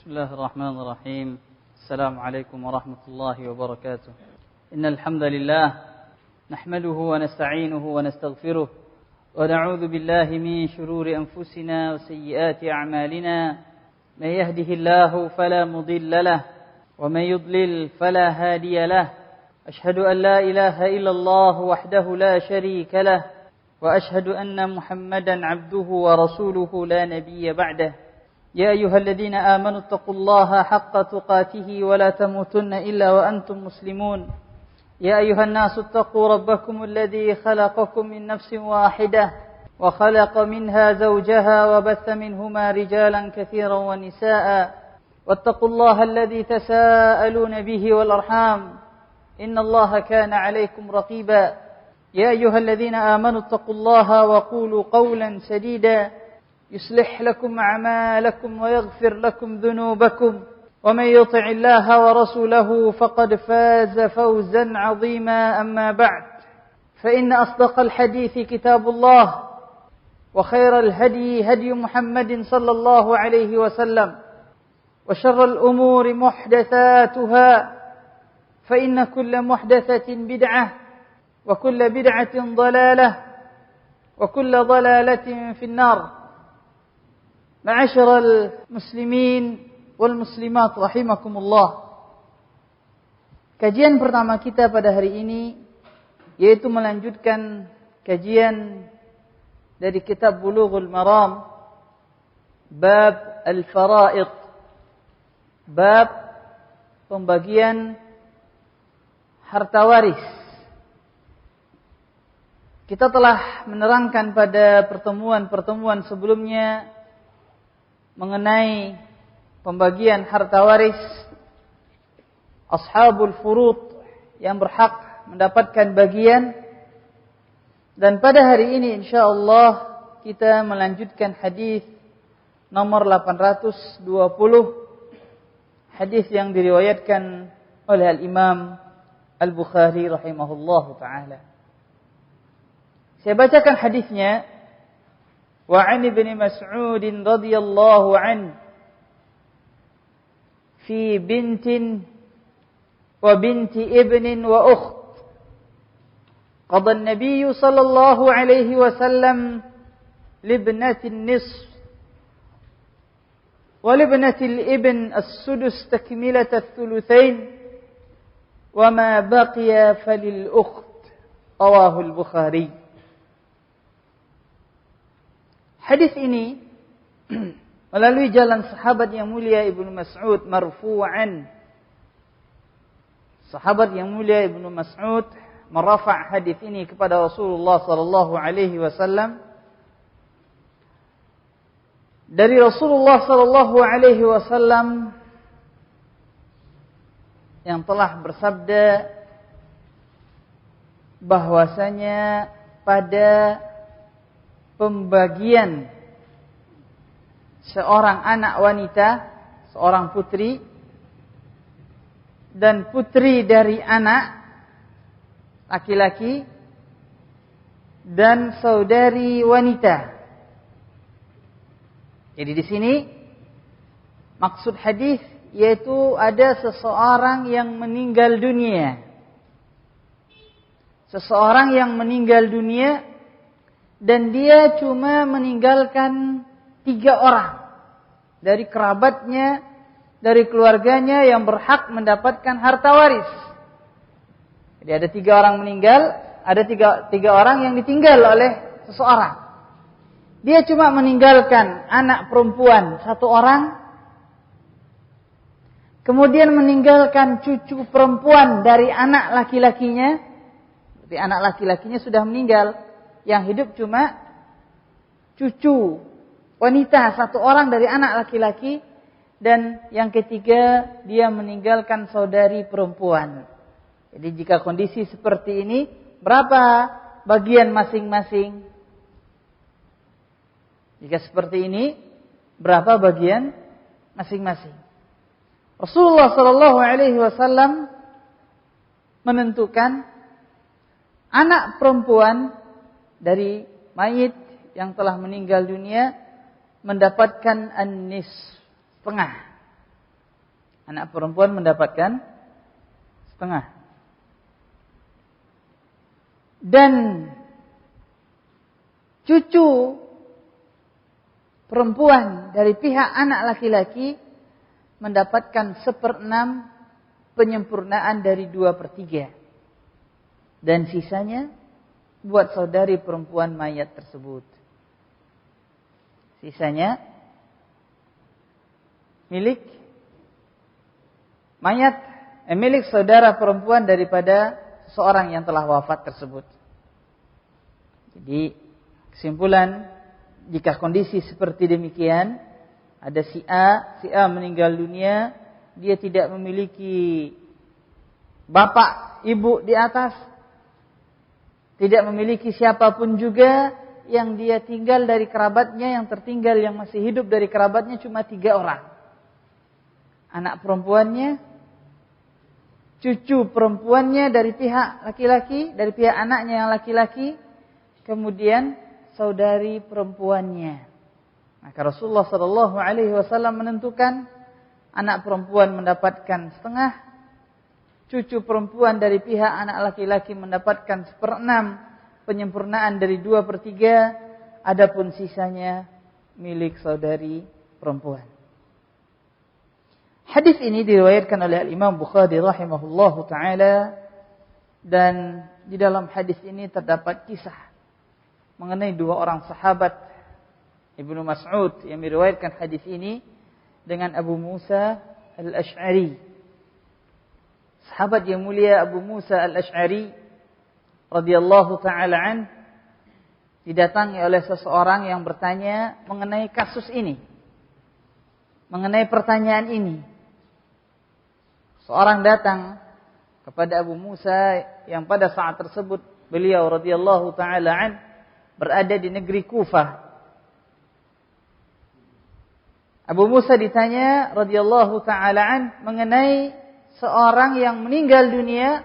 بسم الله الرحمن الرحيم. السلام عليكم ورحمة الله وبركاته. إن الحمد لله نحمده ونستعينه ونستغفره ونعوذ بالله من شرور أنفسنا وسيئات أعمالنا. من يهده الله فلا مضل له ومن يضلل فلا هادي له. أشهد أن لا إله إلا الله وحده لا شريك له وأشهد أن محمدا عبده ورسوله لا نبي بعده. يا أيها الذين آمنوا اتقوا الله حق تقاته ولا تموتن إلا وأنتم مسلمون. يا أيها الناس اتقوا ربكم الذي خلقكم من نفس واحدة وخلق منها زوجها وبث منهما رجالا كثيرا ونساء واتقوا الله الذي تساءلون به والأرحام إن الله كان عليكم رقيبا. يا أيها الذين آمنوا اتقوا الله وقولوا قولا سديدا يصلح لكم أعمالكم ويغفر لكم ذنوبكم ومن يطع الله ورسوله فقد فاز فوزا عظيما. أما بعد فإن أصدق الحديث كتاب الله وخير الهدي هدي محمد صلى الله عليه وسلم وشر الأمور محدثاتها فإن كل محدثة بدعة وكل بدعة ضلالة وكل ضلالة في النار. Ma'asyiral muslimin wal muslimat rahimakumullah. Kajian pertama kita pada hari ini yaitu melanjutkan kajian dari kitab Bulughul Maram, bab al-fara'id, bab pembagian harta waris. Kita telah menerangkan pada pertemuan-pertemuan sebelumnya mengenai pembagian harta waris ashabul furud yang berhak mendapatkan bagian, dan pada hari ini insyaallah kita melanjutkan hadis nomor 820, hadis yang diriwayatkan oleh al-Imam Al-Bukhari rahimahullahu taala. Saya bacakan hadisnya. وعن ابن مسعود رضي الله عنه في بنت وبنت ابن وأخت قضى النبي صلى الله عليه وسلم لابنة النصف ولابنة الابن السدس تكملة الثلثين وما بقي فللأخت رواه البخاري. Hadis ini melalui jalan sahabat yang mulia Ibnu Mas'ud marfu'an. Sahabat yang mulia Ibnu Mas'ud merafa' hadis ini kepada Rasulullah sallallahu alaihi wasallam. Dari Rasulullah sallallahu alaihi wasallam yang telah bersabda bahwasanya pada pembagian seorang anak wanita, seorang putri, dan putri dari anak laki-laki dan saudari wanita. Jadi di sini maksud hadis yaitu ada seseorang yang meninggal dunia. Seseorang yang meninggal dunia dan dia cuma meninggalkan 3 orang dari kerabatnya, dari keluarganya yang berhak mendapatkan harta waris. Jadi ada 3 orang meninggal, ada tiga orang yang ditinggal oleh seseorang. Dia cuma meninggalkan anak perempuan 1 orang, kemudian meninggalkan cucu perempuan dari anak laki-lakinya. Jadi anak laki-lakinya sudah meninggal, yang hidup cuma cucu wanita 1 orang dari anak laki-laki, dan yang ketiga dia meninggalkan saudari perempuan. Jadi jika kondisi seperti ini, berapa bagian masing-masing? Jika seperti ini, berapa bagian masing-masing? Rasulullah sallallahu alaihi wasallam menentukan anak perempuan dari mayit yang telah meninggal dunia mendapatkan an-nis, setengah. Anak perempuan mendapatkan setengah. Dan cucu perempuan dari pihak anak laki-laki mendapatkan 1/6 penyempurnaan dari 2/3. Dan sisanya buat saudari perempuan mayat tersebut. Sisanya milik mayat, milik saudara perempuan daripada seorang yang telah wafat tersebut. Jadi kesimpulan, jika kondisi seperti demikian, ada si A meninggal dunia, dia tidak memiliki bapak, ibu di atas, tidak memiliki siapapun juga, yang dia tinggal dari kerabatnya, yang tertinggal, yang masih hidup dari kerabatnya cuma 3 orang. Anak perempuannya, cucu perempuannya dari pihak laki-laki, dari pihak anaknya yang laki-laki, kemudian saudari perempuannya. Maka Rasulullah SAW menentukan anak perempuan mendapatkan setengah, cucu perempuan dari pihak anak laki-laki mendapatkan 1/6 penyempurnaan dari 2/3, adapun sisanya milik saudari perempuan. Hadis ini diriwayatkan oleh Imam Bukhari rahimahullahu taala, dan di dalam hadis ini terdapat kisah mengenai 2 orang sahabat, Ibnu Mas'ud yang meriwayatkan hadis ini dengan Abu Musa al-Asy'ari. Sahabat yang mulia Abu Musa al-Asy'ari radhiyallahu taala an didatangi oleh seseorang yang bertanya mengenai kasus ini, mengenai pertanyaan ini. Seorang datang kepada Abu Musa yang pada saat tersebut beliau radhiyallahu taala an berada di negeri Kufah. Abu Musa ditanya radhiyallahu taala an mengenai seorang yang meninggal dunia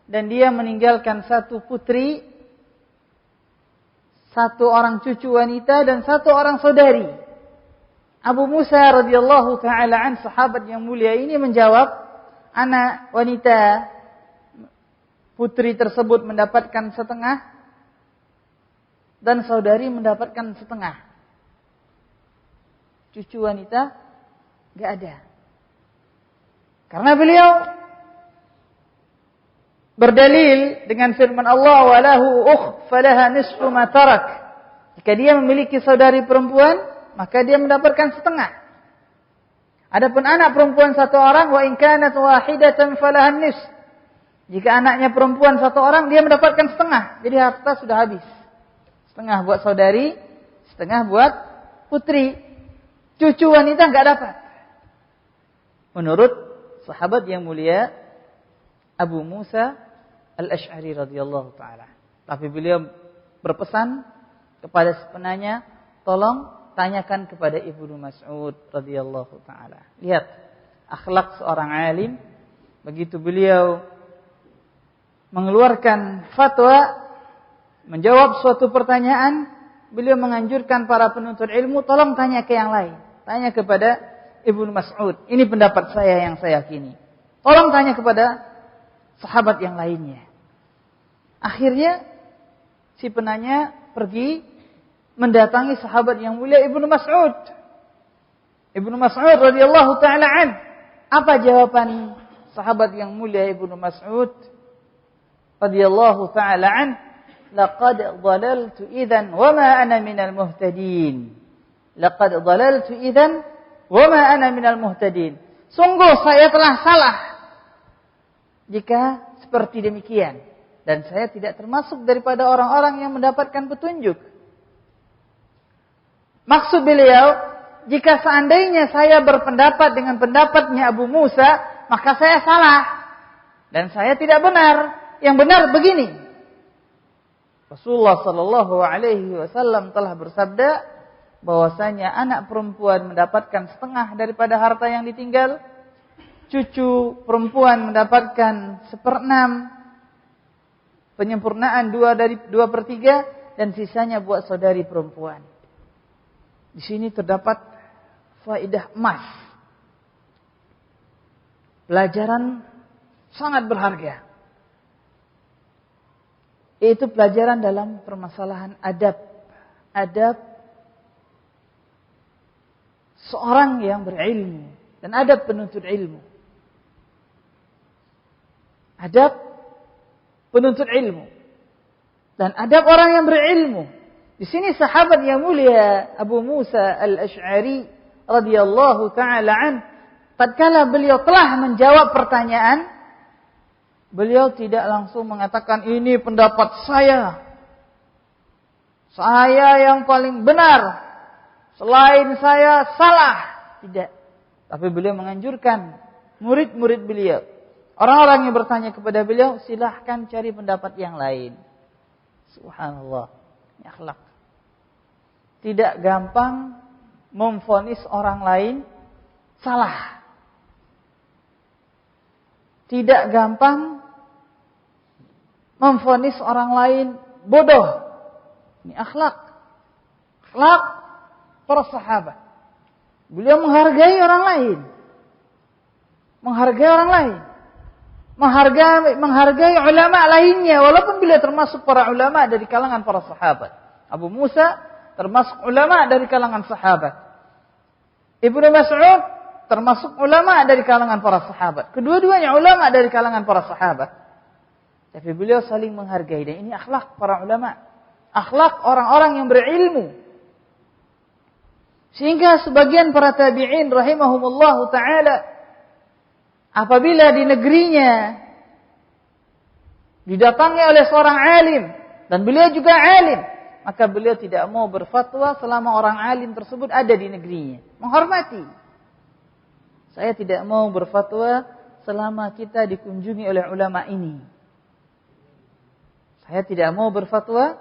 dan dia meninggalkan 1 putri, 1 orang cucu wanita dan 1 orang saudari. Abu Musa radhiyallahu taala an, sahabat yang mulia ini menjawab, anak wanita putri tersebut mendapatkan 1/2 dan saudari mendapatkan 1/2. Cucu wanita enggak ada. Karena beliau berdalil dengan firman Allah, walahu ukh falaha nisfu ma tarak. Jika dia memiliki saudari perempuan, maka dia mendapatkan 1/2. Adapun anak perempuan 1 orang, wa in kanat wahidatan falaha nisf. Jika anaknya perempuan 1 orang, dia mendapatkan 1/2. Jadi harta sudah habis. 1/2 buat saudari, 1/2 buat putri. Cucu wanita enggak dapat. Menurut sahabat yang mulia Abu Musa al-Asy'ari radhiyallahu taala. Tapi beliau berpesan kepada penanya, tolong tanyakan kepada Ibnu Mas'ud radhiyallahu taala. Lihat akhlak seorang alim, begitu beliau mengeluarkan fatwa, menjawab suatu pertanyaan, beliau menganjurkan para penuntut ilmu, tolong tanya ke yang lain. Tanya kepada Ibnu Mas'ud, ini pendapat saya yang saya yakini. Tolong tanya kepada sahabat yang lainnya. Akhirnya si penanya pergi mendatangi sahabat yang mulia Ibnu Mas'ud. Ibnu Mas'ud radhiyallahu taala an. Apa jawaban sahabat yang mulia Ibnu Mas'ud radhiyallahu taala an? Laqad dhalaltu idzan wa ma ana minal muhtadin. Laqad dhalaltu idzan wa ma ana minal muhtadin. Sungguh saya telah salah jika seperti demikian, dan saya tidak termasuk daripada orang-orang yang mendapatkan petunjuk. Maksud beliau, jika seandainya saya berpendapat dengan pendapatnya Abu Musa, maka saya salah dan saya tidak benar. Yang benar begini. Rasulullah sallallahu alaihi wasallam telah bersabda bahwasanya anak perempuan mendapatkan 1/2 daripada harta yang ditinggal, cucu perempuan mendapatkan 1/6 penyempurnaan 2/3, dan sisanya buat saudari perempuan. Di sini terdapat faedah emas. pelajaran sangat berharga. Yaitu pelajaran dalam permasalahan adab. Adab seorang yang berilmu dan adab penuntut ilmu. Adab penuntut ilmu dan adab orang yang berilmu. Di sini sahabat yang mulia Abu Musa al-Asy'ari radhiyallahu taala an, tatkala beliau telah menjawab pertanyaan, beliau tidak langsung mengatakan ini pendapat saya yang paling benar, selain saya salah. Tidak. Tapi beliau menganjurkan murid-murid beliau, orang-orang yang bertanya kepada beliau, silahkan cari pendapat yang lain. Subhanallah, ini akhlak. Tidak gampang memvonis orang lain salah. Tidak gampang memvonis orang lain bodoh. Ini akhlak. Akhlak para sahabat. Beliau menghargai orang lain. Menghargai orang lain. Menghargai ulama lainnya. Walaupun beliau termasuk para ulama dari kalangan para sahabat. Abu Musa termasuk ulama dari kalangan sahabat. Ibnu Mas'ud termasuk ulama dari kalangan para sahabat. Kedua-duanya ulama dari kalangan para sahabat. Tapi beliau saling menghargai. Dan ini akhlak para ulama. Akhlak orang-orang yang berilmu. Sehingga sebagian para tabi'in rahimahumullahu ta'ala, apabila di negerinya didatangi oleh seorang alim, dan beliau juga alim, maka beliau tidak mau berfatwa selama orang alim tersebut ada di negerinya. Menghormati. Saya tidak mau berfatwa selama kita dikunjungi oleh ulama ini. Saya tidak mau berfatwa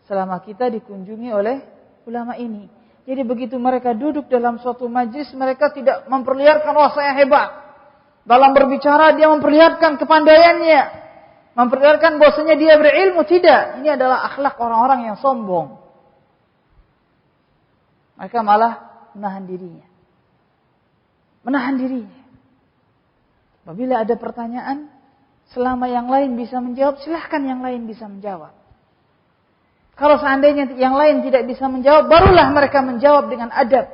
selama kita dikunjungi oleh ulama ini. Jadi begitu mereka duduk dalam suatu majlis, mereka tidak memperlihatkan, wah saya hebat. Dalam berbicara dia memperlihatkan kepandaiannya, memperlihatkan bahwasanya dia berilmu. Tidak, ini adalah akhlak orang-orang yang sombong. Mereka malah menahan dirinya. Menahan dirinya. Apabila ada pertanyaan, selama yang lain bisa menjawab, silahkan yang lain bisa menjawab. Kalau seandainya yang lain tidak bisa menjawab, barulah mereka menjawab dengan adab.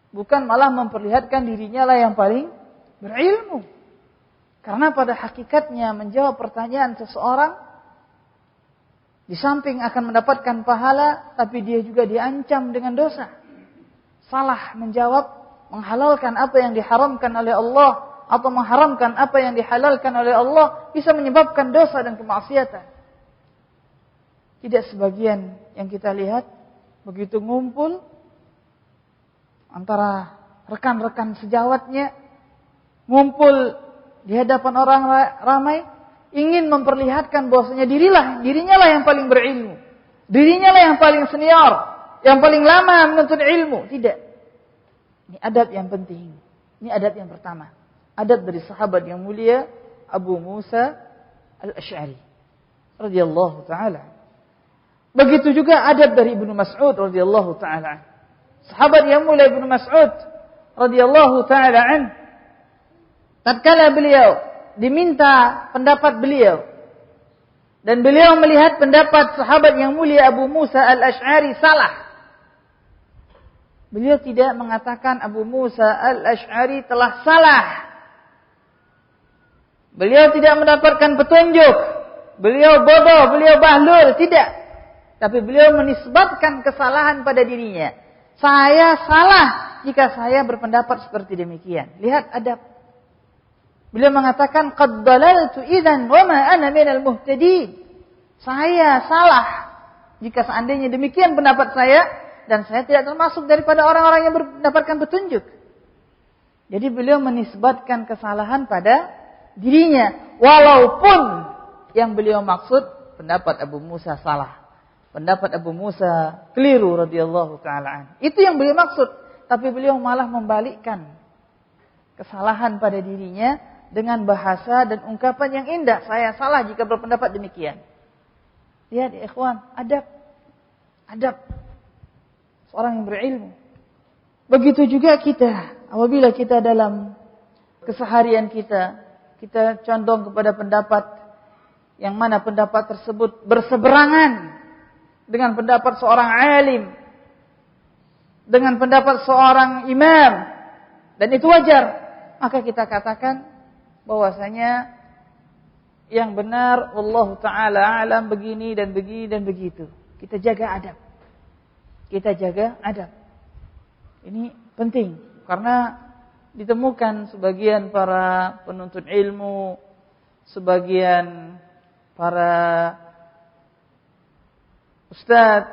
Bukan malah memperlihatkan dirinya lah yang paling berilmu. Karena pada hakikatnya menjawab pertanyaan seseorang, di samping akan mendapatkan pahala, tapi dia juga diancam dengan dosa. Salah menjawab, menghalalkan apa yang diharamkan oleh Allah, atau mengharamkan apa yang dihalalkan oleh Allah, bisa menyebabkan dosa dan kemaksiatan. Tidak sebagian yang kita lihat, begitu ngumpul antara rekan-rekan sejawatnya, ngumpul di hadapan orang ramai, ingin memperlihatkan bahwasanya dirinya lah yang paling berilmu, dirinya lah yang paling senior, yang paling lama menuntut ilmu. Tidak. Ini adab yang penting. Ini adab yang pertama. Adab dari sahabat yang mulia Abu Musa al-Asy'ari radhiyallahu taala. Begitu juga adab dari Ibnu Mas'ud radhiyallahu taala. Sahabat yang mulia Ibnu Mas'ud radhiyallahu taala an, tatkala beliau diminta pendapat beliau dan beliau melihat pendapat sahabat yang mulia Abu Musa al-Asy'ari salah, beliau tidak mengatakan Abu Musa al-Asy'ari telah salah. Beliau tidak mendapatkan petunjuk, beliau bodoh, beliau bahlul, tidak. Tapi beliau menisbatkan kesalahan pada dirinya. Saya salah jika saya berpendapat seperti demikian. Lihat adab. Beliau mengatakan qad dalaltu idzan wa ma ana minal muhtadin. Saya salah jika seandainya demikian pendapat saya, dan saya tidak termasuk daripada orang-orang yang mendapatkan petunjuk. Jadi beliau menisbatkan kesalahan pada dirinya, walaupun yang beliau maksud pendapat Abu Musa salah. Pendapat Abu Musa keliru radhiyallahu taala. Itu yang beliau maksud, tapi beliau malah membalikkan kesalahan pada dirinya dengan bahasa dan ungkapan yang indah. Saya salah jika berpendapat demikian. Lihat ya ikhwan, adab. Adab seorang yang berilmu. Begitu juga kita, apabila kita dalam keseharian kita condong kepada pendapat yang mana pendapat tersebut berseberangan dengan pendapat seorang alim, dengan pendapat seorang imam, dan itu wajar, maka kita katakan bahwasanya yang benar Allah Ta'ala alam begini dan begini dan begitu. Kita jaga adab. Ini penting karena ditemukan sebagian para penuntut ilmu, sebagian para ustadz,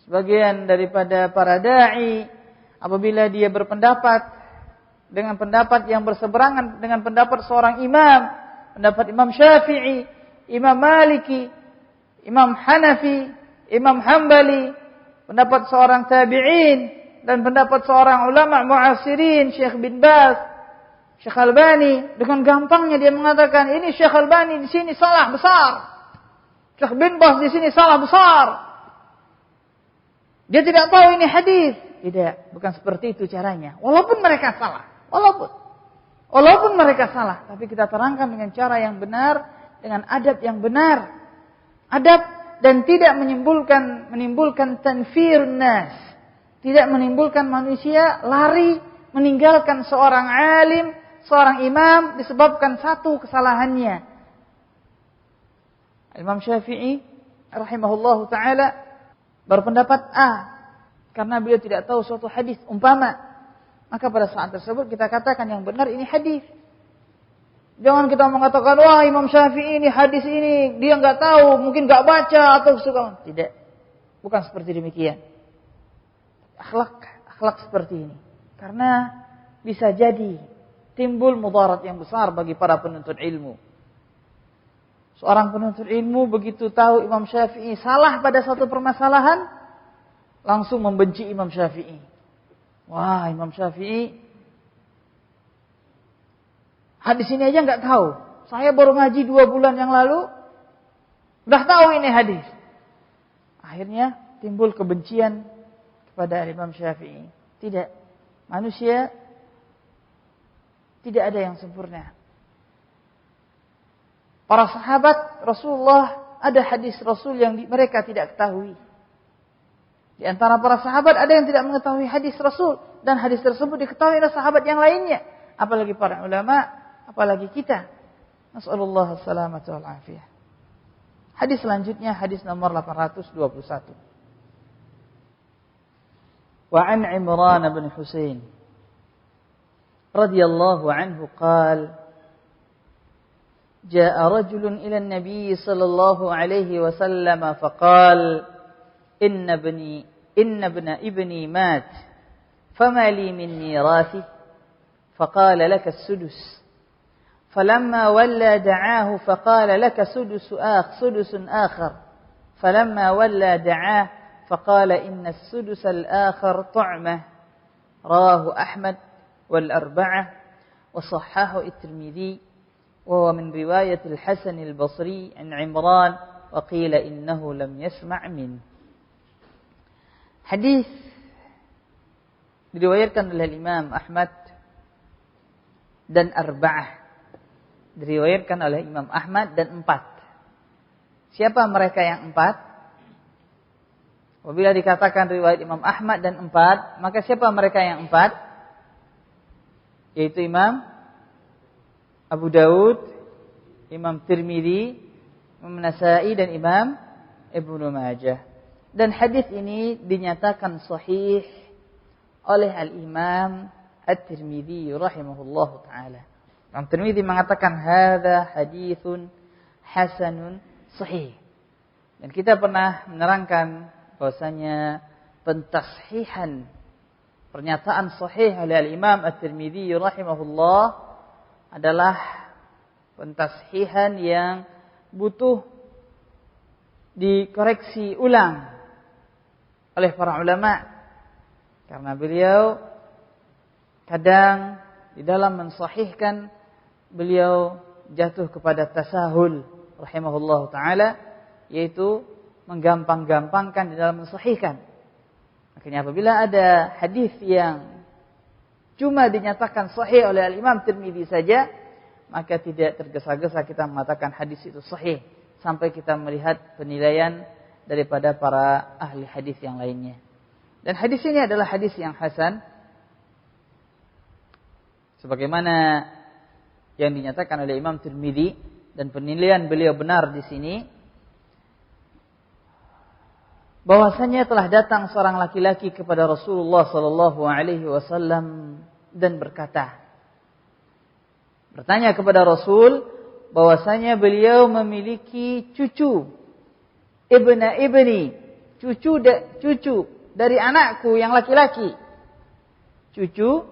sebagian daripada para da'i, apabila dia berpendapat dengan pendapat yang berseberangan dengan pendapat seorang imam, pendapat Imam Syafi'i, Imam Maliki, Imam Hanafi, Imam Hambali, pendapat seorang tabi'in, dan pendapat seorang ulama mu'asirin, Syekh bin Baz, Syekh Albani, dengan gampangnya dia mengatakan, ini Syekh Albani di sini salah besar, Syekh bin Baz di sini salah besar. Dia tidak tahu ini hadis. Tidak, bukan seperti itu caranya. Walaupun mereka salah, walaupun mereka salah, tapi kita terangkan dengan cara yang benar, dengan adab yang benar, adab dan tidak menimbulkan tanfirun nas. Tidak menimbulkan manusia lari meninggalkan seorang alim, seorang imam disebabkan satu kesalahannya. Imam Syafi'i rahimahullahu taala berpendapat A karena beliau tidak tahu suatu hadis umpama, maka pada saat tersebut kita katakan yang benar ini hadis. Jangan kita mengatakan wah Imam Syafi'i ini hadis ini dia enggak tahu, mungkin enggak baca atau suka. Tidak. Bukan seperti demikian. Akhlak seperti ini. Karena bisa jadi timbul mudarat yang besar bagi para penuntut ilmu. Seorang penuntut ilmu begitu tahu Imam Syafi'i salah pada suatu permasalahan, langsung membenci Imam Syafi'i. Wah, Imam Syafi'i hadis ini aja nggak tahu. Saya baru ngaji 2 bulan yang lalu, udah tahu ini hadis. Akhirnya timbul kebencian kepada Imam Syafi'i. Tidak. Manusia tidak ada yang sempurna. Para sahabat Rasulullah, ada hadis Rasul yang mereka tidak ketahui. Di antara para sahabat ada yang tidak mengetahui hadis Rasul, dan hadis tersebut diketahui oleh sahabat yang lainnya. Apalagi para ulama, apalagi kita. Nas'alullah as-salamata wal afiyah. Hadis selanjutnya, hadis nomor 821. وعن عمران بن حسين رضي الله عنه قال جاء رجل إلى النبي صلى الله عليه وسلم فقال إن ابن ابني مات فما لي من ميراثه فقال لك السدس فلما ولى دعاه فقال لك سدس آخر فلما ولى دعاه فقال إن السدس الآخر طعمه رواه أحمد والأربعة وصححه الترمذي وهو من رواية الحسن البصري عن عمران وقيل إنه لم يسمع منه. Hadis diriwayatkan oleh Imam Ahmad dan Arba'ah. Diriwayatkan oleh Imam Ahmad dan 4. Siapa mereka yang 4? Apabila dikatakan riwayat Imam Ahmad dan 4, maka siapa mereka yang 4? Yaitu Imam Abu Daud, Imam Tirmidzi, Imam Nasa'i dan Imam Ibnu Majah. Dan hadis ini dinyatakan sahih oleh Al-Imam At-Tirmidzi rahimahullahu taala. Imam Tirmidzi mengatakan hadza haditsun hasanun sahih. Dan kita pernah menerangkan bahwasanya pentashihan pernyataan sahih oleh Al-Imam At-Tirmidzi rahimahullah adalah pentashihan yang butuh dikoreksi ulang oleh para ulama, karena beliau kadang di dalam mensahihkan beliau jatuh kepada tasahul rahimahullah taala, yaitu menggampang-gampangkan di dalam mensahihkan. Akhirnya apabila ada hadis yang cuma dinyatakan sahih oleh Al-Imam Tirmidzi saja, maka tidak tergesa-gesa kita mengatakan hadis itu sahih sampai kita melihat penilaian daripada para ahli hadis yang lainnya. Dan hadis ini adalah hadis yang hasan, sebagaimana yang dinyatakan oleh Imam Tirmidzi, dan penilaian beliau benar di sini, bahwasanya telah datang seorang laki-laki kepada Rasulullah sallallahu alaihi wasallam dan bertanya kepada Rasul bahwasanya beliau memiliki cucu ibni, cucu dari anakku yang laki-laki. Cucu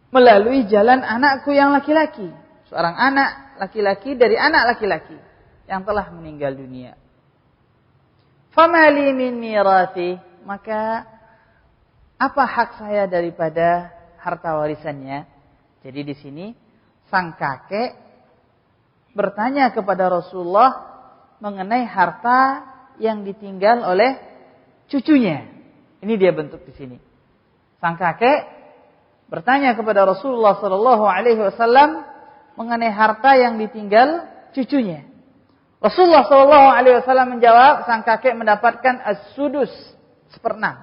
melalui jalan anakku yang laki-laki. Seorang anak laki-laki dari anak laki-laki yang telah meninggal dunia. Famali min mirathi, maka apa hak saya daripada harta warisannya? Jadi di sini sang kakek bertanya kepada Rasulullah mengenai harta yang ditinggal oleh cucunya. Ini dia bentuk di sini. Sang kakek bertanya kepada Rasulullah sallallahu alaihi wasallam mengenai harta yang ditinggal cucunya. Rasulullah sallallahu alaihi wasallam menjawab, sang kakek mendapatkan as-sudus, 1/6.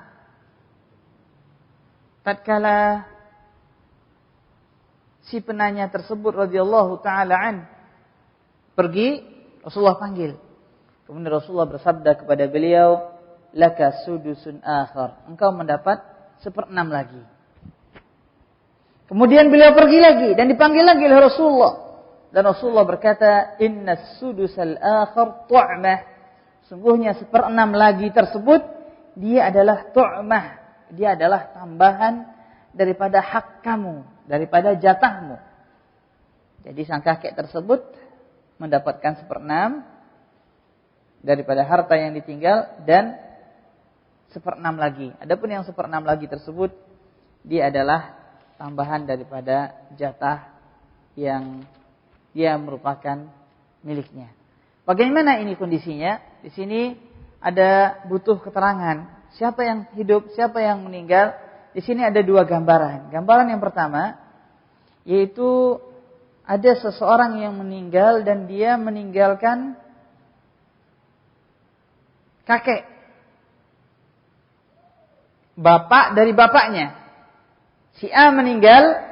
Tatkala si penanya tersebut radhiyallahu taala an pergi, Rasulullah panggil. Kemudian Rasulullah bersabda kepada beliau, laka sudusun akhar, engkau mendapat 1/6 lagi. Kemudian beliau pergi lagi dan dipanggil lagi oleh Rasulullah. Dan Rasulullah berkata, inna sudusal akhar tu'mah. Sungguhnya 1/6 lagi tersebut, dia adalah tu'mah. Dia adalah tambahan daripada hak kamu, daripada jatahmu. Jadi sang kakek tersebut mendapatkan 1/6 daripada harta yang ditinggal dan 1/6 lagi. Adapun yang 1/6 lagi tersebut, dia adalah tambahan daripada jatah yang dia merupakan miliknya. Bagaimana ini kondisinya? Di sini ada butuh keterangan. Siapa yang hidup, siapa yang meninggal? Di sini ada 2 gambaran. Gambaran yang pertama, yaitu ada seseorang yang meninggal dan dia meninggalkan kakek, bapak dari bapaknya. Si A meninggal,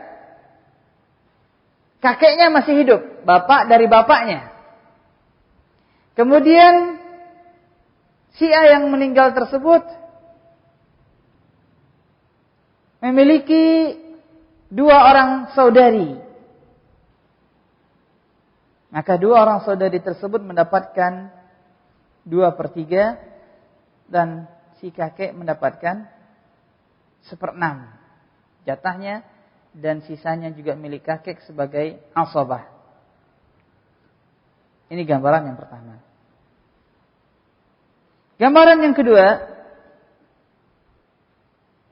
kakeknya masih hidup, bapak dari bapaknya. Kemudian si A yang meninggal tersebut memiliki 2 orang saudari. Maka 2 orang saudari tersebut mendapatkan 2/3 dan si kakek mendapatkan 1/6 jatahnya, dan sisanya juga milik kakek sebagai asabah. Ini gambaran yang pertama. Gambaran yang kedua,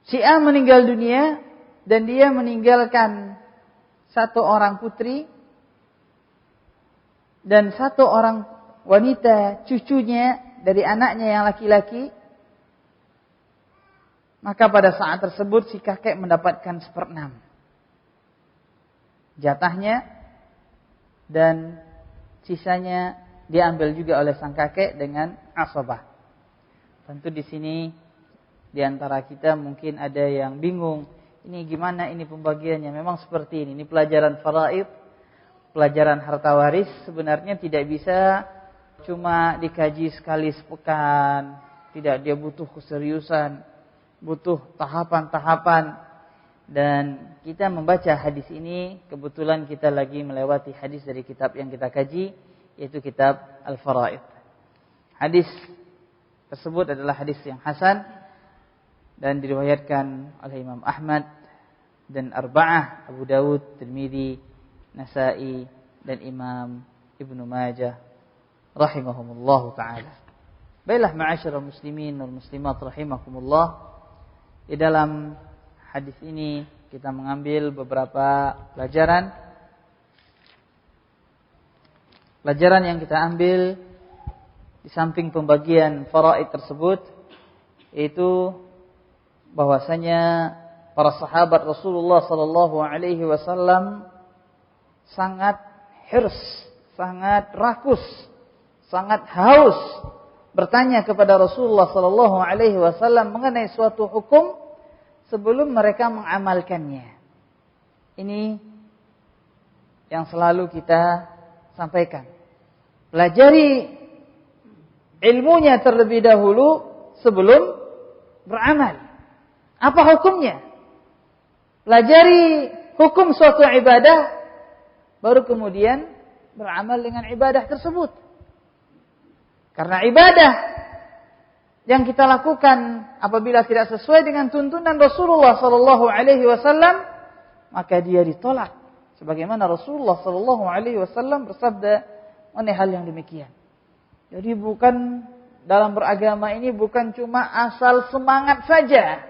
si A meninggal dunia dan dia meninggalkan 1 orang putri dan 1 orang wanita cucunya dari anaknya yang laki-laki. Maka pada saat tersebut si kakek mendapatkan 1/6 jatahnya, dan sisanya diambil juga oleh sang kakek dengan asabah. Tentu di sini di antara kita mungkin ada yang bingung, ini gimana ini pembagiannya? Memang seperti ini pelajaran faraid, pelajaran harta waris sebenarnya tidak bisa cuma dikaji sekali sepekan. Tidak, dia butuh keseriusan, butuh tahapan-tahapan. Dan kita membaca hadis ini, kebetulan kita lagi melewati hadis dari kitab yang kita kaji, yaitu kitab Al-Faraid. Hadis tersebut adalah hadis yang hasan dan diriwayatkan oleh Imam Ahmad dan Arba'ah, Abu Dawud, Tirmidzi, Nasa'i dan Imam Ibnu Majah rahimahumullahu ta'ala. Baiklah ma'asyiral muslimin wal muslimat rahimakumullah. Di dalam hadis ini kita mengambil beberapa pelajaran. Pelajaran yang kita ambil di samping pembagian faraid tersebut, yaitu bahwasanya para sahabat Rasulullah sallallahu alaihi wasallam sangat hirs, sangat rakus, sangat haus bertanya kepada Rasulullah sallallahu alaihi wasallam mengenai suatu hukum sebelum mereka mengamalkannya. Ini yang selalu kita sampaikan. Pelajari ilmunya terlebih dahulu sebelum beramal. Apa hukumnya? Pelajari hukum suatu ibadah, baru kemudian beramal dengan ibadah tersebut. Karena ibadah yang kita lakukan apabila tidak sesuai dengan tuntunan Rasulullah sallallahu alaihi wasallam, maka dia ditolak. Sebagaimana Rasulullah sallallahu alaihi wasallam bersabda mengenai hal yang demikian. Jadi bukan dalam beragama ini bukan cuma asal semangat saja.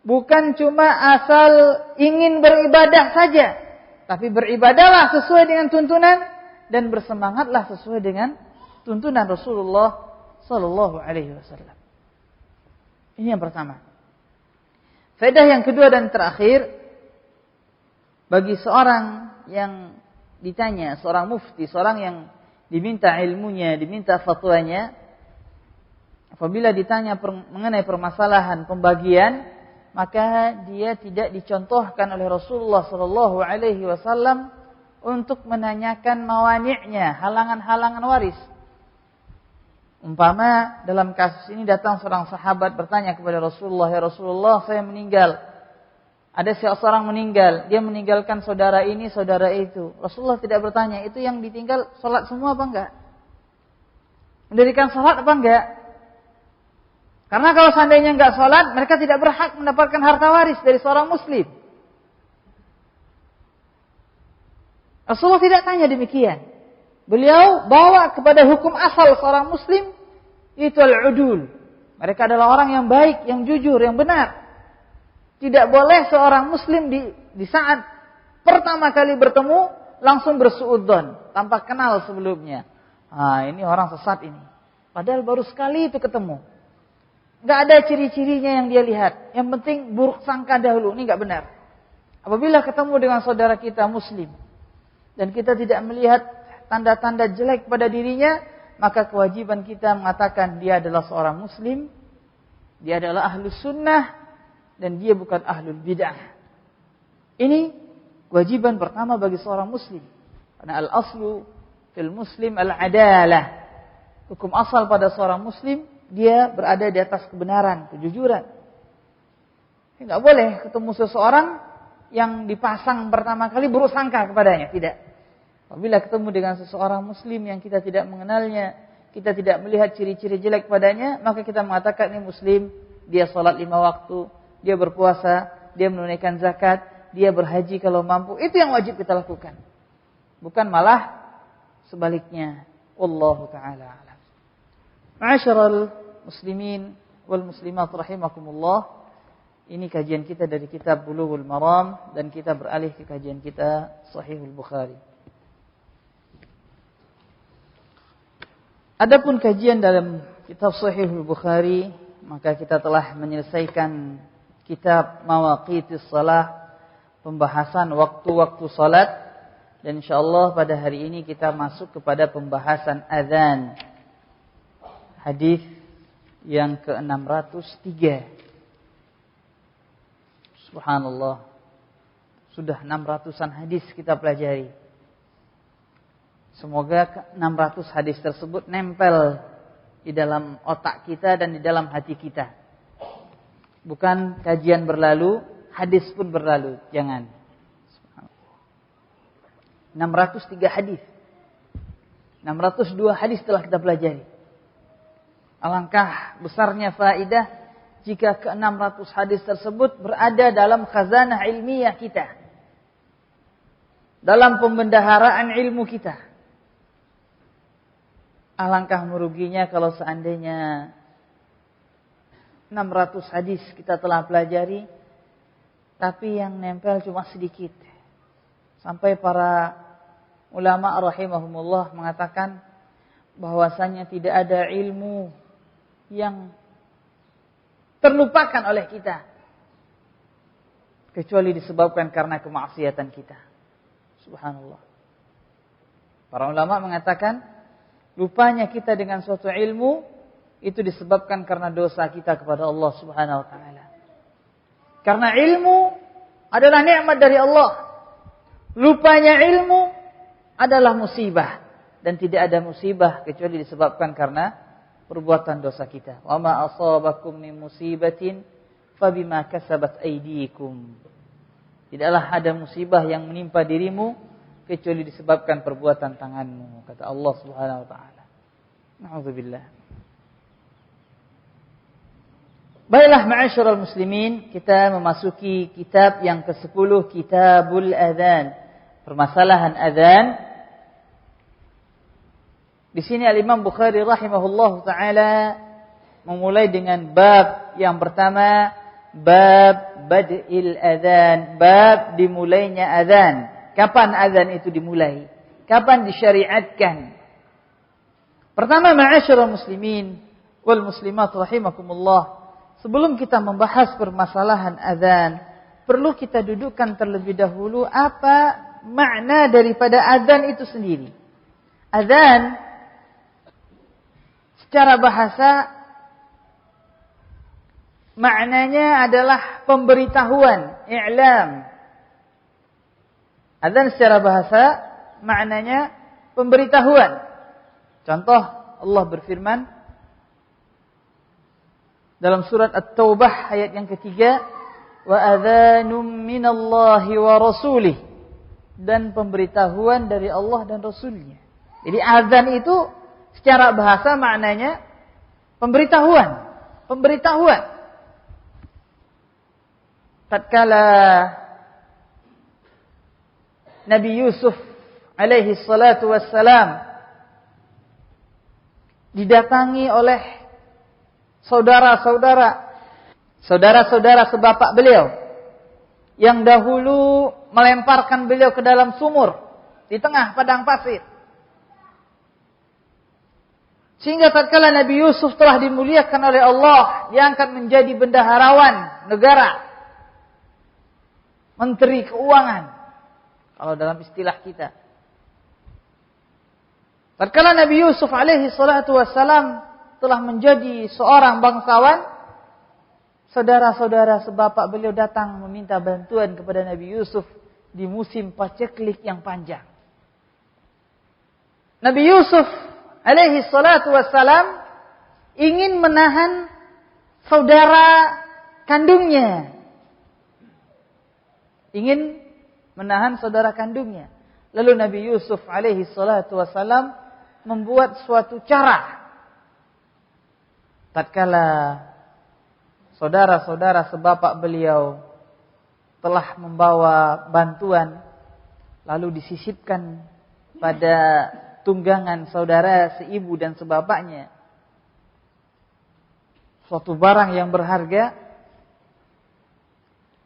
Bukan cuma asal ingin beribadah saja, tapi beribadahlah sesuai dengan tuntunan dan bersemangatlah sesuai dengan tuntunan Rasulullah sallallahu alaihi wasallam. Ini yang pertama. Faedah yang kedua dan terakhir, bagi seorang yang ditanya, seorang mufti, seorang yang diminta ilmunya, diminta fatwanya, apabila ditanya mengenai permasalahan pembagian, maka dia tidak dicontohkan oleh Rasulullah sallallahu alaihi wasallam untuk menanyakan mawani'nya, halangan-halangan waris. Umpama dalam kasus ini datang seorang sahabat bertanya kepada Rasulullah, "Ya Rasulullah, saya meninggal. Ada seorang meninggal, dia meninggalkan saudara ini, saudara itu." Rasulullah tidak bertanya, "Itu yang ditinggal salat semua apa enggak? Mendirikan salat apa enggak?" Karena kalau seandainya enggak salat, mereka tidak berhak mendapatkan harta waris dari seorang muslim. Rasulullah tidak tanya demikian. Beliau bawa kepada hukum asal seorang muslim, itu al-udul. Mereka adalah orang yang baik, yang jujur, yang benar. Tidak boleh seorang muslim di saat pertama kali bertemu langsung bersuudzon tanpa kenal sebelumnya. Ini orang sesat ini. Padahal baru sekali itu ketemu. Enggak ada ciri-cirinya yang dia lihat. Yang penting buruk sangka dahulu. Ini enggak benar. Apabila ketemu dengan saudara kita muslim dan kita tidak melihat tanda-tanda jelek pada dirinya, maka kewajiban kita mengatakan dia adalah seorang muslim, dia adalah ahlus sunnah, dan dia bukan ahlul bid'ah. Ini kewajiban pertama bagi seorang muslim. Karena al-aslu fil muslim al-adalah. Hukum asal pada seorang muslim, dia berada di atas kebenaran, kejujuran. Tidak boleh ketemu seseorang yang dipasang pertama kali buruk sangka kepadanya, tidak. Apabila ketemu dengan seseorang muslim yang kita tidak mengenalnya, kita tidak melihat ciri-ciri jelek padanya, maka kita mengatakan ini muslim, dia salat 5 waktu, dia berpuasa, dia menunaikan zakat, dia berhaji kalau mampu. Itu yang wajib kita lakukan. Bukan malah sebaliknya. Wallahu ta'ala a'lam. Ma'asyiral muslimin wal muslimat rahimakumullah. Ini kajian kita dari kitab Bulughul Maram dan kita beralih ke kajian kita Sahihul Bukhari. Adapun kajian dalam kitab Sahihul Bukhari, maka kita telah menyelesaikan kitab Mawaqitis Shalah, pembahasan waktu-waktu salat, dan insyaallah pada hari ini kita masuk kepada pembahasan azan. Hadis yang ke-603. Subhanallah. Sudah 600-an hadis kita pelajari. Semoga 600 hadis tersebut nempel di dalam otak kita dan di dalam hati kita. Bukan kajian berlalu, hadis pun berlalu. Jangan. 603 hadis. 602 hadis telah kita pelajari. Alangkah besarnya faedah jika ke-600 hadis tersebut berada dalam khazanah ilmiah kita. Dalam pembendaharaan ilmu kita. Alangkah meruginya kalau seandainya 600 hadis kita telah pelajari, tapi yang nempel cuma sedikit. Sampai para ulama rahimahumullah mengatakan bahwasanya tidak ada ilmu yang terlupakan oleh kita kecuali disebabkan karena kemaksiatan kita. Subhanallah. Para ulama mengatakan lupanya kita dengan suatu ilmu itu disebabkan karena dosa kita kepada Allah Subhanahu wa taala. Karena ilmu adalah nikmat dari Allah. Lupanya ilmu adalah musibah dan tidak ada musibah kecuali disebabkan karena perbuatan dosa kita. Wa ma asabakum min musibatin fabima kasabat aydikum. Tidaklah ada musibah yang menimpa dirimu kecuali disebabkan perbuatan tanganmu, kata Allah Subhanahu wa taala. Na'udzubillah. Baiklah ma'asyiral muslimin, kita memasuki kitab yang ke-10, Kitabul Adzan. Permasalahan adzan. Di sini Al-Imam Bukhari rahimahullahu taala memulai dengan bab yang pertama, bab bad'il adzan, bab dimulainya adzan. Kapan adzan itu dimulai? Kapan disyariatkan? Pertama, ma'asyiral muslimin wal muslimat rahimakumullah, sebelum kita membahas permasalahan adzan, perlu kita dudukkan terlebih dahulu apa makna daripada adzan itu sendiri. Adzan secara bahasa maknanya adalah pemberitahuan, i'lam. Adzan secara bahasa maknanya pemberitahuan. Contoh, Allah berfirman dalam surat At-Taubah ayat yang ketiga, wa adzanum minallahi wa rasulih, dan pemberitahuan dari Allah dan Rasulnya. Jadi adzan itu secara bahasa maknanya pemberitahuan. Pemberitahuan. Tatkala Nabi Yusuf alaihi salatu wassalam didatangi oleh saudara-saudara sebapak beliau yang dahulu melemparkan beliau ke dalam sumur di tengah padang pasir. Sehingga tatkala Nabi Yusuf telah dimuliakan oleh Allah, diangkat menjadi bendaharawan negara, menteri keuangan kalau dalam istilah kita. Tatkala Nabi Yusuf alaihi salatu wassalam telah menjadi seorang bangsawan, saudara-saudara sebapak beliau datang meminta bantuan kepada Nabi Yusuf di musim paceklik yang panjang. Nabi Yusuf alaihi salatu wassalam ingin menahan saudara kandungnya. Ingin menahan saudara kandungnya. Lalu Nabi Yusuf alaihi salatu wassalam membuat suatu cara. Tatkala saudara-saudara sebapak beliau telah membawa bantuan, lalu disisipkan pada tunggangan saudara seibu dan sebapaknya suatu barang yang berharga.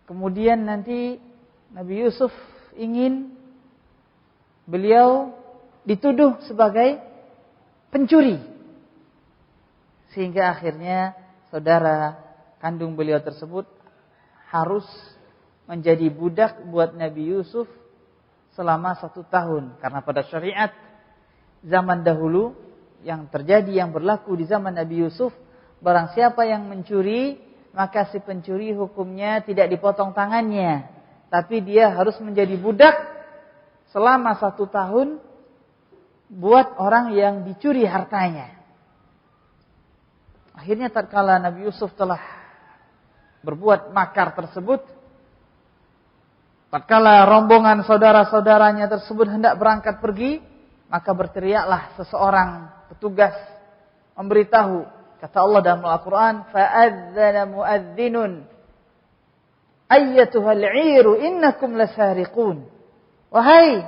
Kemudian nanti Nabi Yusuf ingin beliau dituduh sebagai pencuri, sehingga akhirnya saudara kandung beliau tersebut harus menjadi budak buat Nabi Yusuf selama 1 tahun. Karena pada syariat zaman dahulu yang terjadi, yang berlaku di zaman Nabi Yusuf, barang siapa yang mencuri, maka si pencuri hukumnya tidak dipotong tangannya, tapi dia harus menjadi budak selama 1 tahun buat orang yang dicuri hartanya. Akhirnya tatkala Nabi Yusuf telah berbuat makar tersebut, tatkala rombongan saudara-saudaranya tersebut hendak berangkat pergi, maka berteriaklah seseorang petugas memberitahu, kata Allah dalam Al-Quran, fa'adzana mu'adzinun ayyatuhal 'iru innakum lasariqun. Wahai,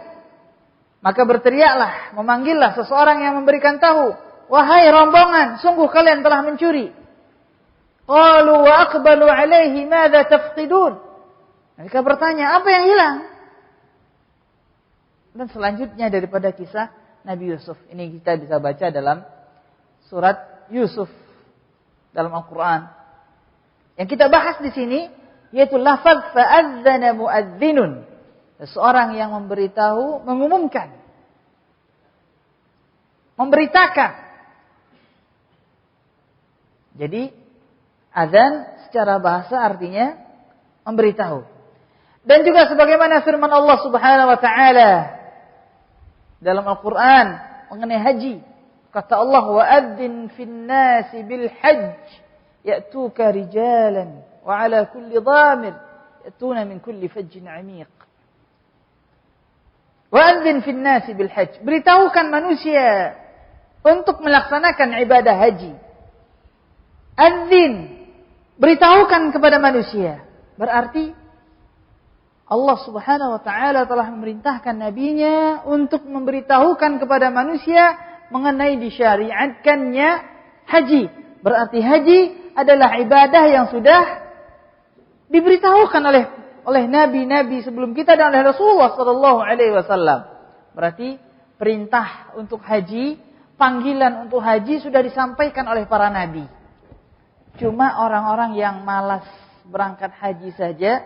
maka berteriaklah, memanggillah seseorang yang memberikan tahu, wahai rombongan, sungguh kalian telah mencuri. Qalu wa aqbalu 'alaihi madza tafqidun. Mereka bertanya, apa yang hilang? Dan selanjutnya daripada kisah Nabi Yusuf, ini kita bisa baca dalam surat Yusuf dalam Al-Quran. Yang kita bahas di sini yaitu lafaz fa'adzana muadzinun. Seseorang yang memberitahu, mengumumkan, memberitakan. Jadi azan secara bahasa artinya memberitahu. Dan juga sebagaimana firman Allah Subhanahu wa taala dalam Al-Qur'an mengenai haji, kata Allah, wa'adzin fin nasi bil hajj ya'tuka rijalan wa 'ala kulli dhamir ya'tuna min kulli fajjin 'amiq. Wa'adzin fin nasi bil hajj, beritahukan manusia untuk melaksanakan ibadah haji. Adzin, beritahukan kepada manusia. Berarti Allah Subhanahu wa taala telah memerintahkan nabinya untuk memberitahukan kepada manusia mengenai disyariatkannya haji. Berarti haji adalah ibadah yang sudah diberitahukan oleh nabi-nabi sebelum kita dan oleh Rasulullah sallallahu alaihi wasallam. Berarti perintah untuk haji, panggilan untuk haji sudah disampaikan oleh para nabi. Cuma orang-orang yang malas berangkat haji saja,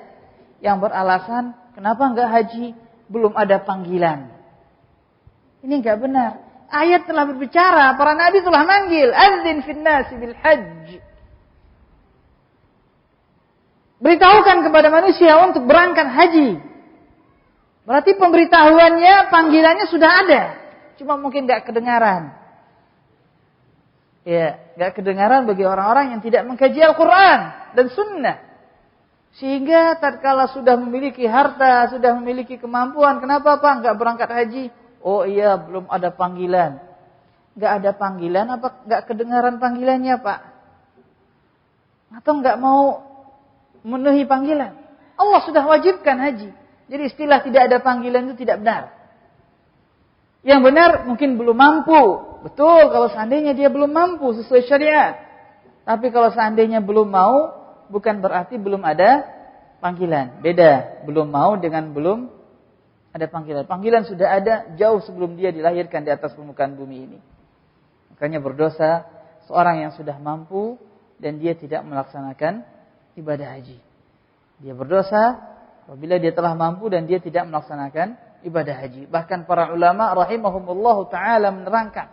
yang beralasan, kenapa enggak haji? Belum ada panggilan. Ini enggak benar. Ayat telah berbicara, para nabi telah manggil, adzin fin nasi bil hajj. Beritahukan kepada manusia untuk berangkat haji. Berarti pemberitahuannya, panggilannya sudah ada. Cuma mungkin enggak kedengaran. Ya, enggak kedengaran bagi orang-orang yang tidak mengkaji Al-Quran dan Sunnah. Sehingga tatkala sudah memiliki harta, sudah memiliki kemampuan, kenapa Pak enggak berangkat haji? Oh iya, belum ada panggilan. Enggak ada panggilan, apa enggak kedengaran panggilannya Pak? Atau enggak mau memenuhi panggilan? Allah sudah wajibkan haji. Jadi istilah tidak ada panggilan itu tidak benar. Yang benar mungkin belum mampu. Betul kalau seandainya dia belum mampu sesuai syariat. Tapi kalau seandainya belum mau, bukan berarti belum ada panggilan. Beda, belum mau dengan belum ada panggilan. Panggilan sudah ada jauh sebelum dia dilahirkan di atas permukaan bumi ini. Makanya berdosa seorang yang sudah mampu dan dia tidak melaksanakan ibadah haji. Dia berdosa apabila dia telah mampu dan dia tidak melaksanakan ibadah haji. Bahkan para ulama rahimahumullahu ta'ala menerangkan,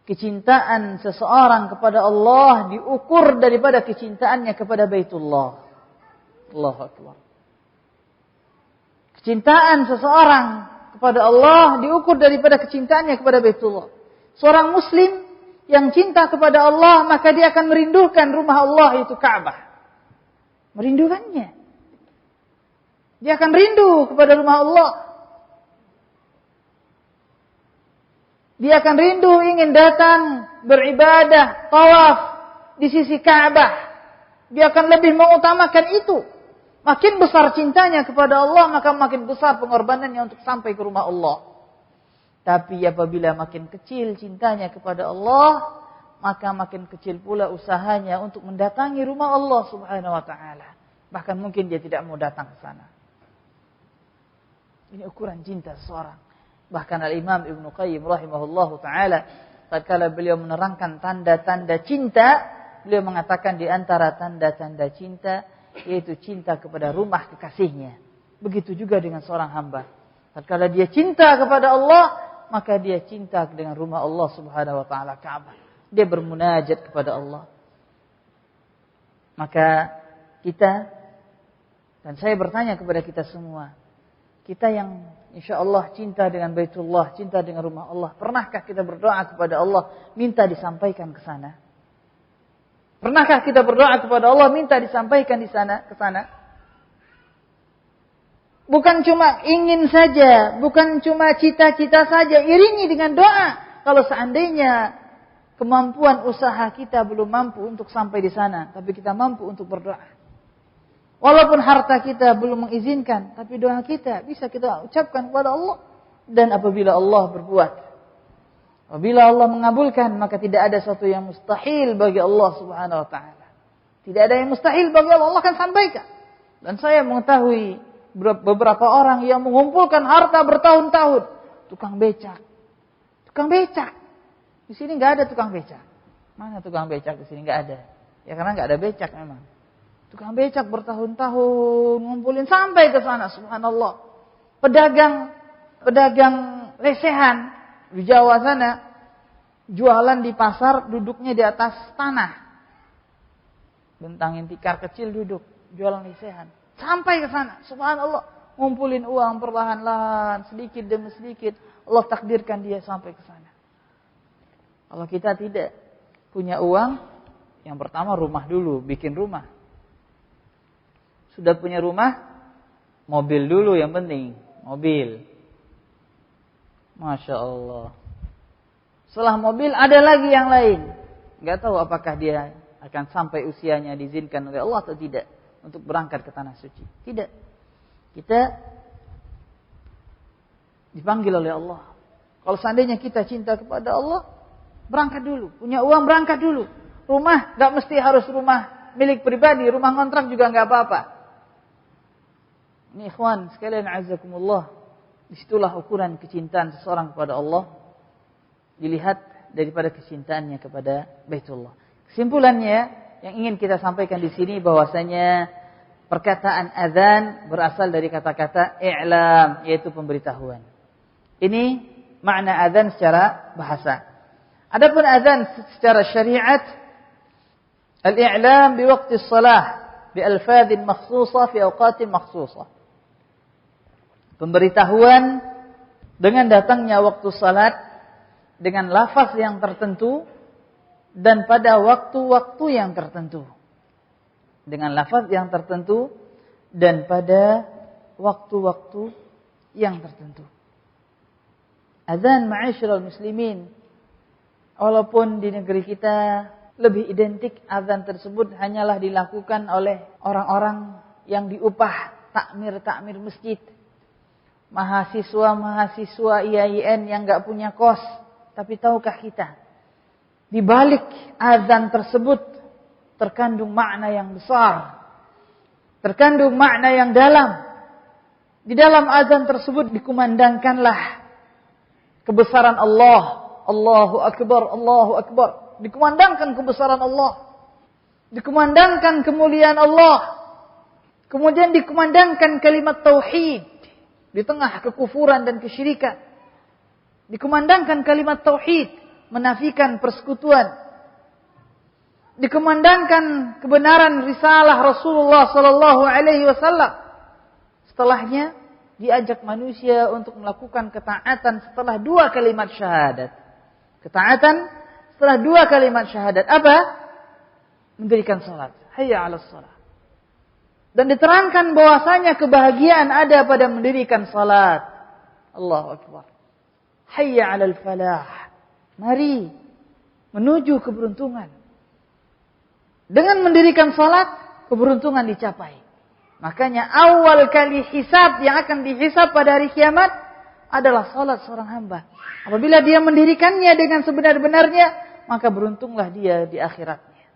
kecintaan seseorang kepada Allah diukur daripada kecintaannya kepada Baitullah. Allahu Akbar. Kecintaan seseorang kepada Allah diukur daripada kecintaannya kepada Baitullah. Seorang muslim yang cinta kepada Allah, maka dia akan merindukan rumah Allah, itu Ka'bah. Merindukannya. Dia akan rindu kepada rumah Allah. Dia akan rindu ingin datang beribadah, tawaf di sisi Ka'bah. Dia akan lebih mengutamakan itu. Makin besar cintanya kepada Allah, maka makin besar pengorbanannya untuk sampai ke rumah Allah. Tapi apabila makin kecil cintanya kepada Allah, maka makin kecil pula usahanya untuk mendatangi rumah Allah Subhanahu wa taala. Bahkan mungkin dia tidak mau datang ke sana. Ini ukuran cinta seseorang. Bahkan Al-Imam Ibnu Qayyim rahimahullahu taala tatkala beliau menerangkan tanda-tanda cinta, beliau mengatakan di antara tanda-tanda cinta yaitu cinta kepada rumah kekasihnya. Begitu juga dengan seorang hamba. Tatkala dia cinta kepada Allah, maka dia cinta dengan rumah Allah Subhanahu wa taala, Ka'bah. Dia bermunajat kepada Allah. Maka kita, dan saya bertanya kepada kita semua, kita yang insyaallah cinta dengan Baitullah, cinta dengan rumah Allah, pernahkah kita berdoa kepada Allah minta disampaikan ke sana? Pernahkah kita berdoa kepada Allah minta disampaikan di sana, ke sana? Bukan cuma ingin saja, bukan cuma cita-cita saja, iringi dengan doa. Kalau seandainya kemampuan usaha kita belum mampu untuk sampai di sana, tapi kita mampu untuk berdoa. Walaupun harta kita belum mengizinkan, tapi doa kita bisa kita ucapkan kepada Allah. Dan apabila Allah berbuat, apabila Allah mengabulkan, maka tidak ada sesuatu yang mustahil bagi Allah Subhanahu wa taala. Tidak ada yang mustahil bagi Allah, Allah akan sampaikan. Dan saya mengetahui beberapa orang yang mengumpulkan harta bertahun-tahun, tukang becak. Tukang becak. Di sini enggak ada tukang becak. Mana tukang becak di sini? Enggak ada. Ya karena enggak ada becak memang. Tukang becak bertahun-tahun ngumpulin sampai ke sana, subhanallah. Pedagang lesehan di Jawa sana jualan di pasar, duduknya di atas tanah. Bentangin tikar kecil duduk, jualan lesehan. Sampai ke sana, subhanallah, ngumpulin uang perlahan-lahan, sedikit demi sedikit. Allah takdirkan dia sampai ke sana. Kalau kita tidak punya uang, yang pertama rumah dulu, bikin rumah. Sudah punya rumah, mobil dulu yang penting, mobil. Masya Allah. Setelah mobil ada lagi yang lain. Gak tahu apakah dia akan sampai usianya diizinkan oleh Allah atau tidak untuk berangkat ke tanah suci. Tidak. Kita dipanggil oleh Allah. Kalau seandainya kita cinta kepada Allah, berangkat dulu. Punya uang, berangkat dulu. Rumah gak mesti harus rumah milik pribadi, rumah kontrak juga gak apa-apa. Ini ikhwan sekalian azakumullah. Disitulah ukuran kecintaan seseorang kepada Allah dilihat daripada kecintaannya kepada Baitullah. Kesimpulannya yang ingin kita sampaikan di sini bahwasanya perkataan azan berasal dari kata-kata i'lam, yaitu pemberitahuan. Ini makna azan secara bahasa. Adapun azan secara syariat, al-i'lam bi waqti shalah bi alfadhin makhsusah fi awqatin makhsusah. Pemberitahuan dengan datangnya waktu salat dengan lafaz yang tertentu dan pada waktu-waktu yang tertentu. Dengan lafaz yang tertentu dan pada waktu-waktu yang tertentu. Azan ma'asyiral muslimin, walaupun di negeri kita lebih identik azan tersebut hanyalah dilakukan oleh orang-orang yang diupah takmir masjid. Mahasiswa IAIN yang gak punya kos. Tapi tahukah kita, di balik azan tersebut terkandung makna yang besar, terkandung makna yang dalam. Di dalam azan tersebut dikumandangkanlah kebesaran Allah. Allahu Akbar, Allahu Akbar. Dikumandangkan kebesaran Allah. Dikumandangkan kemuliaan Allah. Kemudian dikumandangkan kalimat tauhid di tengah kekufuran dan kesyirikan. Dikumandangkan kalimat tauhid, menafikan persekutuan. Dikumandangkan kebenaran risalah Rasulullah sallallahu alaihi wasallam. Setelahnya diajak manusia untuk melakukan ketaatan setelah 2 kalimat syahadat. Ketaatan setelah 2 kalimat syahadat apa? Mendirikan salat. Hayya 'alas shalah. Dan diterangkan bahwasanya kebahagiaan ada pada mendirikan salat. Allahu Akbar. Hayya 'alal falah. Mari menuju keberuntungan. Dengan mendirikan salat, keberuntungan dicapai. Makanya awal kali hisab yang akan dihisab pada hari kiamat adalah salat seorang hamba. Apabila dia mendirikannya dengan sebenar-benarnya, maka beruntunglah dia di akhiratnya.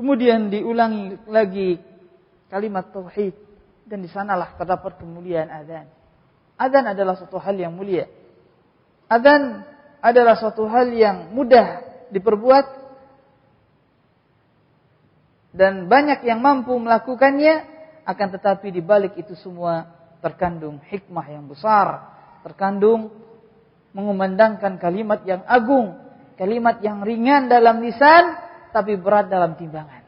Kemudian diulangi lagi kalimat tauhid dan di sanalah terdapat kemuliaan azan. Azan adalah suatu hal yang mulia. Azan adalah suatu hal yang mudah diperbuat dan banyak yang mampu melakukannya, akan tetapi di balik itu semua terkandung hikmah yang besar, terkandung mengumandangkan kalimat yang agung, kalimat yang ringan dalam lisan tapi berat dalam timbangan.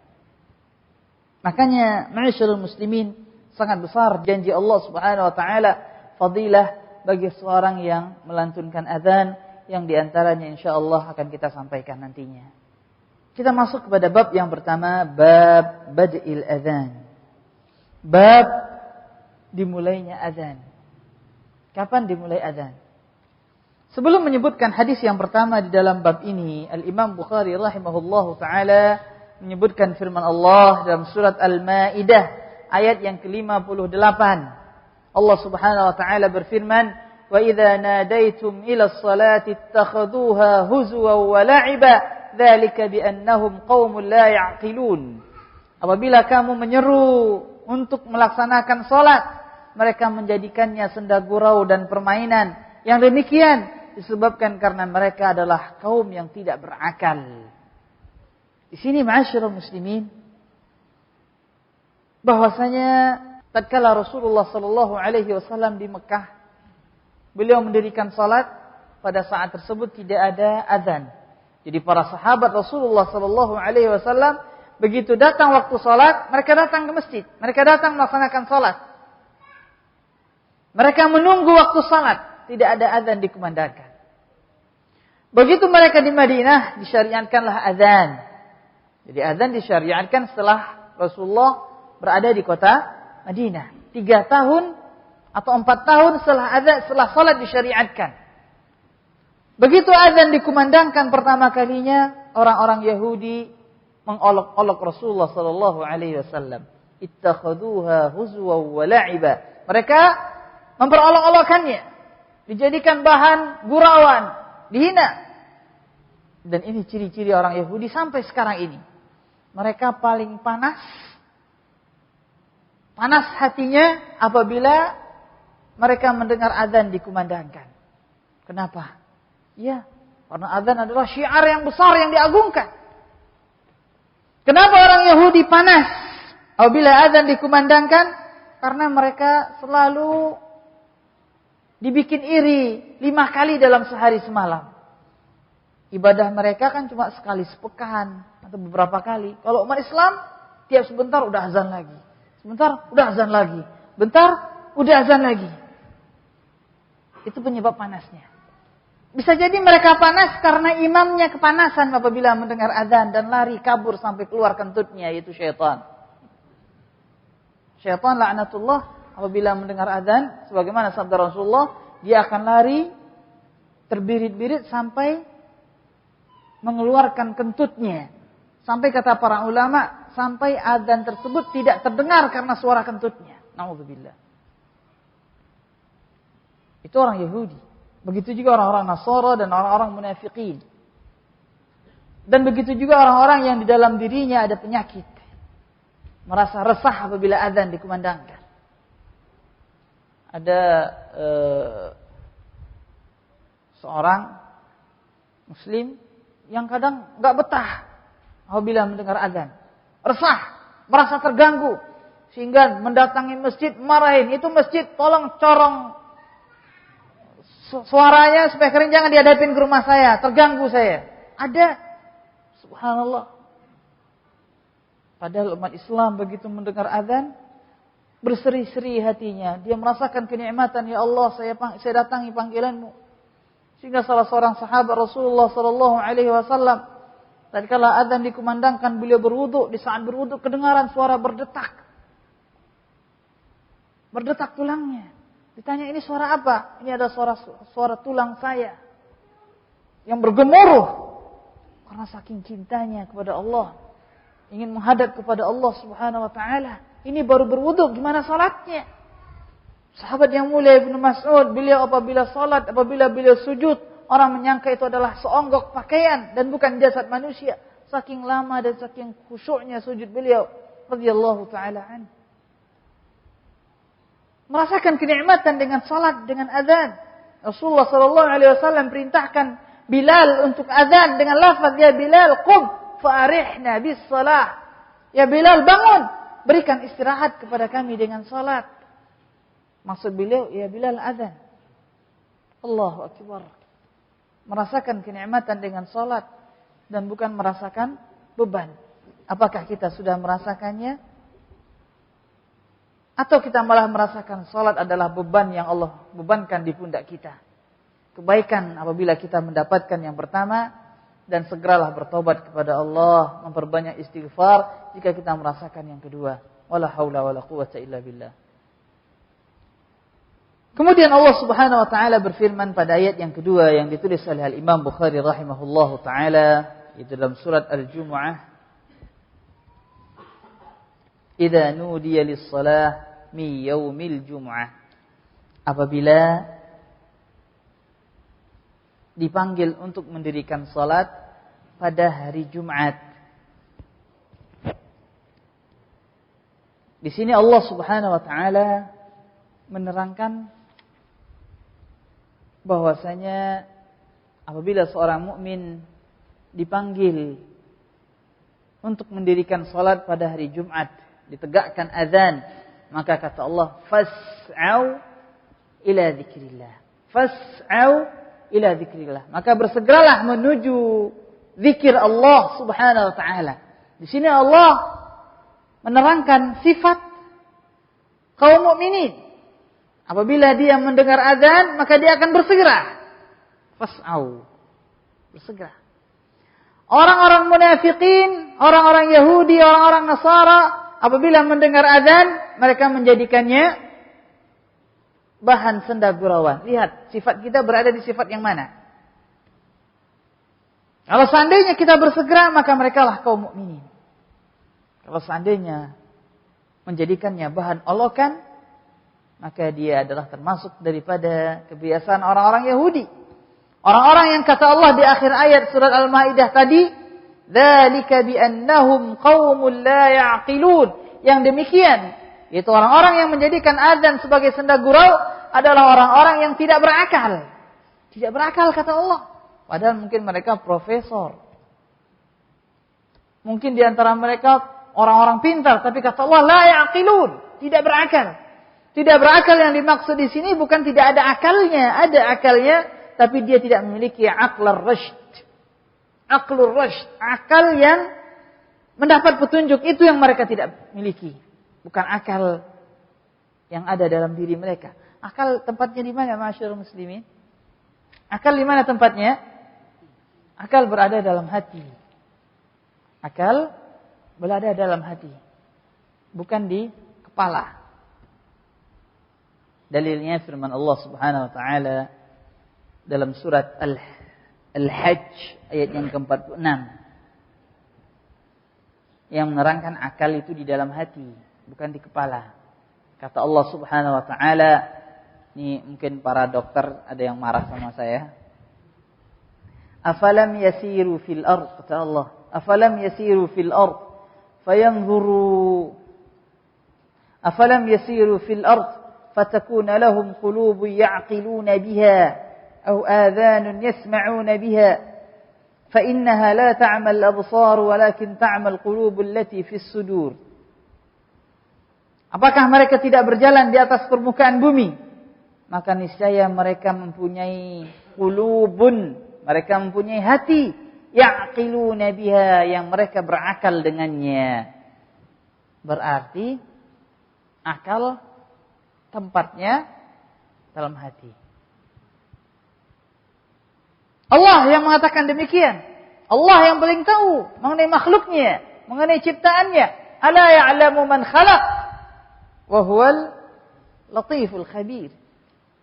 Makanya ma'asyiral muslimin, sangat besar janji Allah Subhanahu wa taala fadilah bagi seorang yang melantunkan azan, yang diantaranya insyaallah akan kita sampaikan nantinya. Kita masuk kepada bab yang pertama, bab bad'il azan. Bab dimulainya azan. Kapan dimulai azan? Sebelum menyebutkan hadis yang pertama di dalam bab ini, Al-Imam Bukhari rahimahullahu taala menyebutkan firman Allah dalam surat Al-Maidah ayat yang ke-58. Allah Subhanahu wa taala berfirman, "Wa idza nadaitum ila as-salati ittakhaduha huzwan wa la'iba, dzalika bi annahum qaumun la ya'qilun." Apabila kamu menyeru untuk melaksanakan salat, mereka menjadikannya senda gurau dan permainan. Yang demikian disebabkan karena mereka adalah kaum yang tidak berakal. Di sini ma'asyiral muslimin, bahwasanya tatkala Rasulullah sallallahu alaihi wasallam di Mekah, beliau mendirikan salat, pada saat tersebut tidak ada azan. Jadi para sahabat Rasulullah sallallahu alaihi wasallam begitu datang waktu salat, mereka datang ke masjid, mereka datang melaksanakan salat. Mereka menunggu waktu salat, tidak ada azan dikumandangkan. Begitu mereka di Madinah, disyariatkanlah azan. Jadi azan disyariatkan setelah Rasulullah berada di kota Madinah. 3 tahun atau 4 tahun setelah azan, setelah salat disyariatkan. Begitu azan dikumandangkan pertama kalinya, orang-orang Yahudi mengolok-olok Rasulullah sallallahu alaihi wasallam. Ittakhaduha huzwa wa la'iba. Mereka memperolok-olokkannya, dijadikan bahan gurauan, dihina. Dan ini ciri-ciri orang Yahudi sampai sekarang ini. Mereka paling panas hatinya apabila mereka mendengar azan dikumandangkan. Kenapa? Ya, karena azan adalah syiar yang besar yang diagungkan. Kenapa orang Yahudi panas apabila azan dikumandangkan? Karena mereka selalu dibikin iri 5 kali dalam sehari semalam. Ibadah mereka kan cuma sekali sepekan atau beberapa kali. Kalau umat Islam, tiap sebentar udah azan lagi. Sebentar udah azan lagi. Bentar udah azan lagi. Itu penyebab panasnya. Bisa jadi mereka panas karena imamnya kepanasan apabila mendengar azan dan lari kabur sampai keluar kentutnya, yaitu syaitan. Syaitan laknatullah apabila mendengar azan, sebagaimana sabda Rasulullah, dia akan lari terbirit-birit sampai mengeluarkan kentutnya. Sampai kata para ulama, sampai azan tersebut tidak terdengar karena suara kentutnya. Na'udzubillah. Itu orang Yahudi. Begitu juga orang-orang Nasara dan orang-orang munafikin. Dan begitu juga orang-orang yang di dalam dirinya ada penyakit. Merasa resah apabila azan dikumandangkan. Ada seorang Muslim yang kadang nggak betah apabila mendengar azan, resah, merasa terganggu, sehingga mendatangi masjid, marahin, itu masjid, tolong corong suaranya, speakernya jangan dihadapin ke rumah saya, terganggu saya. Ada, subhanallah. Padahal umat Islam begitu mendengar azan, berseri-seri hatinya, dia merasakan kenikmatan, ya Allah, saya datangi panggilanmu. Sehingga salah seorang sahabat Rasulullah sallallahu alaihi wasallam, tatkala azan dikumandangkan, beliau berwudu, di saat berwudu kedengaran suara berdetak. Berdetak tulangnya. Ditanya, ini suara apa? Ini ada suara tulang saya yang bergemuruh karena saking cintanya kepada Allah, ingin menghadap kepada Allah Subhanahu wa taala. Ini baru berwudu, gimana salatnya? Sahabat yang mulia Ibnu Mas'ud, beliau apabila salat, apabila beliau sujud, orang menyangka itu adalah seonggok pakaian dan bukan jasad manusia. Saking lama dan saking khusyuknya sujud beliau radhiyallahu taala an. Merasakan kenikmatan dengan salat, dengan azan. Rasulullah sallallahu alaihi wasallam perintahkan Bilal untuk azan dengan lafaz, ya Bilal qum fa'arihna bis salah. Ya Bilal, bangun, berikan istirahat kepada kami dengan salat. Maksud beliau, ya Bilal azan. Allahu akbar. Merasakan kenikmatan dengan salat dan bukan merasakan beban. Apakah kita sudah merasakannya? Atau kita malah merasakan salat adalah beban yang Allah bebankan di pundak kita? Kebaikan apabila kita mendapatkan yang pertama, dan segeralah bertobat kepada Allah, memperbanyak istighfar jika kita merasakan yang kedua. Wala haula wala quwwata illa billah. Kemudian Allah Subhanahu wa taala berfirman pada ayat yang kedua yang ditulis oleh Al-Imam Bukhari rahimahullahu taala, itu dalam surat Al-Jumu'ah. Idza nudiya lis-shalah min yaumil jumu'ah. Apabila dipanggil untuk mendirikan salat pada hari Jumat. Di sini Allah Subhanahu wa taala menerangkan bahwasanya apabila seorang mukmin dipanggil untuk mendirikan salat pada hari Jumat, ditegakkan azan, maka kata Allah, fas'au ila dzikrillah. Fas'au ila dzikrillah. Maka bersegeralah menuju zikir Allah Subhanahu wa taala. Di sini Allah menerangkan sifat kaum mukminin. Apabila dia mendengar azan, maka dia akan bersegera. Fas'au. Bersegera. Orang-orang munafikin, orang-orang Yahudi, orang-orang Nasara, apabila mendengar azan, mereka menjadikannya bahan senda gurauan. Lihat, sifat kita berada di sifat yang mana? Kalau seandainya kita bersegera, maka mereka lah kaum mukminin. Kalau seandainya menjadikannya bahan olokan, maka dia adalah termasuk daripada kebiasaan orang-orang Yahudi. Orang-orang yang kata Allah di akhir ayat surat Al-Maidah tadi, dzalika biannahum qaumul la ya'qilun. Yang demikian, yaitu orang-orang yang menjadikan azan sebagai senda gurau adalah orang-orang yang tidak berakal. Tidak berakal kata Allah. Padahal mungkin mereka profesor. Mungkin di antara mereka orang-orang pintar, tapi kata Allah la ya'qilun, tidak berakal. Tidak berakal yang dimaksud di sini bukan tidak ada akalnya, ada akalnya, tapi dia tidak memiliki aqlur rasyid. Aqlur rasyid, akal yang mendapat petunjuk, itu yang mereka tidak miliki. Bukan akal yang ada dalam diri mereka. Akal tempatnya di mana, masyarul muslimin? Akal di mana tempatnya? Akal berada dalam hati. Akal berada dalam hati, bukan di kepala. Dalilnya firman Allah Subhanahu wa taala dalam surat Al-Hajj ayat yang ke-46 yang menerangkan akal itu di dalam hati, bukan di kepala. Kata Allah Subhanahu wa taala, ini mungkin para dokter ada yang marah sama saya. Afalam yasiru fil ard, kata Allah, afalam yasiru fil ard fayanzuru afalam yasiru fil ard fatakuna lahum qulubun ya'qiluna biha aw adhanun yasma'una biha fa innaha la ta'mal absar walakin ta'mal qulubul lati fis sudur. Apakah mereka tidak berjalan di atas permukaan bumi? Maka niscaya mereka mempunyai qulubun, mereka mempunyai hati, ya'qiluna biha, yang mereka berakal dengannya. Berarti akal tempatnya dalam hati. Allah yang mengatakan demikian. Allah yang paling tahu mengenai makhluknya, mengenai ciptaannya. Ala ya'lamu man khalaq wa huwal latiful khabir.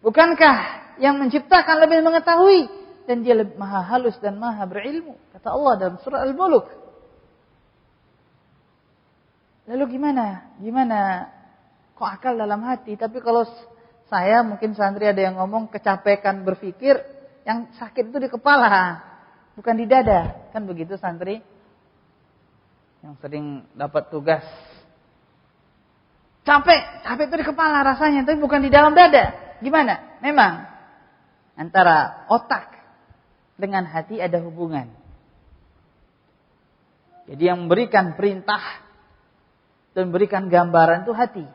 Bukankah yang menciptakan lebih mengetahui dan dia lebih maha halus dan maha berilmu, kata Allah dalam surah Al-Mulk. Lalu gimana? Kok akal dalam hati? Tapi kalau saya, mungkin santri ada yang ngomong kecapekan berpikir, yang sakit itu di kepala, bukan di dada. Kan begitu santri? Yang sering dapat tugas. Capek itu di kepala rasanya, tapi bukan di dalam dada. Gimana? Memang antara otak dengan hati ada hubungan. Jadi yang memberikan perintah dan memberikan gambaran itu hati.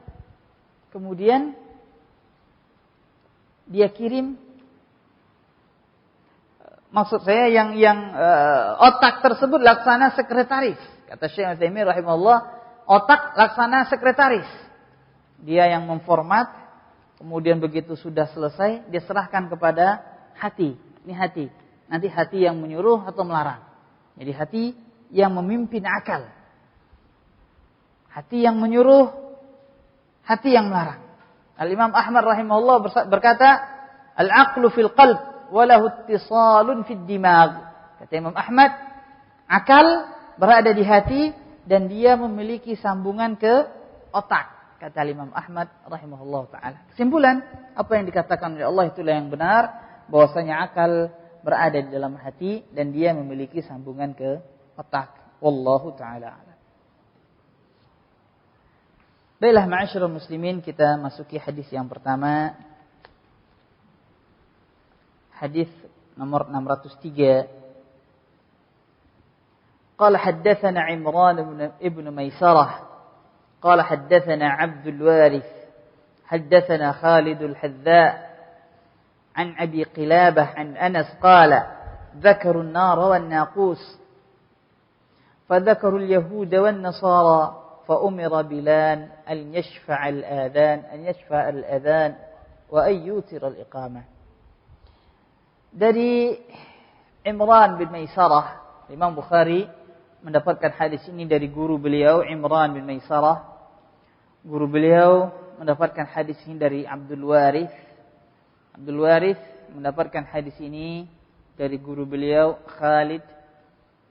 Kemudian dia kirim, maksud saya yang otak tersebut laksana sekretaris. Kata Syekh Utsaimin rahimahullah, otak laksana sekretaris. Dia yang memformat, kemudian begitu sudah selesai, dia serahkan kepada hati. Ini hati. Nanti hati yang menyuruh atau melarang. Jadi hati yang memimpin akal. Hati yang menyuruh, hati yang melarang. Al-Imam Ahmad rahimahullah berkata, al-aqlu fil qalb wa lahu ittisalun fid dimag. Kata Imam Ahmad, akal berada di hati dan dia memiliki sambungan ke otak. Kata Imam Ahmad rahimahullah ta'ala. Kesimpulan, apa yang dikatakan oleh Allah itulah yang benar, bahwasanya akal berada di dalam hati dan dia memiliki sambungan ke otak. Wallahu ta'ala a'lam. Baiklah ma'asyiral muslimin, kita masuki hadis yang pertama. Hadis nomor 603. قال حدثنا عمران ابن ميسرة قال حدثنا عبد الوارث حدثنا خالد الحذاء عن أبي قلابة عن أنس قال ذكروا النار والناقوس فذكروا اليهود والنصارى فأمر بلال أن يشفع الأذان وأن يوتر الإقامة. Dari Imran bin Maisarah, Imam Bukhari mendapatkan hadis ini dari guru beliau Imran bin Maisarah. Guru beliau mendapatkan hadis ini dari Abdul Warith. Abdul Warith mendapatkan hadis ini dari guru beliau Khalid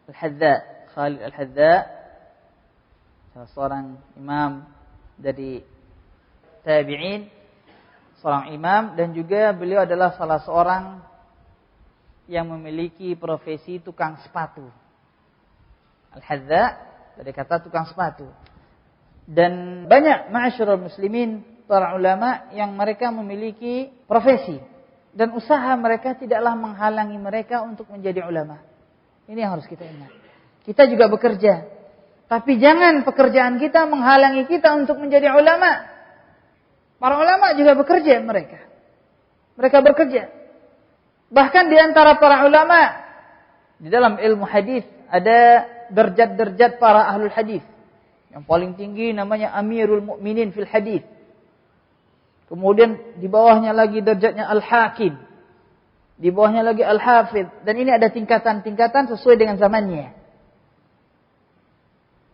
Al-Hadza. Khalid Al-Hadza salah seorang imam dari tabi'in, seorang imam, dan juga beliau adalah salah seorang yang memiliki profesi tukang sepatu. Al-Hadza dari kata tukang sepatu. Dan banyak ma'asyiral muslimin, para ulama yang mereka memiliki profesi dan usaha mereka tidaklah menghalangi mereka untuk menjadi ulama. Ini yang harus kita ingat. Kita juga bekerja, tapi jangan pekerjaan kita menghalangi kita untuk menjadi ulama. Para ulama juga bekerja mereka. Mereka bekerja. Bahkan di antara para ulama di dalam ilmu hadis ada derajat-derajat para ahlul hadis. Yang paling tinggi namanya Amirul Mukminin fil hadis. Kemudian di bawahnya lagi derajatnya Al-Hakim. Di bawahnya lagi Al-Hafidh. Dan ini ada tingkatan-tingkatan sesuai dengan zamannya.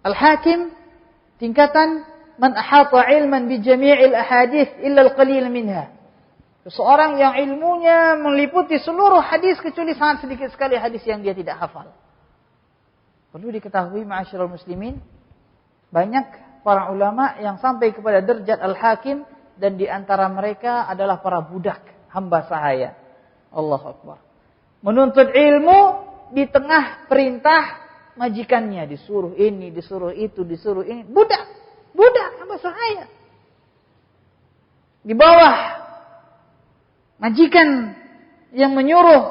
Al-Hakim tingkatan man ahata ilman bi jami'il ahadits illa al-qalil minha. Seseorang yang ilmunya meliputi seluruh hadis kecuali sangat sedikit sekali hadis yang dia tidak hafal. Perlu diketahui ma'asyiral muslimin, banyak para ulama yang sampai kepada derajat al-hakim dan di antara mereka adalah para budak, hamba sahaya. Allahu Akbar. Menuntut ilmu di tengah perintah majikannya, disuruh ini, disuruh itu, disuruh ini. Budak, hamba sahaya. Di bawah majikan yang menyuruh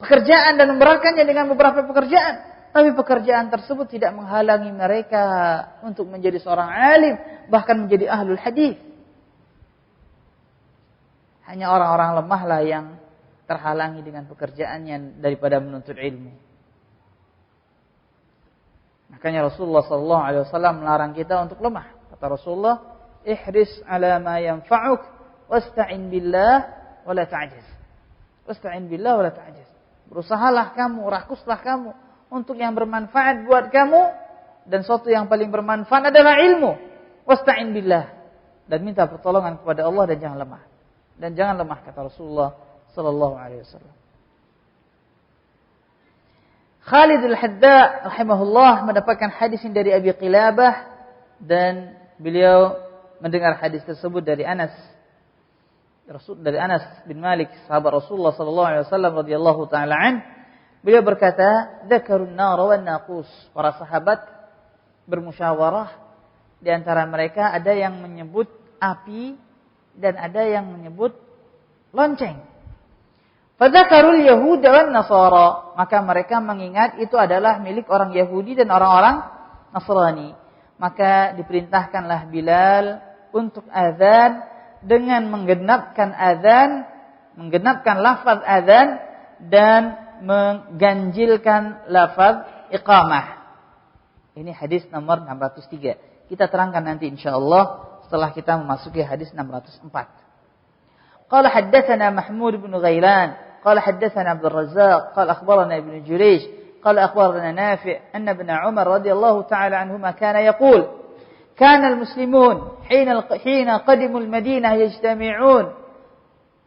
pekerjaan dan memberatkannya dengan beberapa pekerjaan. Tapi pekerjaan tersebut tidak menghalangi mereka untuk menjadi seorang alim, bahkan menjadi ahlul hadis. Hanya orang-orang lemah lah yang terhalangi dengan pekerjaannya daripada menuntut ilmu. Makanya Rasulullah SAW melarang kita untuk lemah. Kata Rasulullah, ihris ala ma yanfa'uk wasta'in billah wa la ta'jiz. Wasta'in billah wa la ta'jiz. Berusahalah kamu, rakuslah kamu untuk yang bermanfaat buat kamu, dan suatu yang paling bermanfaat adalah ilmu. Wasta'in billah, dan minta pertolongan kepada Allah dan jangan lemah. Dan jangan lemah, kata Rasulullah sallallahu alaihi wasallam. Khalid Al-Hadza rahimahullah mendapatkan hadis ini dari Abi Qilabah, dan beliau mendengar hadis tersebut dari Anas. Dari Anas bin Malik, sahabat Rasulullah sallallahu alaihi wasallam radhiyallahu taala an. Beliau berkata, "Dzakarun nar wan naqus." Para sahabat bermusyawarah, di antara mereka ada yang menyebut api dan ada yang menyebut lonceng. Fadzakarul yahuda wan nasara, maka mereka mengingat itu adalah milik orang Yahudi dan orang-orang Nasrani. Maka diperintahkanlah Bilal untuk azan dengan menggenapkan lafaz azan dan mengganjilkan lafaz iqamah. Ini hadis nomor 603. Kita terangkan nanti insyaallah setelah kita memasuki hadis 604. قال حدثنا محمود بن غيلان قال حدثنا عبد الرزاق قال أخبرنا ابن جريج قال أخبرنا نافع أن ابن عمر رضي الله تعالى عنهما كان يقول كان المسلمون حين قدموا المدينة يجتمعون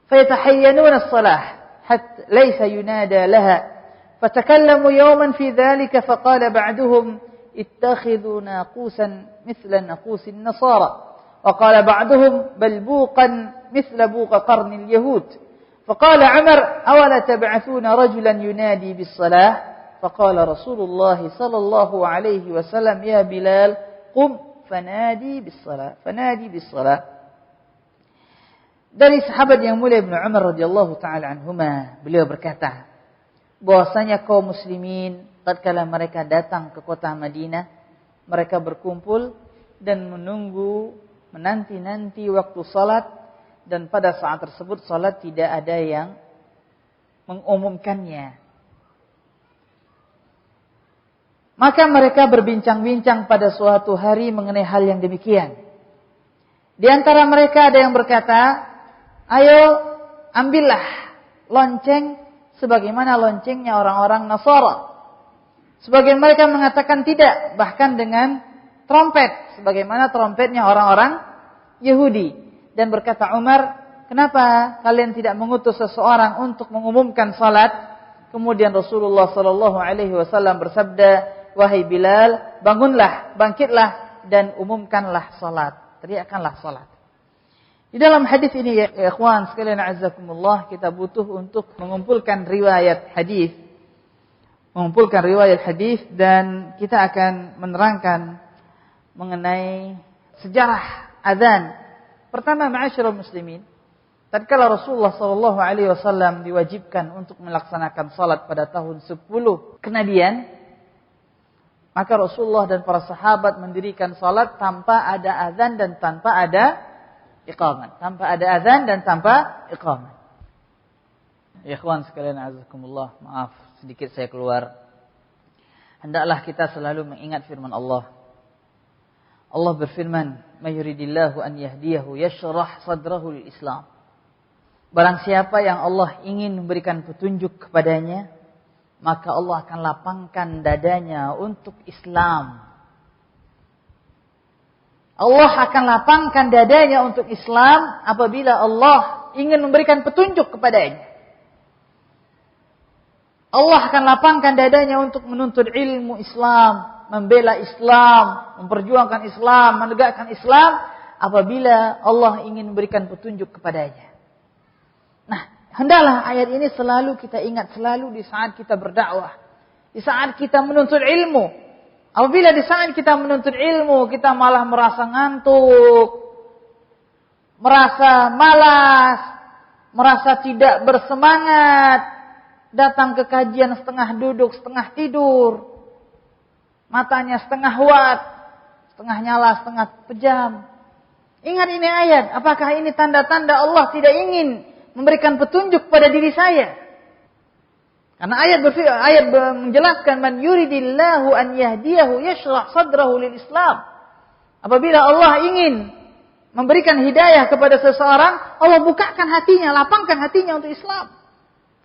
فيتحينون الصلاة حتى ليس ينادى لها فتكلموا يوما في ذلك فقال بعدهم اتخذوا ناقوسا مثل ناقوس النصارى وقال بعضهم بل بوقا مثل بوق قرن اليهود فقال عمر أولا تبعثون رجلا ينادي بالصلاة فقال رسول الله صلى الله عليه وسلم يا بلال قم فنادي بالصلاة. Dari sahabat yang mulia Ibnu Umar radhiyallahu taala anhuma, beliau berkata, bahwasanya kaum muslimin tatkala mereka datang ke kota Madinah, mereka berkumpul dan menanti-nanti waktu salat, dan pada saat tersebut salat tidak ada yang mengumumkannya. Maka mereka berbincang-bincang pada suatu hari mengenai hal yang demikian. Di antara mereka ada yang berkata, ayo ambillah lonceng sebagaimana loncengnya orang-orang Nasara. Sebagian mereka mengatakan tidak, bahkan dengan trompet, sebagaimana trompetnya orang-orang Yahudi. Dan berkata Umar, kenapa kalian tidak mengutus seseorang untuk mengumumkan salat? Kemudian Rasulullah SAW bersabda, wahai Bilal, bangunlah, bangkitlah, dan umumkanlah salat. Teriakanlah salat. Di dalam hadis ini ya ikhwan sekalian azakumullah, kita butuh untuk mengumpulkan riwayat hadis. Dan kita akan menerangkan mengenai sejarah azan. Pertama, ma'asyiral muslimin, tatkala Rasulullah SAW diwajibkan untuk melaksanakan salat pada tahun 10 kenabian, maka Rasulullah dan para sahabat mendirikan salat tanpa ada azan dan tanpa ada iqamat. Ya ikhwan sekalian azakumullah, maaf sedikit saya keluar. Hendaklah kita selalu mengingat firman Allah. Allah berfirman, "May yuridillahu an yahdiyahu yashrah sadrahu lil Islam." Barang siapa yang Allah ingin memberikan petunjuk kepadanya, maka Allah akan lapangkan dadanya untuk Islam. Allah akan lapangkan dadanya untuk Islam apabila Allah ingin memberikan petunjuk kepadanya. Allah akan lapangkan dadanya untuk menuntut ilmu Islam, membela Islam, memperjuangkan Islam, menegakkan Islam apabila Allah ingin memberikan petunjuk kepadanya. Nah, hendaklah ayat ini selalu kita ingat, selalu di saat kita berdakwah, di saat kita menuntut ilmu. Apabila di saat kita menuntut ilmu, kita malah merasa ngantuk, merasa malas, merasa tidak bersemangat, datang ke kajian setengah duduk, setengah tidur, matanya setengah wat, setengah nyala, setengah pejam. Ingat ini ayat, apakah ini tanda-tanda Allah tidak ingin memberikan petunjuk pada diri saya? Karena ayat menjelaskan, man yuridillahu an yahdiyahu yashrah sadrahu lil Islam. Apabila Allah ingin memberikan hidayah kepada seseorang, Allah bukakan hatinya, lapangkan hatinya untuk Islam,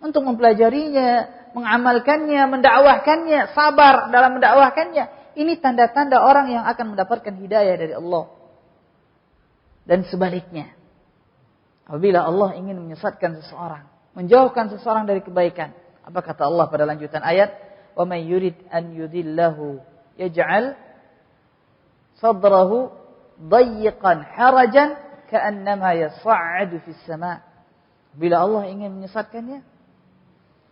untuk mempelajarinya, mengamalkannya, mendakwahkannya, sabar dalam mendakwahkannya. Ini tanda-tanda orang yang akan mendapatkan hidayah dari Allah. Dan sebaliknya, apabila Allah ingin menyesatkan seseorang, menjauhkan seseorang dari kebaikan, apa kata Allah pada lanjutan ayat? Wa may yurid an yudillahu yaj'al sadrahu dayyiqan harajan ka'annama yas'adu fis sama'. Bila Allah ingin menyesatkannya,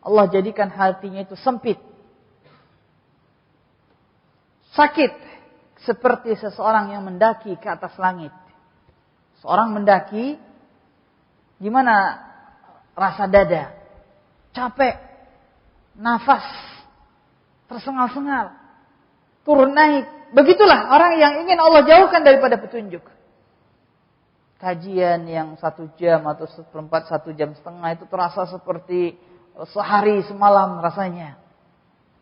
Allah jadikan hatinya itu sempit, sakit, seperti seseorang yang mendaki ke atas langit. Seorang mendaki, gimana rasa dada? Capek, nafas tersengal-sengal, turun naik. Begitulah orang yang ingin Allah jauhkan daripada petunjuk. Kajian yang 1 jam atau 1/4, 1 jam setengah itu terasa seperti sehari semalam rasanya.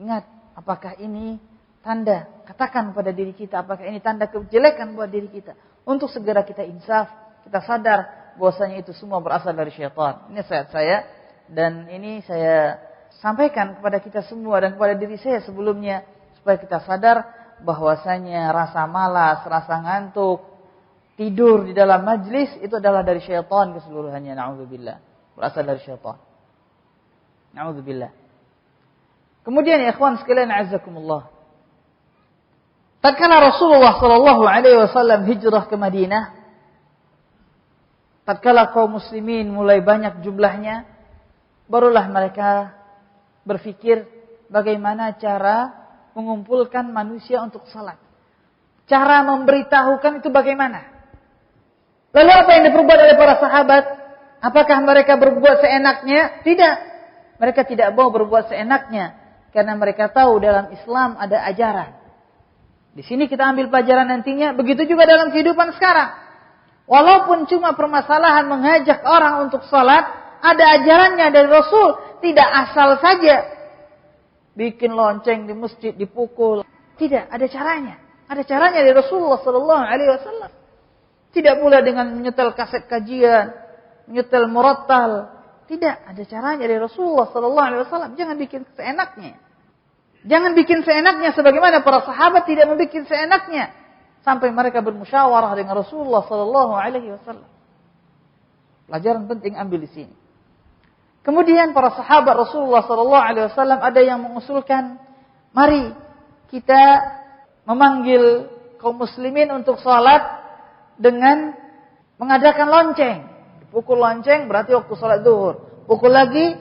Ingat, apakah ini tanda? Katakan pada diri kita, apakah ini tanda kejelekan buat diri kita? Untuk segera kita insaf, kita sadar bahwasanya itu semua berasal dari syaitan. Ini nasihat saya, dan ini saya sampaikan kepada kita semua dan kepada diri saya sebelumnya, supaya kita sadar bahwasanya rasa malas, rasa ngantuk, tidur di dalam majlis itu adalah dari syaitan keseluruhannya. Na'udzubillah. Berasal dari syaitan. Na'udzubillah. Kemudian ya ikhwan sekalian a'azzakumullah, tatkala Rasulullah SAW hijrah ke Madinah, tatkala kaum muslimin mulai banyak jumlahnya, barulah mereka berpikir bagaimana cara mengumpulkan manusia untuk salat. Cara memberitahukan itu bagaimana? Lalu apa yang diperbuat oleh para sahabat? Apakah mereka berbuat seenaknya? Tidak. Mereka tidak mau berbuat seenaknya karena mereka tahu dalam Islam ada ajaran. Di sini kita ambil pelajaran nantinya, begitu juga dalam kehidupan sekarang. Walaupun cuma permasalahan mengajak orang untuk salat, ada ajarannya dari Rasul, tidak asal saja bikin lonceng di masjid dipukul. Tidak, ada caranya. Ada caranya dari Rasulullah sallallahu alaihi wasallam. Tidak pula dengan menyetel kaset kajian, menyetel murattal. Tidak, ada caranya dari Rasulullah sallallahu alaihi wasallam. Jangan bikin seenaknya. Jangan bikin seenaknya sebagaimana para sahabat tidak membuat seenaknya sampai mereka bermusyawarah dengan Rasulullah sallallahu alaihi wasallam. Pelajaran penting ambil di sini. Kemudian para sahabat Rasulullah sallallahu alaihi wasallam ada yang mengusulkan, mari kita memanggil kaum muslimin untuk salat dengan mengadakan lonceng. Pukul lonceng berarti waktu salat zuhur. Pukul lagi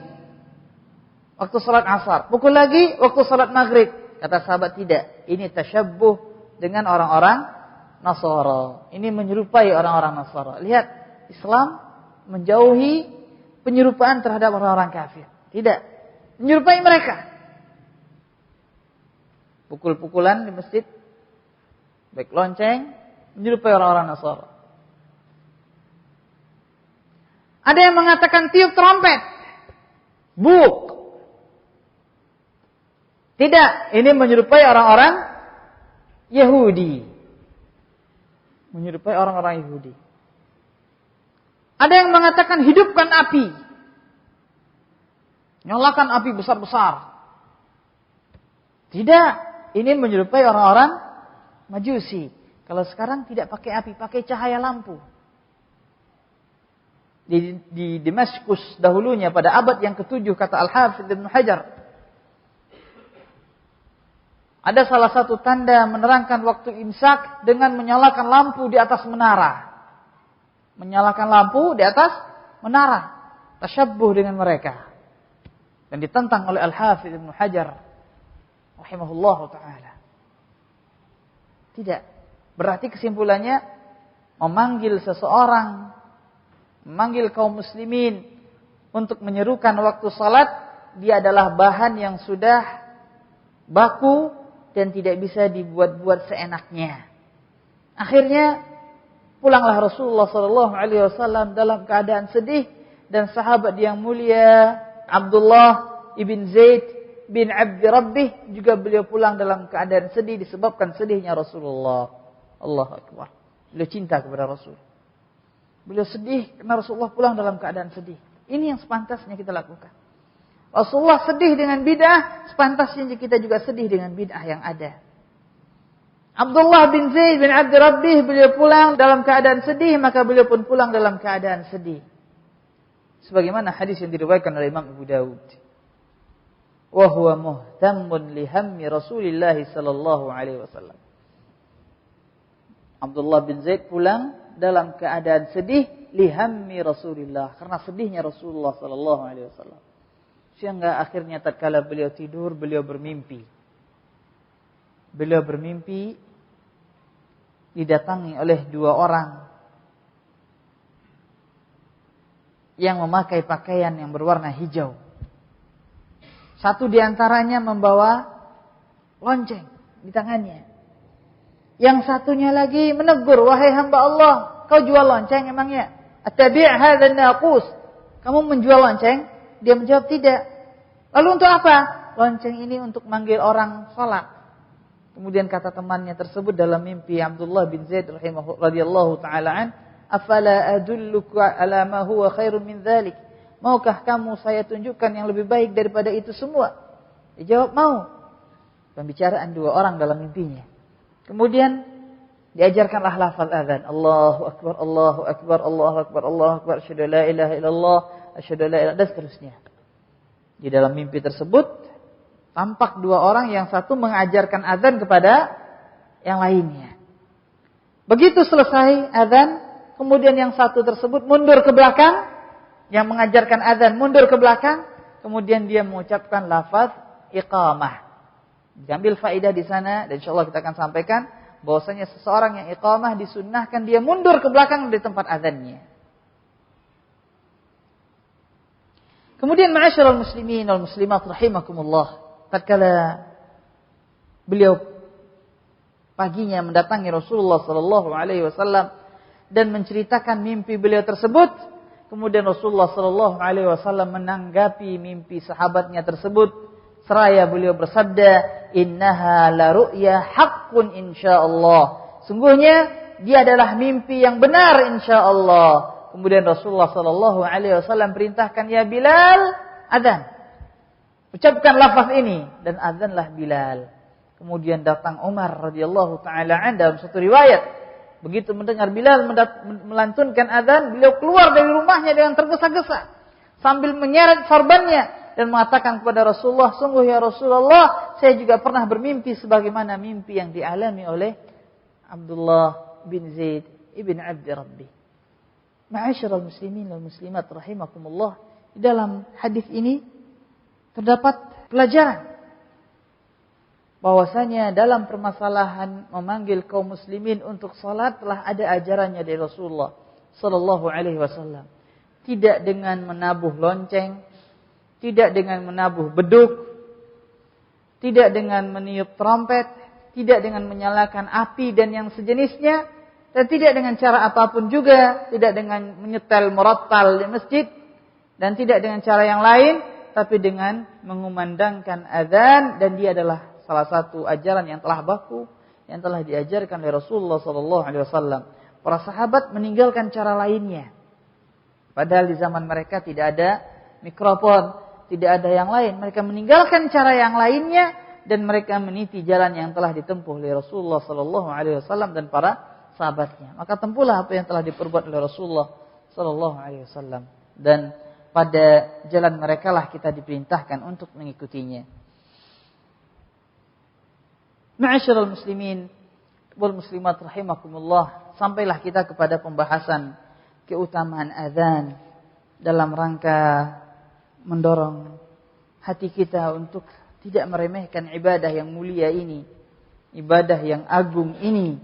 waktu salat asar. Pukul lagi waktu salat maghrib. Kata sahabat tidak. Ini tasyabbuh dengan orang-orang Nasara. Ini menyerupai orang-orang Nasara. Lihat, Islam menjauhi penyerupaan terhadap orang-orang kafir. Tidak. Menyerupai mereka. Pukul-pukulan di masjid. Baik lonceng. Menyerupai orang-orang Nasara. Ada yang mengatakan tiup trompet. Buk. Tidak. Ini menyerupai orang-orang Yahudi. Menyerupai orang-orang Yahudi. Ada yang mengatakan hidupkan api. Nyalakan api besar-besar. Tidak. Ini menyerupai orang-orang Majusi. Kalau sekarang tidak pakai api, pakai cahaya lampu. Di Damaskus dahulunya pada abad yang ke-7 kata Al-Hafidz Ibnu Hajar. Ada salah satu tanda menerangkan waktu imsak dengan menyalakan lampu di atas menara. Menyalakan lampu di atas menara. Tasyabbuh dengan mereka. Dan ditentang oleh Al-Hafidz Ibnu Hajar rahimahullahu ta'ala. Tidak. Berarti kesimpulannya memanggil seseorang, memanggil kaum muslimin untuk menyerukan waktu salat, dia adalah bahan yang sudah baku dan tidak bisa dibuat-buat seenaknya. Akhirnya pulanglah Rasulullah sallallahu alaihi wasallam dalam keadaan sedih dan sahabat yang mulia Abdullah ibn Zaid bin Abdi Rabbih juga beliau pulang dalam keadaan sedih disebabkan sedihnya Rasulullah. Allahu Akbar. Beliau cinta kepada Rasul. Beliau sedih karena Rasulullah pulang dalam keadaan sedih. Ini yang sepantasnya kita lakukan. Rasulullah sedih dengan bid'ah, sepantasnya kita juga sedih dengan bid'ah yang ada. Abdullah bin Zaid bin Abdi Rabbih, beliau pulang dalam keadaan sedih, maka beliau pun pulang dalam keadaan sedih. Sebagaimana hadis yang diriwayatkan oleh Imam Abu Dawud. Wa huwa muhtammun li hammi Rasulillah sallallahu alaihi wasallam. Abdullah bin Zaid pulang dalam keadaan sedih lihammi Rasulillah, karena sedihnya Rasulullah sallallahu alaihi wasallam. Sehingga akhirnya tatkala beliau tidur, beliau bermimpi. Beliau bermimpi didatangi oleh dua orang yang memakai pakaian yang berwarna hijau. Satu di antaranya membawa lonceng di tangannya. Yang satunya lagi menegur, wahai hamba Allah, kau jual lonceng emangnya? Attabi' hadzal naqus. Kamu menjual lonceng? Dia menjawab tidak. Lalu untuk apa? Lonceng ini untuk manggil orang salat. Kemudian kata temannya tersebut dalam mimpi Abdullah bin Zaid radhiyallahu taala an, afala adulluka ala ma huwa khairun min dzalik? Maukah kamu saya tunjukkan yang lebih baik daripada itu semua? Dia jawab mau. Pembicaraan dua orang dalam mimpinya. Kemudian diajarkanlah lafaz azan. Allahu Akbar, Allahu Akbar, Allahu Akbar, Allahu Akbar, asyhadu la ilaha illallah, asyhadu la ilaha, dan seterusnya. Di dalam mimpi tersebut tampak dua orang, yang satu mengajarkan azan kepada yang lainnya. Begitu selesai azan, kemudian yang satu tersebut mundur ke belakang, yang mengajarkan azan mundur ke belakang, kemudian dia mengucapkan lafaz iqamah. Diambil faedah di sana dan insyaallah kita akan sampaikan bahwasanya seseorang yang iqamah disunnahkan dia mundur ke belakang dari tempat azannya. Kemudian ma'asyiral muslimin wal muslimat rahimakumullah, tatkala beliau paginya mendatangi Rasulullah sallallahu alaihi wasallam dan menceritakan mimpi beliau tersebut, kemudian Rasulullah sallallahu alaihi wasallam menanggapi mimpi sahabatnya tersebut seraya beliau bersabda, "Innaha la ru'ya haqqun insyaallah." Sungguhnya dia adalah mimpi yang benar insyaallah. Kemudian Rasulullah sallallahu alaihi wasallam perintahkan, "Ya Bilal, adzan." Ucapkan lafaz ini dan adzanlah Bilal. Kemudian datang Umar radhiyallahu taala an dalam satu riwayat. Begitu mendengar Bilal melantunkan adzan, beliau keluar dari rumahnya dengan tergesa-gesa sambil menyeret sorbannya dan mengatakan kepada Rasulullah, "Sungguh ya Rasulullah, saya juga pernah bermimpi sebagaimana mimpi yang dialami oleh Abdullah bin Zaid ibn Abdi Rabbi." Ma'asyiral muslimin wal muslimat rahimakumullah, di dalam hadis ini terdapat pelajaran bahwasanya dalam permasalahan memanggil kaum muslimin untuk salat telah ada ajarannya dari Rasulullah sallallahu alaihi wasallam. Tidak dengan menabuh lonceng, tidak dengan menabuh beduk, tidak dengan meniup trompet, tidak dengan menyalakan api dan yang sejenisnya, dan tidak dengan cara apapun juga, tidak dengan menyetel murattal di masjid, dan tidak dengan cara yang lain, tapi dengan mengumandangkan azan, dan dia adalah salah satu ajaran yang telah baku, yang telah diajarkan oleh Rasulullah SAW. Para sahabat meninggalkan cara lainnya. Padahal di zaman mereka tidak ada mikrofon, tidak ada yang lain. Mereka meninggalkan cara yang lainnya, dan mereka meniti jalan yang telah ditempuh oleh Rasulullah SAW dan para sahabatnya. Maka tempuhlah apa yang telah diperbuat oleh Rasulullah sallallahu alaihi wasallam, dan pada jalan mereka lah kita diperintahkan untuk mengikutinya. Ma'asyiral muslimin wal muslimat rahimakumullah, sampailah kita kepada pembahasan keutamaan azan dalam rangka mendorong hati kita untuk tidak meremehkan ibadah yang mulia ini, ibadah yang agung ini.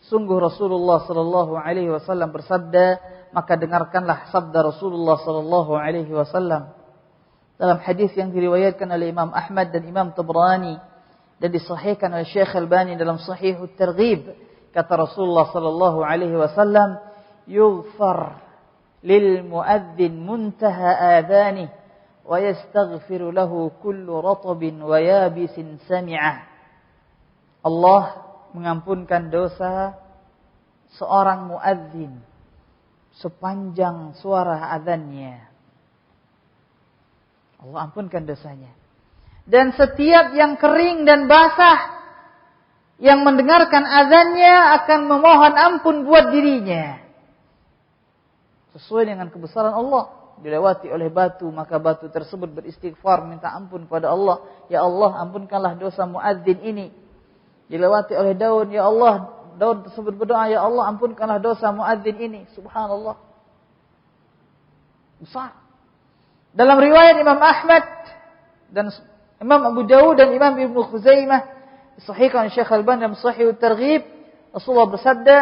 Sungguh Rasulullah sallallahu alaihi wasallam bersabda, maka dengarkanlah sabda Rasulullah sallallahu alaihi wasallam dalam hadis yang diriwayatkan oleh Imam Ahmad dan Imam Tabrani dan disahihkan oleh Syekh Albani dalam Sahihut Targhib. Kata Rasulullah sallallahu alaihi wasallam, "Yughfar lil muadzin muntaha adhanih wa yastaghfiru lahu kullu ratabin wa yabisin sami'ah." Allah mengampunkan dosa seorang muadzin sepanjang suara azannya. Allah ampunkan dosanya. Dan setiap yang kering dan basah yang mendengarkan azannya akan memohon ampun buat dirinya. Sesuai dengan kebesaran Allah. Dilewati oleh batu, maka batu tersebut beristighfar, minta ampun kepada Allah. Ya Allah, ampunkanlah dosa muadzin ini. Dilewati oleh daun, ya Allah, daun tersebut berdoa, ya Allah, ampunkanlah dosa muadzin ini. Subhanallah. Besar. Dalam riwayat Imam Ahmad dan Imam Abu Dawud dan Imam Ibnu Khuzaimah, sahihkan Syekh Albani dalam Sahihut Targhib, Rasulullah bersabda,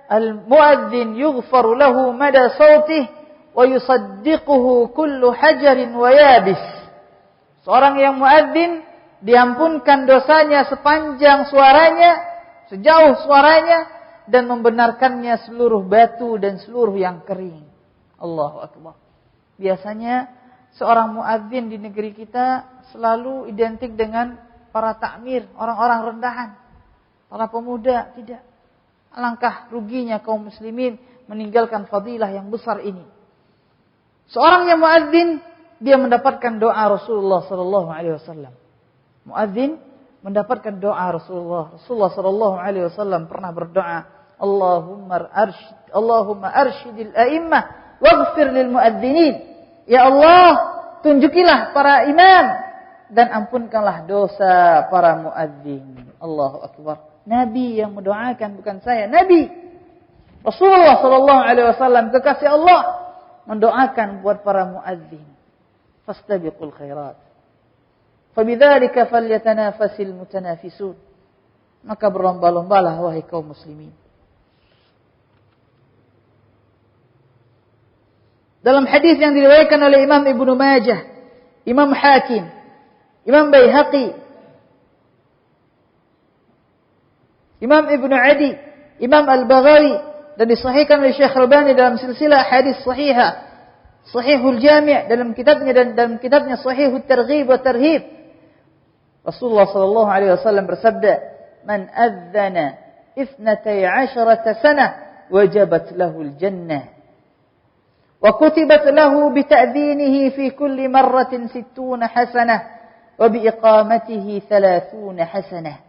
"Al-muadzin yughfaru lahu mada sautih wa yusaddiquhu kullu hajarin wa yabis." Seorang yang muadzin diampunkan dosanya sepanjang suaranya, sejauh suaranya, dan membenarkannya seluruh batu dan seluruh yang kering. Allahu Akbar. Biasanya seorang muadzin di negeri kita selalu identik dengan para takmir, orang-orang rendahan, para pemuda. Tidak. Alangkah ruginya kaum muslimin meninggalkan fadilah yang besar ini. Seorang yang muadzin, dia mendapatkan doa Rasulullah sallallahu alaihi wasallam. Muadzin mendapatkan doa Rasulullah. Rasulullah sallallahu alaihi wasallam pernah berdoa, Allahumma arsyidil a'immah waghfir lil muadzinin. Ya Allah, tunjukilah para imam dan ampunkanlah dosa para muadzin. Allahu Akbar. Nabi yang mendoakan, bukan saya. Nabi Rasulullah sallallahu alaihi wasallam, kekasih Allah, mendoakan buat para muadzin. Fastabiqul khairat. Fabidzalika falyatanafasil mutanafisun. Maka berlomba-lombalah wahai kaum muslimin. Dalam hadis yang diriwayatkan oleh Imam Ibnu Majah Imam Hakim, Imam Baihaqi, Imam Ibnu Adi, Imam Al-Baghawi, dan disahihkan oleh Syekh Albani dalam silsilah hadis sahihah, Sahihul Jami' dalam kitabnya dan dalam kitabnya Sahihut Targhib wa Tarhib. Rasulullah sallallahu alaihi wasallam bersabda, "Man adzana 12 sanah wajabat lahul jannah wa kutibat lahu bi ta'dhinihi fi kulli marratin 60 hasanah wa bi iqamatihi 30 hasanah."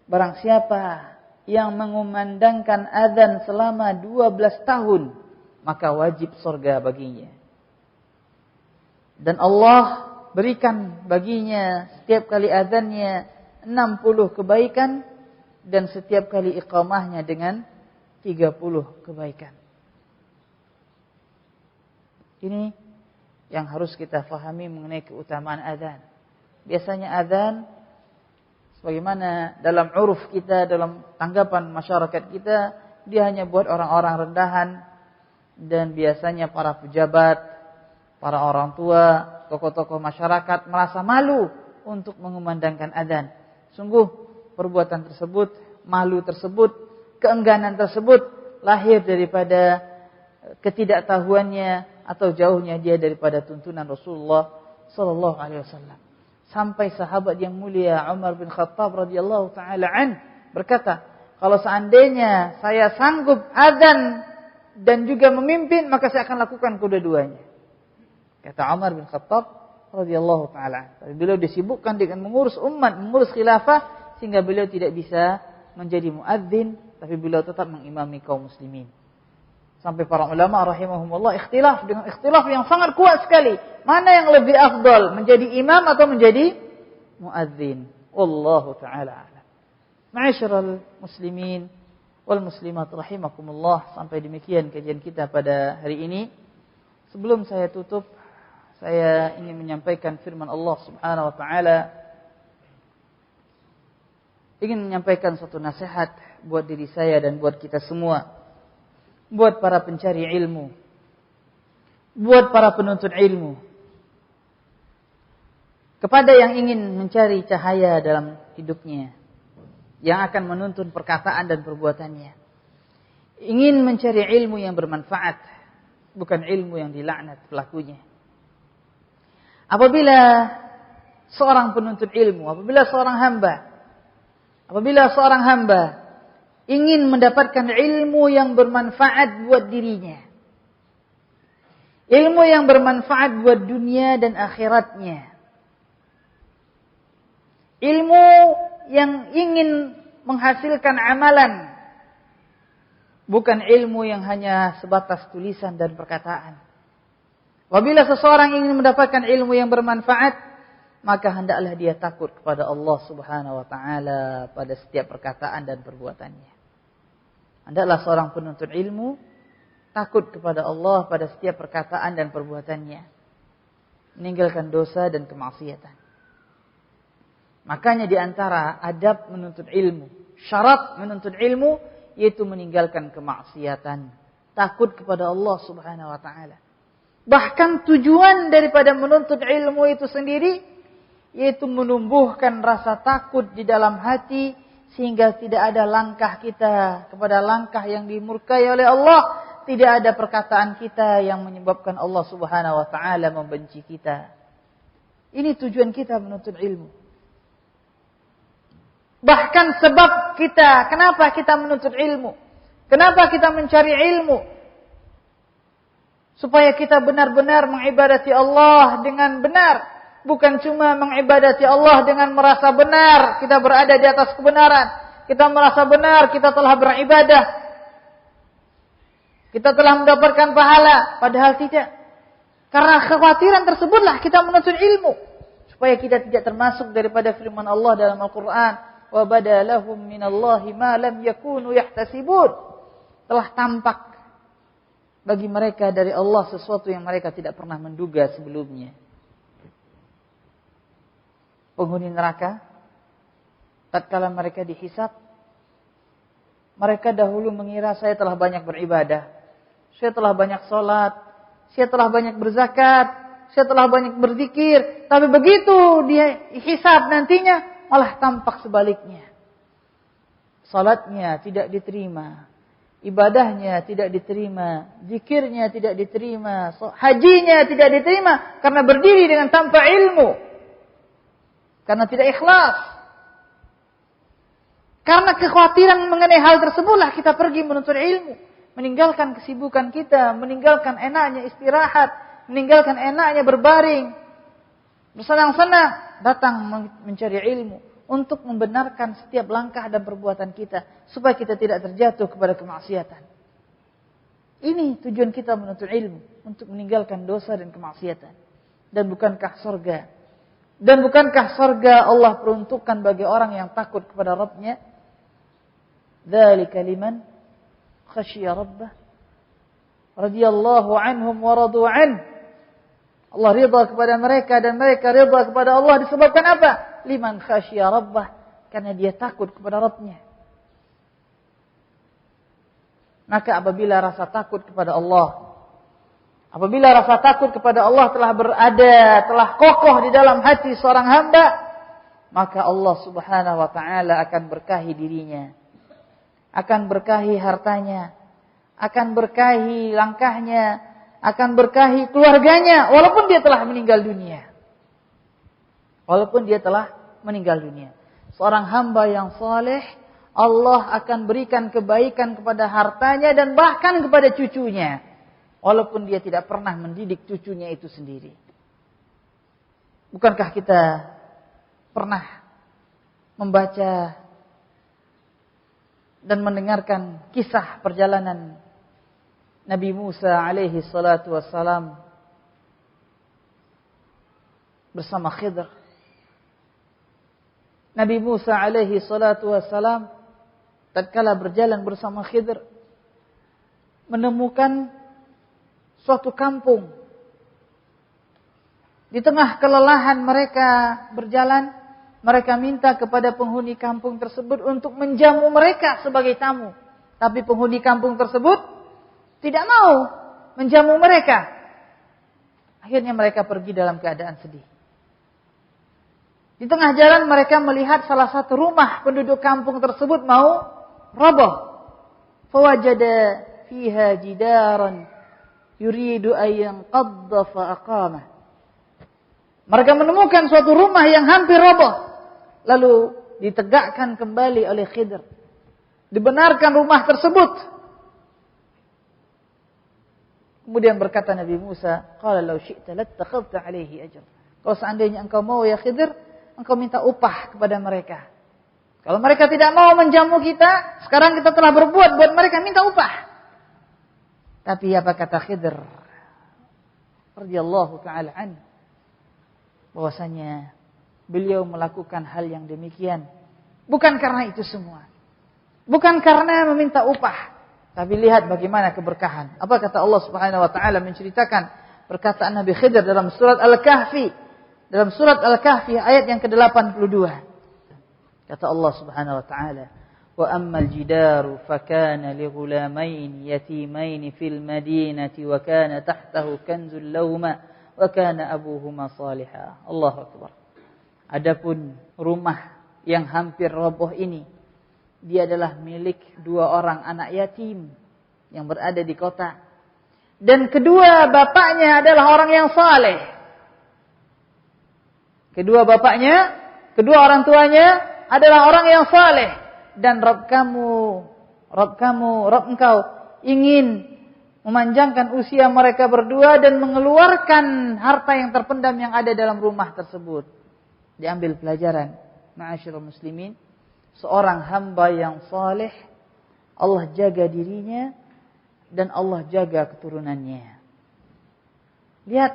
Barang siapa yang mengumandangkan azan selama 12 tahun, maka wajib surga baginya. Dan Allah berikan baginya setiap kali azannya 60 kebaikan dan setiap kali iqamahnya dengan 30 kebaikan. Ini yang harus kita fahami mengenai keutamaan azan. Biasanya azan sebagaimana dalam uruf kita, dalam tanggapan masyarakat kita, dia hanya buat orang-orang rendahan dan biasanya para pejabat, para orang tua, tokoh-tokoh masyarakat merasa malu untuk mengumandangkan azan. Sungguh perbuatan tersebut, malu tersebut, keengganan tersebut lahir daripada ketidaktahuannya atau jauhnya dia daripada tuntunan Rasulullah sallallahu alaihi wasallam. Sampai sahabat yang mulia Umar bin Khattab radhiyallahu taala an berkata, "Kalau seandainya saya sanggup azan dan juga memimpin, maka saya akan lakukan kedua-duanya." Kata Umar bin Khattab radhiyallahu taala. Tapi beliau disibukkan dengan mengurus umat, mengurus khilafah sehingga beliau tidak bisa menjadi muadzin, tapi beliau tetap mengimami kaum muslimin. Sampai para ulama rahimahumullah ikhtilaf dengan ikhtilaf yang sangat kuat sekali. Mana yang lebih afdal, menjadi imam atau menjadi muadzin? Wallahu taala a'lam. Ma'asyiral muslimin wal muslimat rahimakumullah, sampai demikian kajian kita pada hari ini. Sebelum saya tutup, saya ingin menyampaikan firman Allah Subhanahu wa taala. Ingin menyampaikan satu nasihat buat diri saya dan buat kita semua. Buat para pencari ilmu, buat para penuntut ilmu, kepada yang ingin mencari cahaya dalam hidupnya, yang akan menuntun perkataan dan perbuatannya, ingin mencari ilmu yang bermanfaat, bukan ilmu yang dilaknat pelakunya. Apabila seorang penuntut ilmu, apabila seorang hamba ingin mendapatkan ilmu yang bermanfaat buat dirinya, ilmu yang bermanfaat buat dunia dan akhiratnya, ilmu yang ingin menghasilkan amalan, bukan ilmu yang hanya sebatas tulisan dan perkataan. Apabila seseorang ingin mendapatkan ilmu yang bermanfaat, maka hendaklah dia takut kepada Allah Subhanahu wa taala pada setiap perkataan dan perbuatannya. Hendaklah seorang penuntut ilmu takut kepada Allah pada setiap perkataan dan perbuatannya, meninggalkan dosa dan kemaksiatan. Makanya di antara adab menuntut ilmu, syarat menuntut ilmu, yaitu meninggalkan kemaksiatan, takut kepada Allah Subhanahu wa taala. Bahkan tujuan daripada menuntut ilmu itu sendiri, yaitu menumbuhkan rasa takut di dalam hati, sehingga tidak ada langkah kita kepada langkah yang dimurkai oleh Allah, tidak ada perkataan kita yang menyebabkan Allah Subhanahu wa taala membenci kita. Ini tujuan kita menuntut ilmu. Bahkan sebab kita, kenapa kita menuntut ilmu? Kenapa kita mencari ilmu? Supaya kita benar-benar mengibadati Allah dengan benar. Bukan cuma mengibadati Allah dengan merasa benar, kita berada di atas kebenaran. Kita merasa benar, kita telah beribadah. Kita telah mendapatkan pahala, padahal tidak. Karena kekhawatiran tersebutlah kita menuntut ilmu. Supaya kita tidak termasuk daripada firman Allah dalam Al-Quran. وَبَدَى لَهُمْ مِنَ اللَّهِ مَا لَمْ يَكُونُوا يَحْتَسِبُونَ. Telah tampak bagi mereka dari Allah sesuatu yang mereka tidak pernah menduga sebelumnya. Penghuni neraka, tatkala mereka dihisab, mereka dahulu mengira saya telah banyak beribadah, saya telah banyak sholat, saya telah banyak berzakat, saya telah banyak berzikir. Tapi begitu dia hisab nantinya, malah tampak sebaliknya. Salatnya tidak diterima, ibadahnya tidak diterima, zikirnya tidak diterima, hajinya tidak diterima karena berdiri dengan tanpa ilmu. Karena tidak ikhlas. Karena kekhawatiran mengenai hal tersebutlah kita pergi menuntut ilmu. Meninggalkan kesibukan kita, meninggalkan enaknya istirahat, meninggalkan enaknya berbaring, bersenang-senang, datang mencari ilmu untuk membenarkan setiap langkah dan perbuatan kita supaya kita tidak terjatuh kepada kemaksiatan. Ini tujuan kita menuntut ilmu, untuk meninggalkan dosa dan kemaksiatan. Dan bukankah surga Allah peruntukkan bagi orang yang takut kepada Rabb-Nya? Dzalika liman khasyiya rabbah radhiyallahu anhum wa radu an. Allah ridha kepada mereka dan mereka ridha kepada Allah disebabkan apa? Liman khasyiya rabbah, karena dia takut kepada Rabb-Nya. Maka apabila rasa takut kepada Allah, apabila rasa takut kepada Allah telah berada, telah kokoh di dalam hati seorang hamba, maka Allah Subhanahu wa taala akan berkahi dirinya, akan berkahi hartanya, akan berkahi langkahnya, akan berkahi keluarganya, walaupun dia telah meninggal dunia. Walaupun dia telah meninggal dunia. Seorang hamba yang saleh, Allah akan berikan kebaikan kepada hartanya dan bahkan kepada cucunya. Walaupun dia tidak pernah mendidik cucunya itu sendiri. Bukankah kita pernah membaca dan mendengarkan kisah perjalanan Nabi Musa alaihi salatu wassalam bersama Khidr. Nabi Musa alaihi salatu wassalam tatkala berjalan bersama Khidr menemukan suatu kampung. Di tengah kelelahan mereka berjalan, mereka minta kepada penghuni kampung tersebut untuk menjamu mereka sebagai tamu. Tapi penghuni kampung tersebut tidak mau menjamu mereka. Akhirnya mereka pergi dalam keadaan sedih. Di tengah jalan mereka melihat salah satu rumah penduduk kampung tersebut mau roboh. Fawajada fiha jidaran yuridu ayyan qadda fa aqama. Mereka menemukan suatu rumah yang hampir roboh, lalu ditegakkan kembali oleh Khidr. Dibenarkan rumah tersebut. Kemudian berkata Nabi Musa, "Qala law syi'ta lattakhadhta 'alaihi ajra." Kalau seandainya engkau mau ya Khidr, engkau minta upah kepada mereka. Kalau mereka tidak mau menjamu kita, sekarang kita telah berbuat buat mereka, minta upah. Tapi apa kata Khidr radhiyallahu taala an, bahwasanya beliau melakukan hal yang demikian bukan karena itu semua, bukan karena meminta upah, tapi lihat bagaimana keberkahan. Apa kata Allah Subhanahu wa taala menceritakan perkataan Nabi Khidr dalam surat Al-Kahfi, dalam surat Al-Kahfi ayat yang ke-82. Kata Allah Subhanahu wa taala, "Wa ammal jidaru fakana lighulamain yatimain fil madinati wa kana tahtahu kanzul lahumā wa kana abuhuma salihah." Allahu akbar. Adapun rumah yang hampir roboh ini, dia adalah milik dua orang anak yatim yang berada di kota. Dan kedua bapaknya adalah orang yang saleh. Kedua bapaknya, kedua orang tuanya adalah orang yang saleh. Dan Rabb engkau ingin memanjangkan usia mereka berdua dan mengeluarkan harta yang terpendam yang ada dalam rumah tersebut. Diambil pelajaran, ma'asyiral muslimin, seorang hamba yang saleh, Allah jaga dirinya dan Allah jaga keturunannya. Lihat,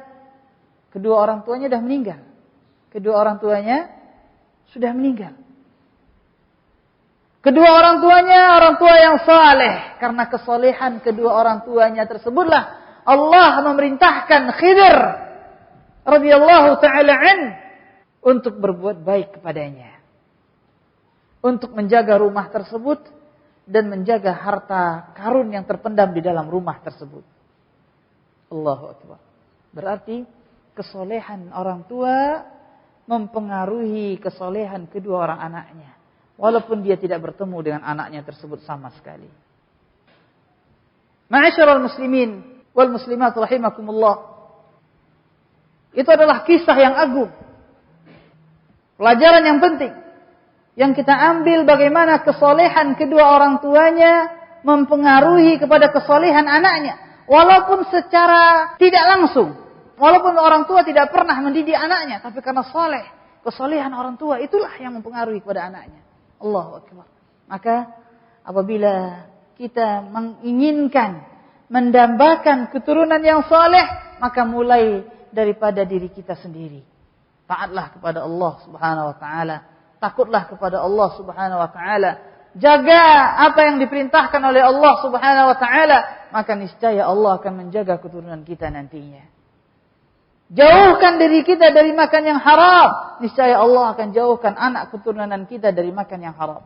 kedua orang tuanya sudah meninggal. Kedua orang tuanya sudah meninggal. Kedua orang tuanya orang tua yang saleh. Karena kesalehan kedua orang tuanya tersebutlah Allah memerintahkan Khidr radhiyallahu taala an untuk berbuat baik kepadanya, untuk menjaga rumah tersebut dan menjaga harta karun yang terpendam di dalam rumah tersebut. Allahu akbar. Berarti kesolehan orang tua mempengaruhi kesolehan kedua orang anaknya. Walaupun dia tidak bertemu dengan anaknya tersebut sama sekali. Ma'asyiral muslimin wal muslimat rahimakumullah. Itu adalah kisah yang agung. Pelajaran yang penting. Yang kita ambil bagaimana kesolehan kedua orang tuanya mempengaruhi kepada kesolehan anaknya. Walaupun secara tidak langsung. Walaupun orang tua tidak pernah mendidik anaknya. Tapi karena soleh. Kesolehan orang tua itulah yang mempengaruhi kepada anaknya. Allahu Akbar. Maka apabila kita menginginkan mendambakan keturunan yang soleh. Maka mulai daripada diri kita sendiri. Taatlah kepada Allah subhanahu wa ta'ala. Takutlah kepada Allah subhanahu wa ta'ala. Jaga apa yang diperintahkan oleh Allah subhanahu wa ta'ala. Maka niscaya Allah akan menjaga keturunan kita nantinya. Jauhkan diri kita dari makan yang haram. Niscaya Allah akan jauhkan anak keturunan kita dari makan yang haram.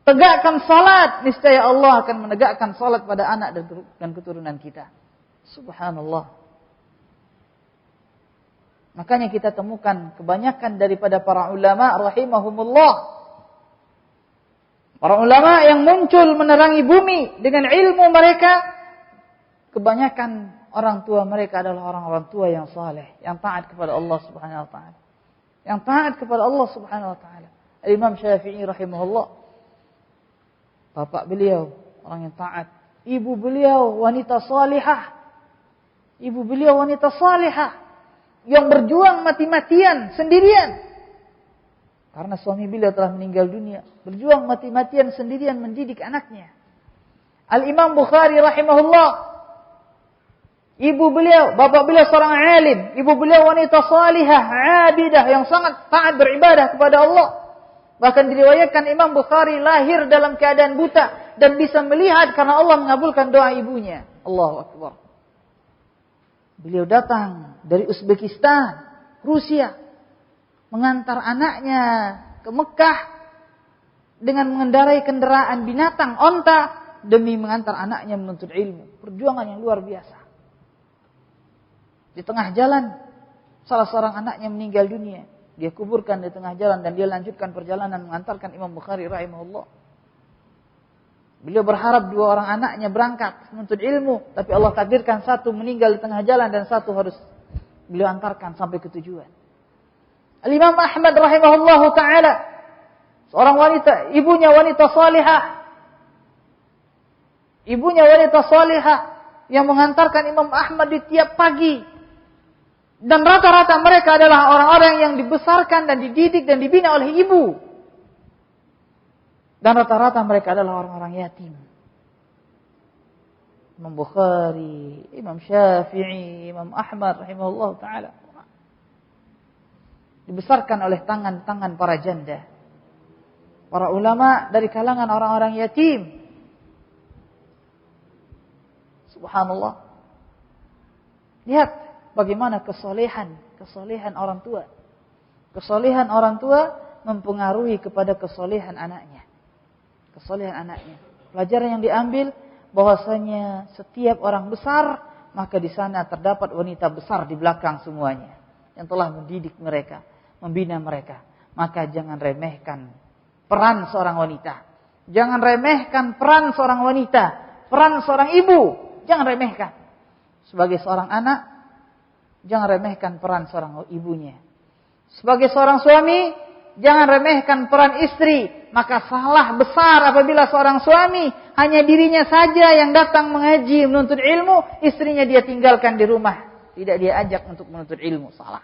Tegakkan salat. Niscaya Allah akan menegakkan salat pada anak dan keturunan kita. Subhanallah. Makanya kita temukan kebanyakan daripada para ulama rahimahumullah. Para ulama yang muncul menerangi bumi dengan ilmu mereka. Kebanyakan orang tua mereka adalah orang-orang tua yang saleh, yang taat kepada Allah Subhanahu wa taala. Yang taat kepada Allah Subhanahu wa taala. Imam Syafi'i rahimahullah. Bapak beliau orang yang taat. Ibu beliau wanita salihah. Ibu beliau wanita salihah yang berjuang mati-matian sendirian. Karena suami beliau telah meninggal dunia, berjuang mati-matian sendirian mendidik anaknya. Al-Imam Bukhari rahimahullah. Ibu beliau, bapak beliau seorang alim. Ibu beliau wanita salihah, abidah yang sangat taat beribadah kepada Allah. Bahkan diriwayatkan Imam Bukhari lahir dalam keadaan buta dan bisa melihat karena Allah mengabulkan doa ibunya. Allahu Akbar. Beliau datang dari Uzbekistan, Rusia, mengantar anaknya ke Mekah dengan mengendarai kendaraan binatang, onta, demi mengantar anaknya menuntut ilmu. Perjuangan yang luar biasa. Di tengah jalan, salah seorang anaknya meninggal dunia. Dia kuburkan di tengah jalan dan dia lanjutkan perjalanan mengantarkan Imam Bukhari rahimahullah. Beliau berharap dua orang anaknya berangkat menuntut ilmu. Tapi Allah takdirkan satu meninggal di tengah jalan dan satu harus beliau antarkan sampai ke tujuan. Al-Imam Ahmad rahimahullah ta'ala. Seorang wanita, ibunya wanita salihah. Ibunya wanita salihah yang mengantarkan Imam Ahmad di tiap pagi. Dan rata-rata mereka adalah orang-orang yang dibesarkan dan dididik dan dibina oleh ibu. Dan rata-rata mereka adalah orang-orang yatim. Imam Bukhari, Imam Syafi'i, Imam Ahmad rahimahullah ta'ala. Dibesarkan oleh tangan-tangan para janda. Para ulama dari kalangan orang-orang yatim. Subhanallah. Lihat bagaimana kesolehan orang tua. Kesolehan orang tua mempengaruhi kepada kesolehan anaknya. Kesolehan anaknya. Pelajaran yang diambil bahwasanya setiap orang besar, maka di sana terdapat wanita besar di belakang semuanya yang telah mendidik mereka, membina mereka. Maka jangan remehkan peran seorang wanita. Jangan remehkan peran seorang wanita, peran seorang ibu. Jangan remehkan. Sebagai seorang anak, jangan remehkan peran seorang ibunya. Sebagai seorang suami, jangan remehkan peran istri. Maka salah besar apabila seorang suami hanya dirinya saja yang datang mengaji, menuntut ilmu, istrinya dia tinggalkan di rumah. Tidak dia ajak untuk menuntut ilmu. Salah.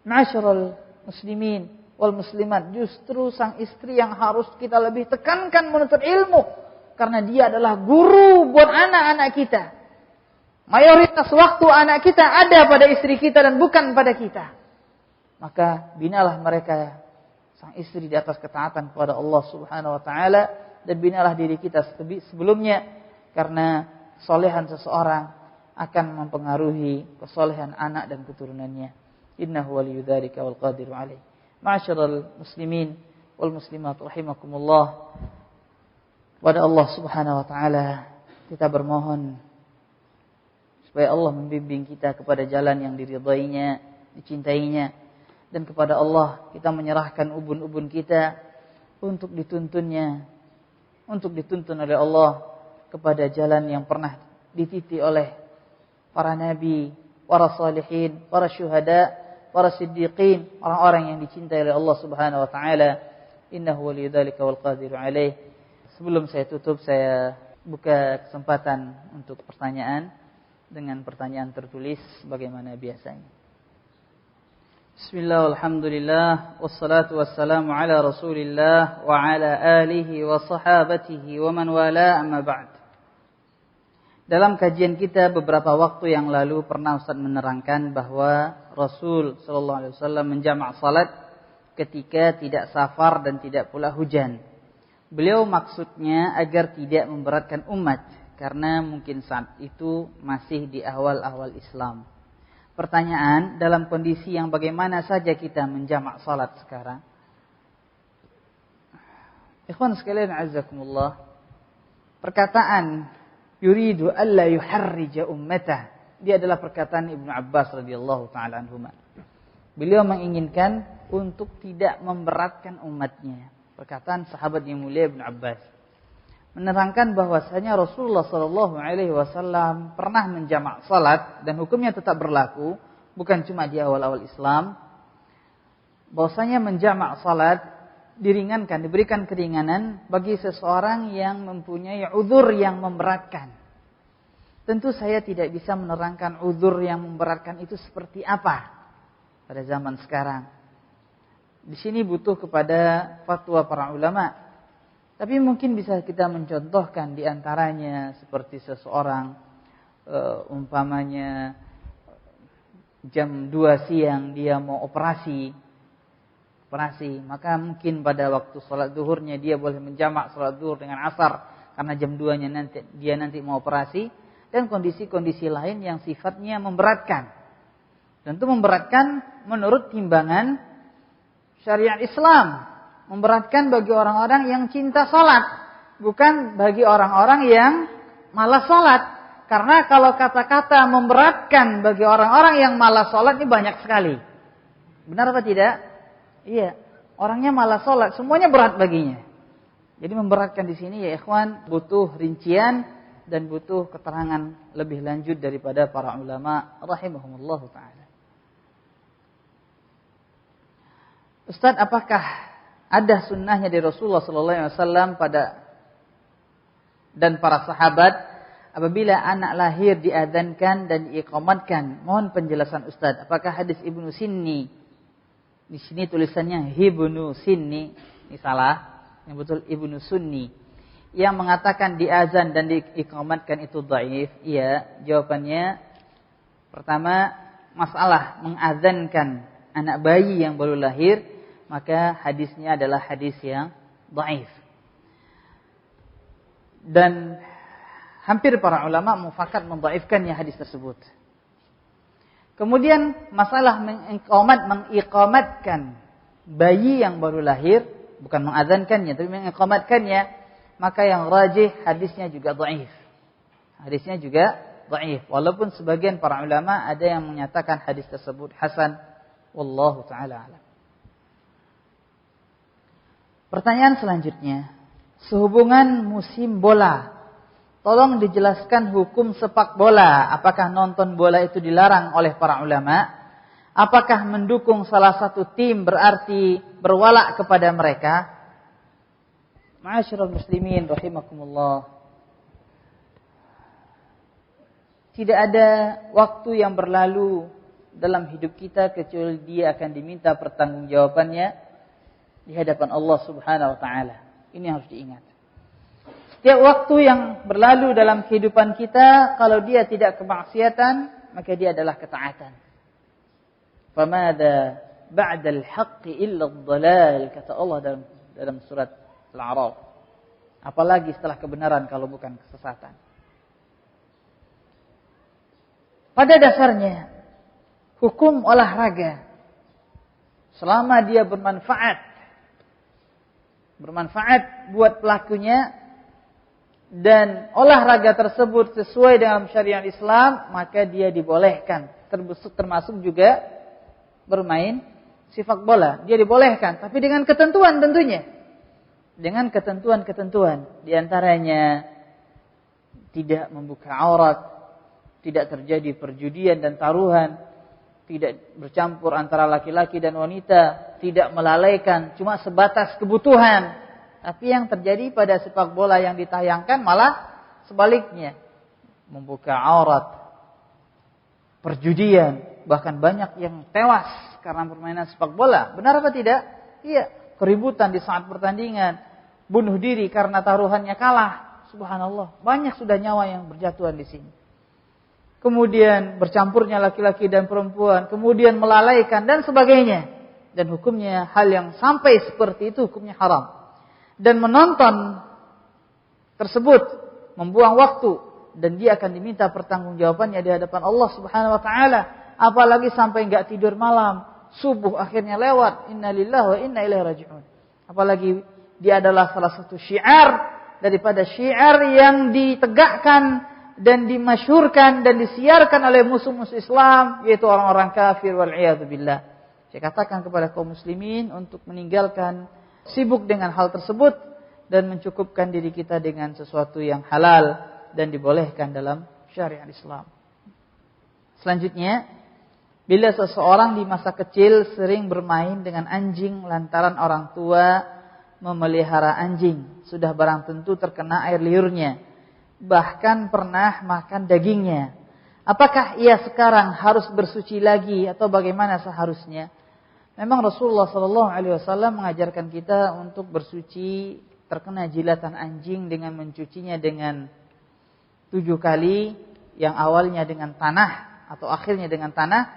Ma'asyiral muslimin wal muslimat, justru sang istri yang harus kita lebih tekankan menuntut ilmu. Karena dia adalah guru buat anak-anak kita. Mayoritas waktu anak kita ada pada istri kita dan bukan pada kita. Maka binalah mereka, sang istri, di atas ketaatan kepada Allah Subhanahu wa taala, dan binalah diri kita sebelumnya, karena kesolehan seseorang akan mempengaruhi kesolehan anak dan keturunannya. Innahu waliyudzalika wal qadiru alaih. Ma'asyiral muslimin wal muslimat rahimakumullah. Kepada Allah Subhanahu wa taala kita bermohon supaya Allah membimbing kita kepada jalan yang diridainya, dicintainya, dan kepada Allah kita menyerahkan ubun-ubun kita untuk dituntunnya, untuk dituntun oleh Allah kepada jalan yang pernah dititi oleh para nabi, para salihin, para syuhada, para siddiqin, orang-orang yang dicintai oleh Allah Subhanahu wa taala. Innahu waliyudzalika wal qadiru alaih. Sebelum saya tutup, saya buka kesempatan untuk pertanyaan dengan pertanyaan tertulis bagaimana biasanya. Bismillah, alhamdulillah, wassalatu wassalamu ala rasulillah wa ala alihi wa sahabatihi wa man wala, amma ba'd. Dalam kajian kita beberapa waktu yang lalu pernah Ustaz menerangkan bahwa Rasul sallallahu alaihi wasallam menjamak salat ketika tidak safar dan tidak pula hujan. Beliau maksudnya agar tidak memberatkan umat karena mungkin saat itu masih di awal-awal Islam. Pertanyaan, dalam kondisi yang bagaimana saja kita menjamak salat sekarang? Ikhwan sekalian azzakumullah, perkataan yuridu alla yuharrija ummatah, dia adalah perkataan Ibnu Abbas radhiyallahu taala anhuma. Beliau menginginkan untuk tidak memberatkan umatnya. Perkataan sahabat yang mulia Ibnu Abbas menerangkan bahwasanya Rasulullah sallallahu alaihi wasallam pernah menjamak salat dan hukumnya tetap berlaku, bukan cuma di awal-awal Islam. Bahwasanya menjamak salat diringankan, diberikan keringanan bagi seseorang yang mempunyai uzur yang memberatkan. Tentu saya tidak bisa menerangkan uzur yang memberatkan itu seperti apa pada zaman sekarang. Di sini butuh kepada fatwa para ulama. Tapi mungkin bisa kita mencontohkan di antaranya seperti seseorang umpamanya jam 2 siang dia mau operasi, maka mungkin pada waktu salat zuhurnya dia boleh menjamak salat zuhur dengan asar karena jam 2-nya nanti mau operasi, dan kondisi-kondisi lain yang sifatnya memberatkan. Tentu memberatkan menurut timbangan syariat Islam. Memberatkan bagi orang-orang yang cinta salat, bukan bagi orang-orang yang malas salat. Karena kalau kata-kata memberatkan bagi orang-orang yang malas salat ini banyak sekali. Benar apa tidak? Iya, orangnya malas salat, semuanya berat baginya. Jadi memberatkan di sini ya ikhwan butuh rincian dan butuh keterangan lebih lanjut daripada para ulama rahimahumullah taala. Ustaz, apakah ada sunnahnya dari Rasulullah sallallahu alaihi wasallam dan para sahabat apabila anak lahir diadzankan dan diiqamatkan? Mohon penjelasan Ustaz. Apakah hadis Ibnu Sinni, di sini tulisannya Ibnu Sinni, ini salah, yang betul Ibnu Sunni, yang mengatakan diazan dan diiqamatkan itu dhaif? Iya, jawabannya pertama, masalah mengazankan anak bayi yang baru lahir, maka hadisnya adalah hadis yang dhaif. Dan hampir para ulama mufakat mendhaifkannya hadis tersebut. Kemudian masalah mengiqamatkan bayi yang baru lahir, bukan mengazankannya tapi mengiqamatkannya, maka yang rajih hadisnya juga dhaif. Hadisnya juga dhaif, walaupun sebagian para ulama ada yang menyatakan hadis tersebut hasan, wallahu taala alam. Pertanyaan selanjutnya, sehubungan musim bola, tolong dijelaskan hukum sepak bola. Apakah nonton bola itu dilarang oleh para ulama? Apakah mendukung salah satu tim berarti berwala kepada mereka? Ma'asyiral muslimin rahimakumullah. Tidak ada waktu yang berlalu dalam hidup kita kecuali dia akan diminta pertanggungjawabannya di hadapan Allah Subhanahu wa taala. Ini harus diingat. Setiap waktu yang berlalu dalam kehidupan kita, kalau dia tidak kemaksiatan, maka dia adalah ketaatan. Famada ba'dal haqqi illa ad-dhalal, kata Allah dalam surat Al-A'raf. Apalagi setelah kebenaran kalau bukan kesesatan. Pada dasarnya, hukum olahraga selama dia bermanfaat buat pelakunya, dan olahraga tersebut sesuai dengan syariat Islam, maka dia dibolehkan. Termasuk juga bermain sepak bola. Dia dibolehkan, tapi dengan ketentuan tentunya. Dengan ketentuan-ketentuan. Di antaranya tidak membuka aurat, tidak terjadi perjudian dan taruhan, tidak bercampur antara laki-laki dan wanita, tidak melalaikan, cuma sebatas kebutuhan. Tapi yang terjadi pada sepak bola yang ditayangkan malah sebaliknya. Membuka aurat, perjudian, bahkan banyak yang tewas karena permainan sepak bola. Benar apa tidak? Iya, keributan di saat pertandingan, bunuh diri karena taruhannya kalah. Subhanallah, banyak sudah nyawa yang berjatuhan di sini. Kemudian bercampurnya laki-laki dan perempuan, kemudian melalaikan dan sebagainya. Dan hukumnya hal yang sampai seperti itu hukumnya haram. Dan menonton tersebut membuang waktu dan dia akan diminta pertanggungjawabannya di hadapan Allah Subhanahu wa taala. Apalagi sampai enggak tidur malam, subuh akhirnya lewat, innalillahi wa inna ilaihi raji'un. Apalagi dia adalah salah satu syiar daripada syiar yang ditegakkan dan dimasyhurkan dan disiarkan oleh musuh-musuh Islam, yaitu orang-orang kafir wal iyad billah. Saya katakan kepada kaum muslimin untuk meninggalkan sibuk dengan hal tersebut dan mencukupkan diri kita dengan sesuatu yang halal dan dibolehkan dalam syariat Islam. Selanjutnya, bila seseorang di masa kecil sering bermain dengan anjing lantaran orang tua memelihara anjing, sudah barang tentu terkena air liurnya, bahkan pernah makan dagingnya. Apakah ia sekarang harus bersuci lagi atau bagaimana seharusnya? Memang Rasulullah SAW mengajarkan kita untuk bersuci terkena jilatan anjing dengan mencucinya dengan 7 kali, yang awalnya dengan tanah atau akhirnya dengan tanah.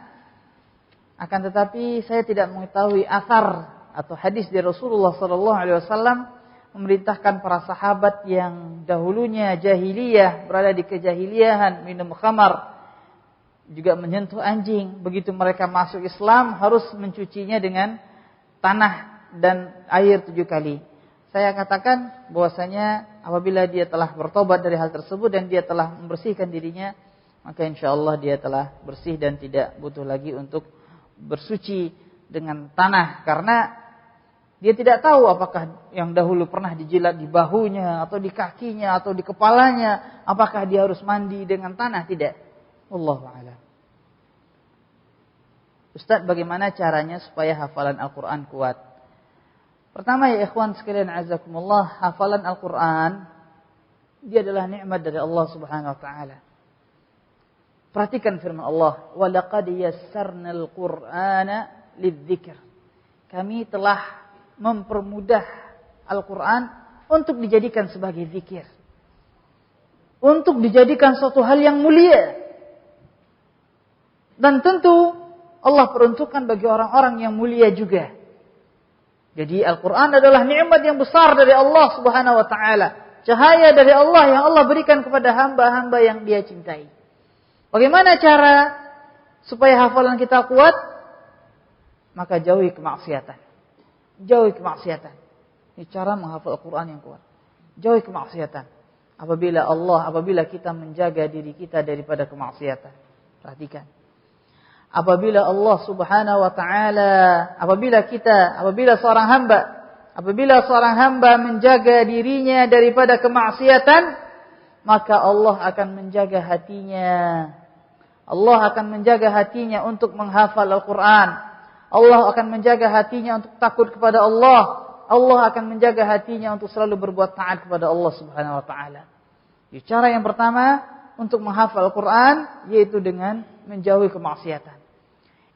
Akan tetapi saya tidak mengetahui athar atau hadis dari Rasulullah SAW memerintahkan para sahabat yang dahulunya jahiliyah, berada di kejahiliahan, minum khamar, juga menyentuh anjing. Begitu mereka masuk Islam harus mencucinya dengan tanah dan air 7 kali. Saya katakan bahwasanya apabila dia telah bertobat dari hal tersebut dan dia telah membersihkan dirinya, maka insyaallah dia telah bersih dan tidak butuh lagi untuk bersuci dengan tanah, karena dia tidak tahu apakah yang dahulu pernah dijilat di bahunya atau di kakinya atau di kepalanya, apakah dia harus mandi dengan tanah, tidak. Wallahu a'lam. Ustaz, bagaimana caranya supaya hafalan Al-Quran kuat? Pertama ya ikhwan sekalian azakumullah, hafalan Al-Quran dia adalah nikmat dari Allah Subhanahu wa taala. Perhatikan firman Allah, "Wa laqad yassarnal Qur'ana lidzikr." Kami telah mempermudah Al-Quran untuk dijadikan sebagai zikir, untuk dijadikan suatu hal yang mulia. Dan tentu Allah peruntukkan bagi orang-orang yang mulia juga. Jadi Al-Quran adalah nikmat yang besar dari Allah Subhanahu wa taala, cahaya dari Allah yang Allah berikan kepada hamba-hamba yang Dia cintai. Bagaimana cara supaya hafalan kita kuat? Maka jauhi kemaksiatan. Jauhi kemaksiatan. Ini cara menghafal Al-Quran yang kuat. Jauhi kemaksiatan. Apabila kita menjaga diri kita daripada kemaksiatan. Perhatikan. Apabila Allah Subhanahu wa taala, apabila seorang hamba menjaga dirinya daripada kemaksiatan, maka Allah akan menjaga hatinya. Allah akan menjaga hatinya untuk menghafal Al-Quran. Allah akan menjaga hatinya untuk takut kepada Allah. Allah akan menjaga hatinya untuk selalu berbuat taat kepada Allah Subhanahu wa taala. Cara yang pertama untuk menghafal Al-Quran yaitu dengan menjauhi kemaksiatan.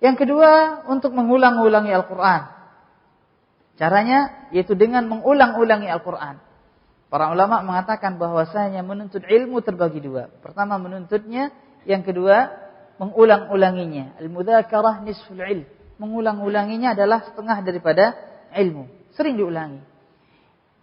Yang kedua, untuk mengulang-ulangi Al-Quran. Caranya yaitu dengan mengulang-ulangi Al-Quran. Para ulama mengatakan bahwasanya menuntut ilmu terbagi 2. Pertama menuntutnya, yang kedua mengulang-ulanginya. Al-mudzakarah nisful ilm. Mengulang-ulanginya adalah setengah daripada ilmu. Sering diulangi.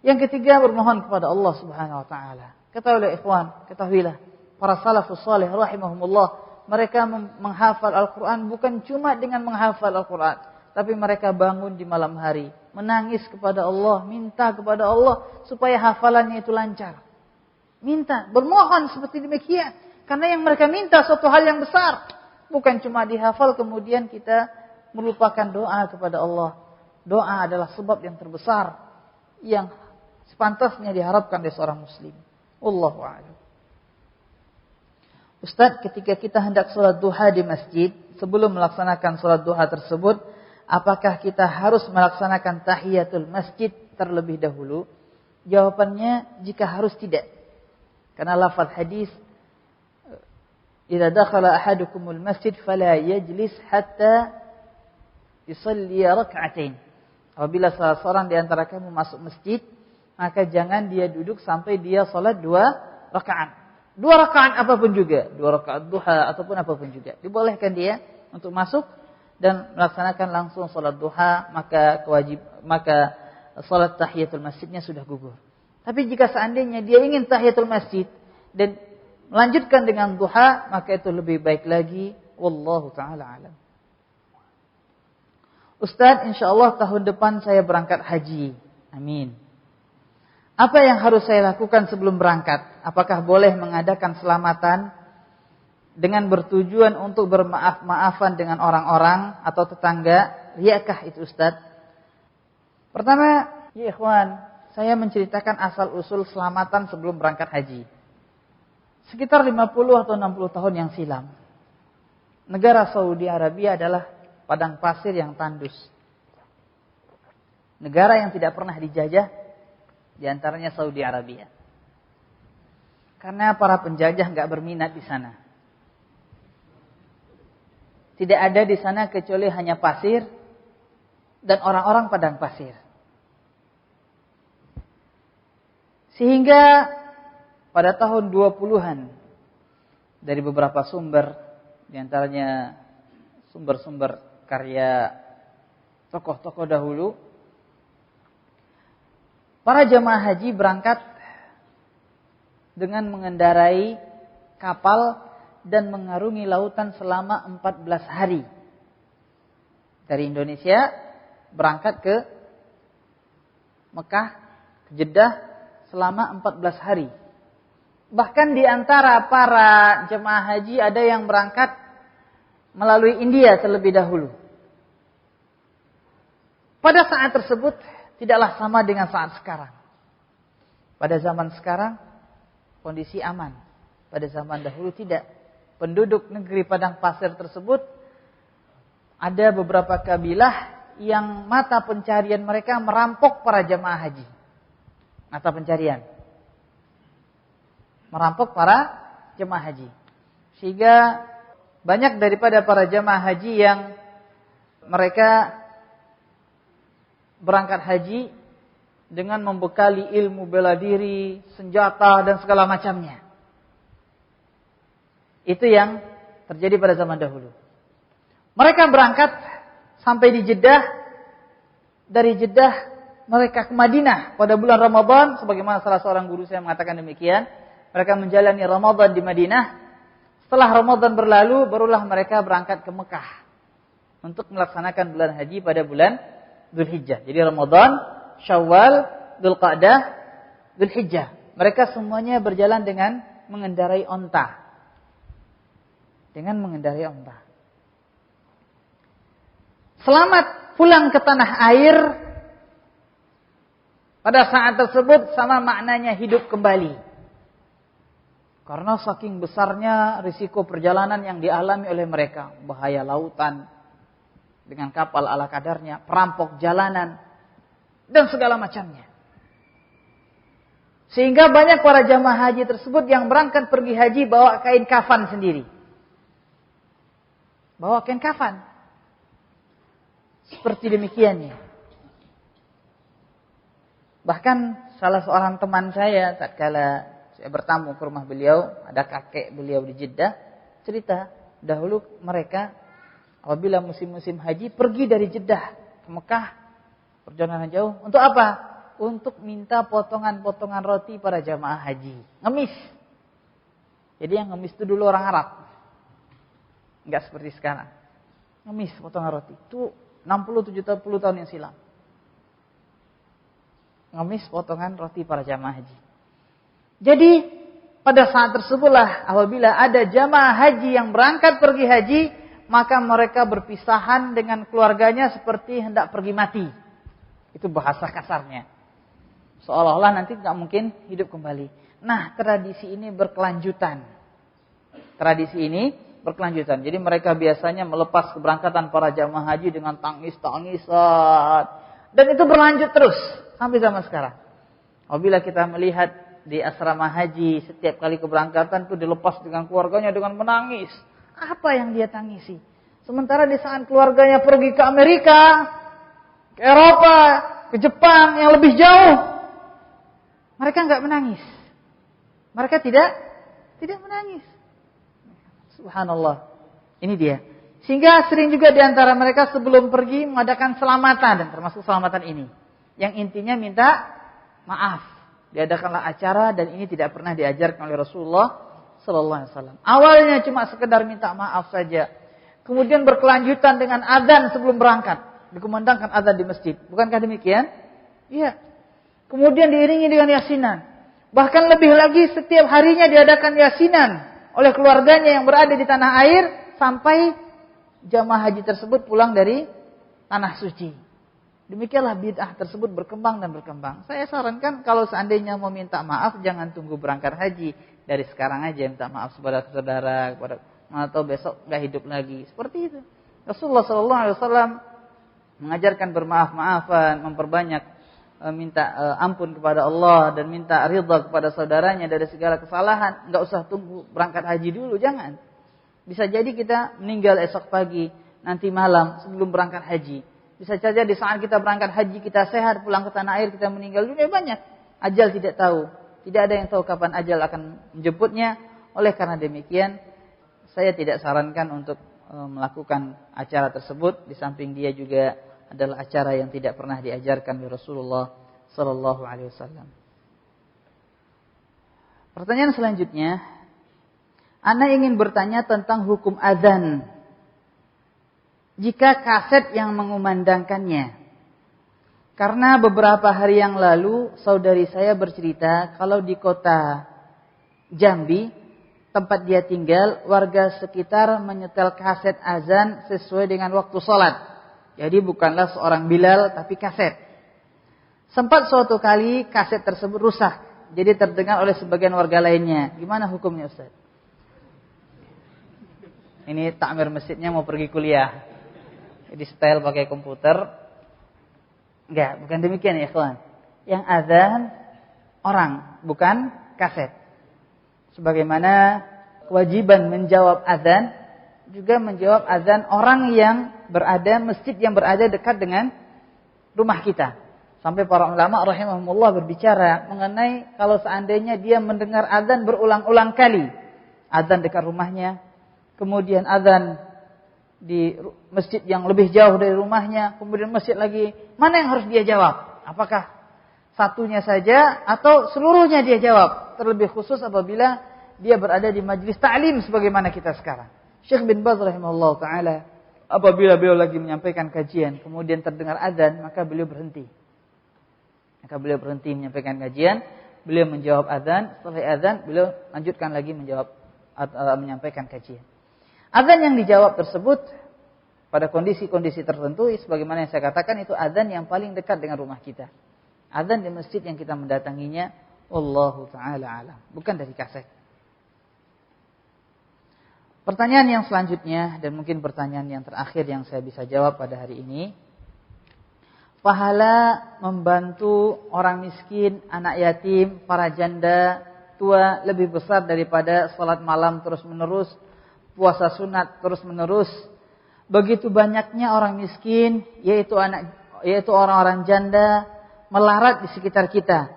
Yang ketiga bermohon kepada Allah Subhanahu wa taala. Ketahuilah ikhwan, ketahuilah para salafus salih rahimahumullah, mereka menghafal Al-Quran bukan cuma dengan menghafal Al-Quran, tapi mereka bangun di malam hari, menangis kepada Allah, minta kepada Allah supaya hafalannya itu lancar. Minta, bermohon seperti demikian. Karena yang mereka minta suatu hal yang besar. Bukan cuma dihafal kemudian kita melupakan doa kepada Allah. Doa adalah sebab yang terbesar yang sepantasnya diharapkan dari seorang muslim. Wallahu a'lam. Ustaz, ketika kita hendak sholat duha di masjid, sebelum melaksanakan sholat duha tersebut, apakah kita harus melaksanakan tahiyatul masjid terlebih dahulu? Jawabannya, jika harus tidak. Karena lafaz hadis, "Idza dakhala ahadukumul masjid fala yajlis hatta yusalli rak'atain." Apabila salah seorang di antara kamu masuk masjid, maka jangan dia duduk sampai dia salat 2 rakaat. 2 rakaat apapun juga, 2 rakaat duha ataupun apapun juga. Dibolehkan dia untuk masuk dan melaksanakan langsung salat duha, maka salat tahiyatul masjidnya sudah gugur. Tapi jika seandainya dia ingin tahiyatul masjid dan melanjutkan dengan duha, maka itu lebih baik lagi. Wallahu ta'ala alam. Ustaz, insyaallah tahun depan saya berangkat haji. Amin. Apa yang harus saya lakukan sebelum berangkat? Apakah boleh mengadakan selamatan dengan bertujuan untuk bermaaf-maafan dengan orang-orang atau tetangga? Riyakah itu Ustaz? Pertama, ya ikhwan, saya menceritakan asal-usul selamatan sebelum berangkat haji. Sekitar 50 atau 60 tahun yang silam, negara Saudi Arabia adalah padang pasir yang tandus. Negara yang tidak pernah dijajah, diantaranya Saudi Arabia. Karena para penjajah nggak berminat di sana. Tidak ada di sana kecuali hanya pasir dan orang-orang padang pasir. Sehingga pada tahun 20-an dari beberapa sumber, diantaranya sumber-sumber karya tokoh-tokoh dahulu, para jamaah haji berangkat dengan mengendarai kapal dan mengarungi lautan selama 14 hari. Dari Indonesia berangkat ke Mekah, ke Jeddah selama 14 hari. Bahkan di antara para jemaah haji ada yang berangkat melalui India terlebih dahulu. Pada saat tersebut tidaklah sama dengan saat sekarang. Pada zaman sekarang kondisi aman. Pada zaman dahulu tidak. Penduduk negeri padang pasir tersebut ada beberapa kabilah yang mata pencarian mereka merampok para jemaah haji. Mata pencarian. Merampok para jemaah haji. Sehingga banyak daripada para jemaah haji yang mereka berangkat haji dengan membekali ilmu bela diri, senjata dan segala macamnya. Itu yang terjadi pada zaman dahulu. Mereka berangkat sampai di Jeddah. Dari Jeddah mereka ke Madinah pada bulan Ramadan, sebagaimana salah seorang guru saya mengatakan demikian. Mereka menjalani Ramadan di Madinah. Setelah Ramadan berlalu, barulah mereka berangkat ke Mekah untuk melaksanakan bulan haji pada bulan Dzulhijjah. Jadi Ramadan, Syawal, Dzulqa'dah, Dzulhijjah. Mereka semuanya berjalan dengan mengendarai onta. Selamat pulang ke tanah air. Pada saat tersebut sama maknanya hidup kembali. Karena saking besarnya risiko perjalanan yang dialami oleh mereka. Bahaya lautan dengan kapal ala kadarnya, perampok jalanan, dan segala macamnya. Sehingga banyak para jamaah haji tersebut yang berangkat pergi haji bawa kain kafan sendiri. Bawa kain kafan. Seperti demikiannya. Bahkan salah seorang teman saya tatkala saya bertamu ke rumah beliau, ada kakek beliau di Jeddah, cerita dahulu mereka apabila musim-musim haji pergi dari Jeddah ke Mekah, perjalanan jauh, untuk apa? Untuk minta potongan-potongan roti para jamaah haji, ngemis. Jadi yang ngemis itu dulu orang Arab, nggak seperti sekarang. Ngemis potongan roti itu 60-70 tahun yang silam. Ngemis potongan roti para jamaah haji. Jadi pada saat tersebutlah apabila ada jamaah haji yang berangkat pergi haji, maka mereka berpisahan dengan keluarganya seperti hendak pergi mati. Itu bahasa kasarnya. Seolah-olah nanti nggak mungkin hidup kembali. Nah, tradisi ini berkelanjutan. Jadi mereka biasanya melepas keberangkatan para jamaah haji dengan tangis-tangisan. Dan itu berlanjut terus sampai zaman sekarang. Apabila kita melihat di asrama haji, setiap kali keberangkatan itu dilepas dengan keluarganya dengan menangis. Apa yang dia tangisi? Sementara di saat keluarganya pergi ke Amerika, ke Eropa, ke Jepang yang lebih jauh, mereka nggak menangis. Mereka tidak menangis. Subhanallah. Ini dia. Sehingga sering juga di antara mereka sebelum pergi mengadakan selamatan, dan termasuk selamatan ini. Yang intinya minta maaf. Diadakanlah acara, dan ini tidak pernah diajarkan oleh Rasulullah sallallahu alaihi wasallam. Awalnya cuma sekedar minta maaf saja. Kemudian berkelanjutan dengan azan sebelum berangkat. Dikumandangkan azan di masjid. Bukankah demikian? Iya. Kemudian diiringi dengan yasinan. Bahkan lebih lagi setiap harinya diadakan yasinan oleh keluarganya yang berada di tanah air sampai jamaah haji tersebut pulang dari tanah suci. Demikianlah bid'ah tersebut berkembang dan berkembang. Saya sarankan kalau seandainya mau minta maaf, jangan tunggu berangkat haji. Dari sekarang aja minta maaf kepada saudara, atau besok nggak hidup lagi. Seperti itu. Rasulullah SAW mengajarkan bermaaf-maafan, memperbanyak minta ampun kepada Allah dan minta ridha kepada saudaranya dari segala kesalahan. Nggak usah tunggu berangkat haji dulu, jangan. Bisa jadi kita meninggal esok pagi, nanti malam sebelum berangkat haji. Bisa saja di saat kita berangkat haji kita sehat, pulang ke tanah air kita meninggal dunia, banyak. Ajal tidak tahu. Tidak ada yang tahu kapan ajal akan menjemputnya. Oleh karena demikian, saya tidak sarankan untuk melakukan acara tersebut. Di samping dia juga adalah acara yang tidak pernah diajarkan oleh Rasulullah sallallahu alaihi wasallam. Pertanyaan selanjutnya, Ana ingin bertanya tentang hukum azan jika kaset yang mengumandangkannya. Karena beberapa hari yang lalu saudari saya bercerita kalau di kota Jambi, tempat dia tinggal, warga sekitar menyetel kaset azan sesuai dengan waktu sholat. Jadi bukanlah seorang Bilal tapi kaset. Sempat suatu kali kaset tersebut rusak, jadi terdengar oleh sebagian warga lainnya. Gimana hukumnya, Ustaz? Ini takmir masjidnya mau pergi kuliah. Jadi style pakai komputer. Enggak, bukan demikian ya ikhwan. Yang azan orang, bukan kaset. Sebagaimana kewajiban menjawab azan, juga menjawab azan orang yang berada, masjid yang berada dekat dengan rumah kita. Sampai para ulama rahimahumullah berbicara mengenai kalau seandainya dia mendengar azan berulang-ulang kali. Azan dekat rumahnya, kemudian azan di masjid yang lebih jauh dari rumahnya, kemudian masjid lagi, mana yang harus dia jawab? Apakah satunya saja atau seluruhnya dia jawab? Terlebih khusus apabila dia berada di majlis ta'lim sebagaimana kita sekarang. Syekh bin Baz rahimahullah ta'ala, apabila beliau lagi menyampaikan kajian, kemudian terdengar azan, maka beliau berhenti. Menyampaikan kajian, beliau menjawab azan, setelah azan beliau lanjutkan lagi menyampaikan kajian. Azan yang dijawab tersebut pada kondisi-kondisi tertentu, sebagaimana yang saya katakan, itu azan yang paling dekat dengan rumah kita. Azan di masjid yang kita mendatanginya, wallahu ta'ala alam, bukan dari kaset. Pertanyaan yang selanjutnya, dan mungkin pertanyaan yang terakhir yang saya bisa jawab pada hari ini. Pahala membantu orang miskin, anak yatim, para janda, tua lebih besar daripada salat malam terus menerus, puasa sunat terus menerus. Begitu banyaknya orang miskin, yaitu orang-orang janda melarat di sekitar kita,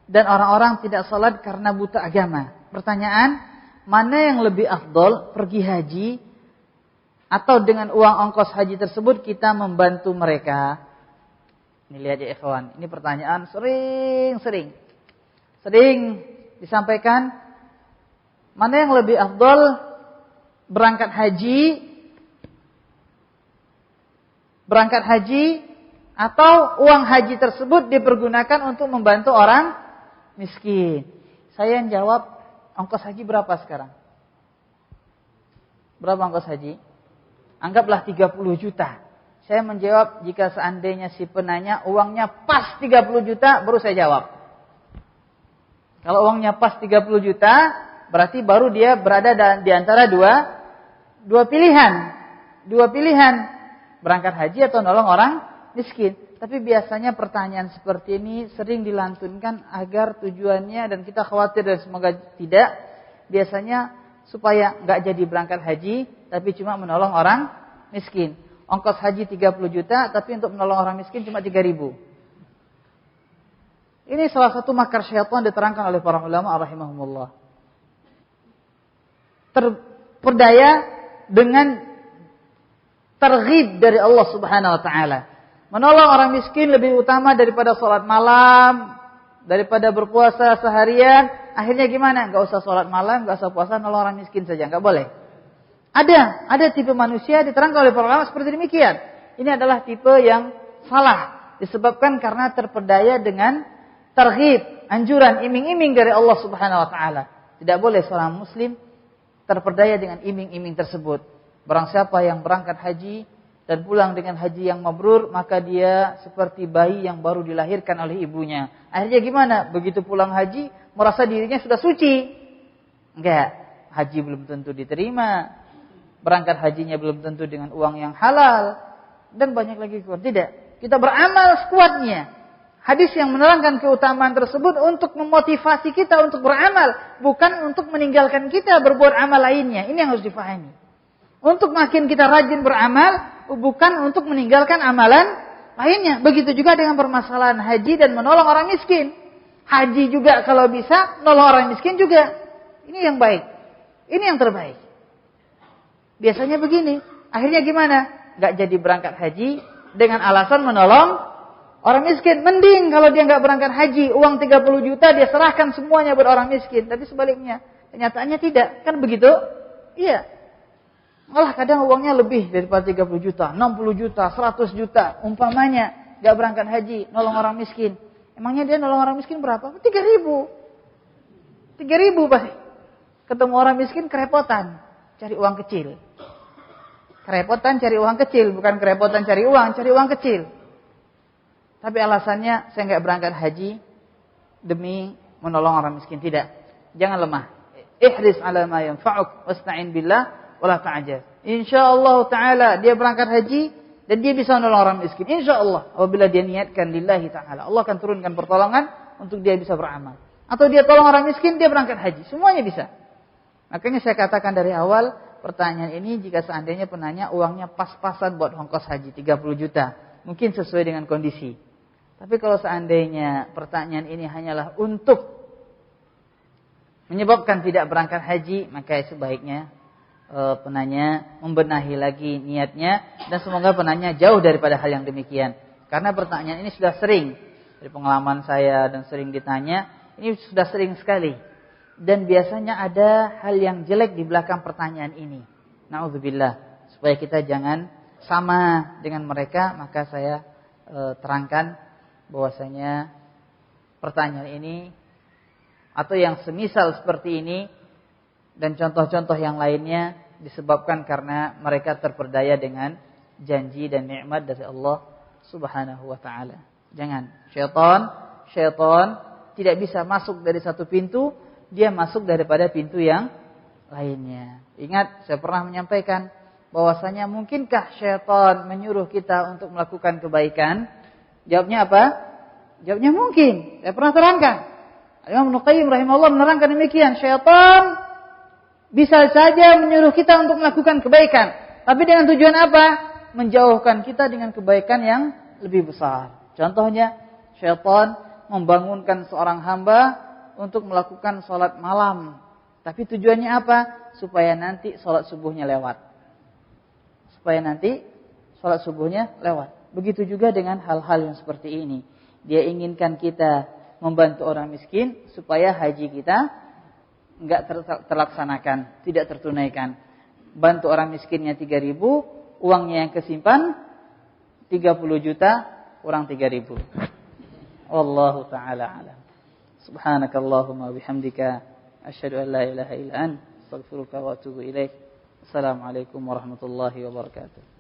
dan orang-orang tidak salat karena buta agama. Pertanyaan, mana yang lebih afdol, pergi haji atau dengan uang ongkos haji tersebut kita membantu mereka? Ini lihat ya ikhwan, ini pertanyaan sering disampaikan. Mana yang lebih afdol, berangkat haji atau uang haji tersebut dipergunakan untuk membantu orang miskin? Saya yang jawab ongkos haji berapa sekarang? Berapa ongkos haji? Anggaplah 30 juta. Saya menjawab jika seandainya si penanya uangnya pas 30 juta, baru saya jawab. Kalau uangnya pas 30 juta, berarti baru dia berada di antara dua pilihan. Dua pilihan, berangkat haji atau nolong orang miskin. Tapi biasanya pertanyaan seperti ini sering dilantunkan agar tujuannya, dan kita khawatir dan semoga tidak, biasanya supaya nggak jadi berangkat haji, tapi cuma menolong orang miskin. Ongkos haji 30 juta, tapi untuk menolong orang miskin cuma 3.000. Ini salah satu makar syaitan diterangkan oleh para ulama rahimahumullah. Terperdaya dengan targhib dari Allah Subhanahu wa taala. Menolong orang miskin lebih utama daripada sholat malam, daripada berpuasa seharian. Akhirnya gimana? Gak usah sholat malam, gak usah puasa, nolong orang miskin saja. Gak boleh. Ada tipe manusia diterangkan oleh para ulama seperti demikian. Ini adalah tipe yang salah. Disebabkan karena terperdaya dengan targhib, anjuran, iming-iming dari Allah Subhanahu wa taala. Tidak boleh seorang muslim terperdaya dengan iming-iming tersebut. Barang siapa yang berangkat haji dan pulang dengan haji yang mabrur, maka dia seperti bayi yang baru dilahirkan oleh ibunya. Akhirnya gimana? Begitu pulang haji, merasa dirinya sudah suci. Enggak, haji belum tentu diterima. Berangkat hajinya belum tentu dengan uang yang halal. Dan banyak lagi keluar. Tidak, kita beramal sekuatnya. Hadis yang menerangkan keutamaan tersebut untuk memotivasi kita untuk beramal, bukan untuk meninggalkan kita berbuat amal lainnya. Ini yang harus difahami. Untuk makin kita rajin beramal, bukan untuk meninggalkan amalan lainnya. Begitu juga dengan permasalahan haji dan menolong orang miskin. Haji juga kalau bisa, menolong orang miskin juga. Ini yang baik. Ini yang terbaik. Biasanya begini. Akhirnya gimana? Gak jadi berangkat haji dengan alasan menolong orang miskin. Mending kalau dia gak berangkat haji, uang 30 juta dia serahkan semuanya buat orang miskin. Tapi sebaliknya, kenyataannya tidak. Kan begitu? Iya. Malah kadang uangnya lebih daripada 30 juta, 60 juta, 100 juta. Umpamanya gak berangkat haji, nolong orang miskin. Emangnya dia nolong orang miskin berapa? 3.000. 3.000 pasti. Ketemu orang miskin kerepotan, cari uang kecil. Kerepotan cari uang kecil, bukan kerepotan cari uang kecil. Tapi alasannya saya gak berangkat haji demi menolong orang miskin. Tidak. Jangan lemah. Ihris ala ma yanfa'uk wasta'in billah wala ta'jaz. Insyaallah taala dia berangkat haji dan dia bisa menolong orang miskin. Insyaallah apabila dia niatkan lillahi taala, Allah akan turunkan pertolongan untuk dia bisa beramal. Atau dia tolong orang miskin, dia berangkat haji. Semuanya bisa. Makanya saya katakan dari awal, pertanyaan ini jika seandainya penanya uangnya pas-pasan buat ongkos haji 30 juta, mungkin sesuai dengan kondisi. Tapi kalau seandainya pertanyaan ini hanyalah untuk menyebabkan tidak berangkat haji, maka sebaiknya penanya membenahi lagi niatnya, dan semoga penanya jauh daripada hal yang demikian. Karena pertanyaan ini sudah sering, dari pengalaman saya dan sering ditanya, ini sudah sering sekali. Dan biasanya ada hal yang jelek di belakang pertanyaan ini. Na'udzubillah. Supaya kita jangan sama dengan mereka, maka saya terangkan bahwasanya pertanyaan ini atau yang semisal seperti ini dan contoh-contoh yang lainnya disebabkan karena mereka terperdaya dengan janji dan nikmat dari Allah Subhanahu wa taala. Jangan. Syaitan tidak bisa masuk dari satu pintu, dia masuk daripada pintu yang lainnya. Ingat, saya pernah menyampaikan bahwasanya mungkinkah syaitan menyuruh kita untuk melakukan kebaikan? Jawabnya apa? Jawabnya mungkin. Saya pernah terangkan. Imam Ibnu Qayyim rahimahullah menerangkan demikian, syaitan bisa saja menyuruh kita untuk melakukan kebaikan. Tapi dengan tujuan apa? Menjauhkan kita dengan kebaikan yang lebih besar. Contohnya, syaitan membangunkan seorang hamba untuk melakukan sholat malam. Tapi tujuannya apa? Supaya nanti sholat subuhnya lewat. Begitu juga dengan hal-hal yang seperti ini. Dia inginkan kita membantu orang miskin supaya haji kita enggak terlaksanakan, tidak tertunaikan. Bantu orang miskinnya 3.000, uangnya yang kesimpan 30 juta kurang 3.000. Wallahu taala alam. Subhanakallahumma bihamdika asyhadu an la ilaha illa anta, astaghfiruka wa atubu ilaik. Assalamualaikum warahmatullahi wabarakatuh.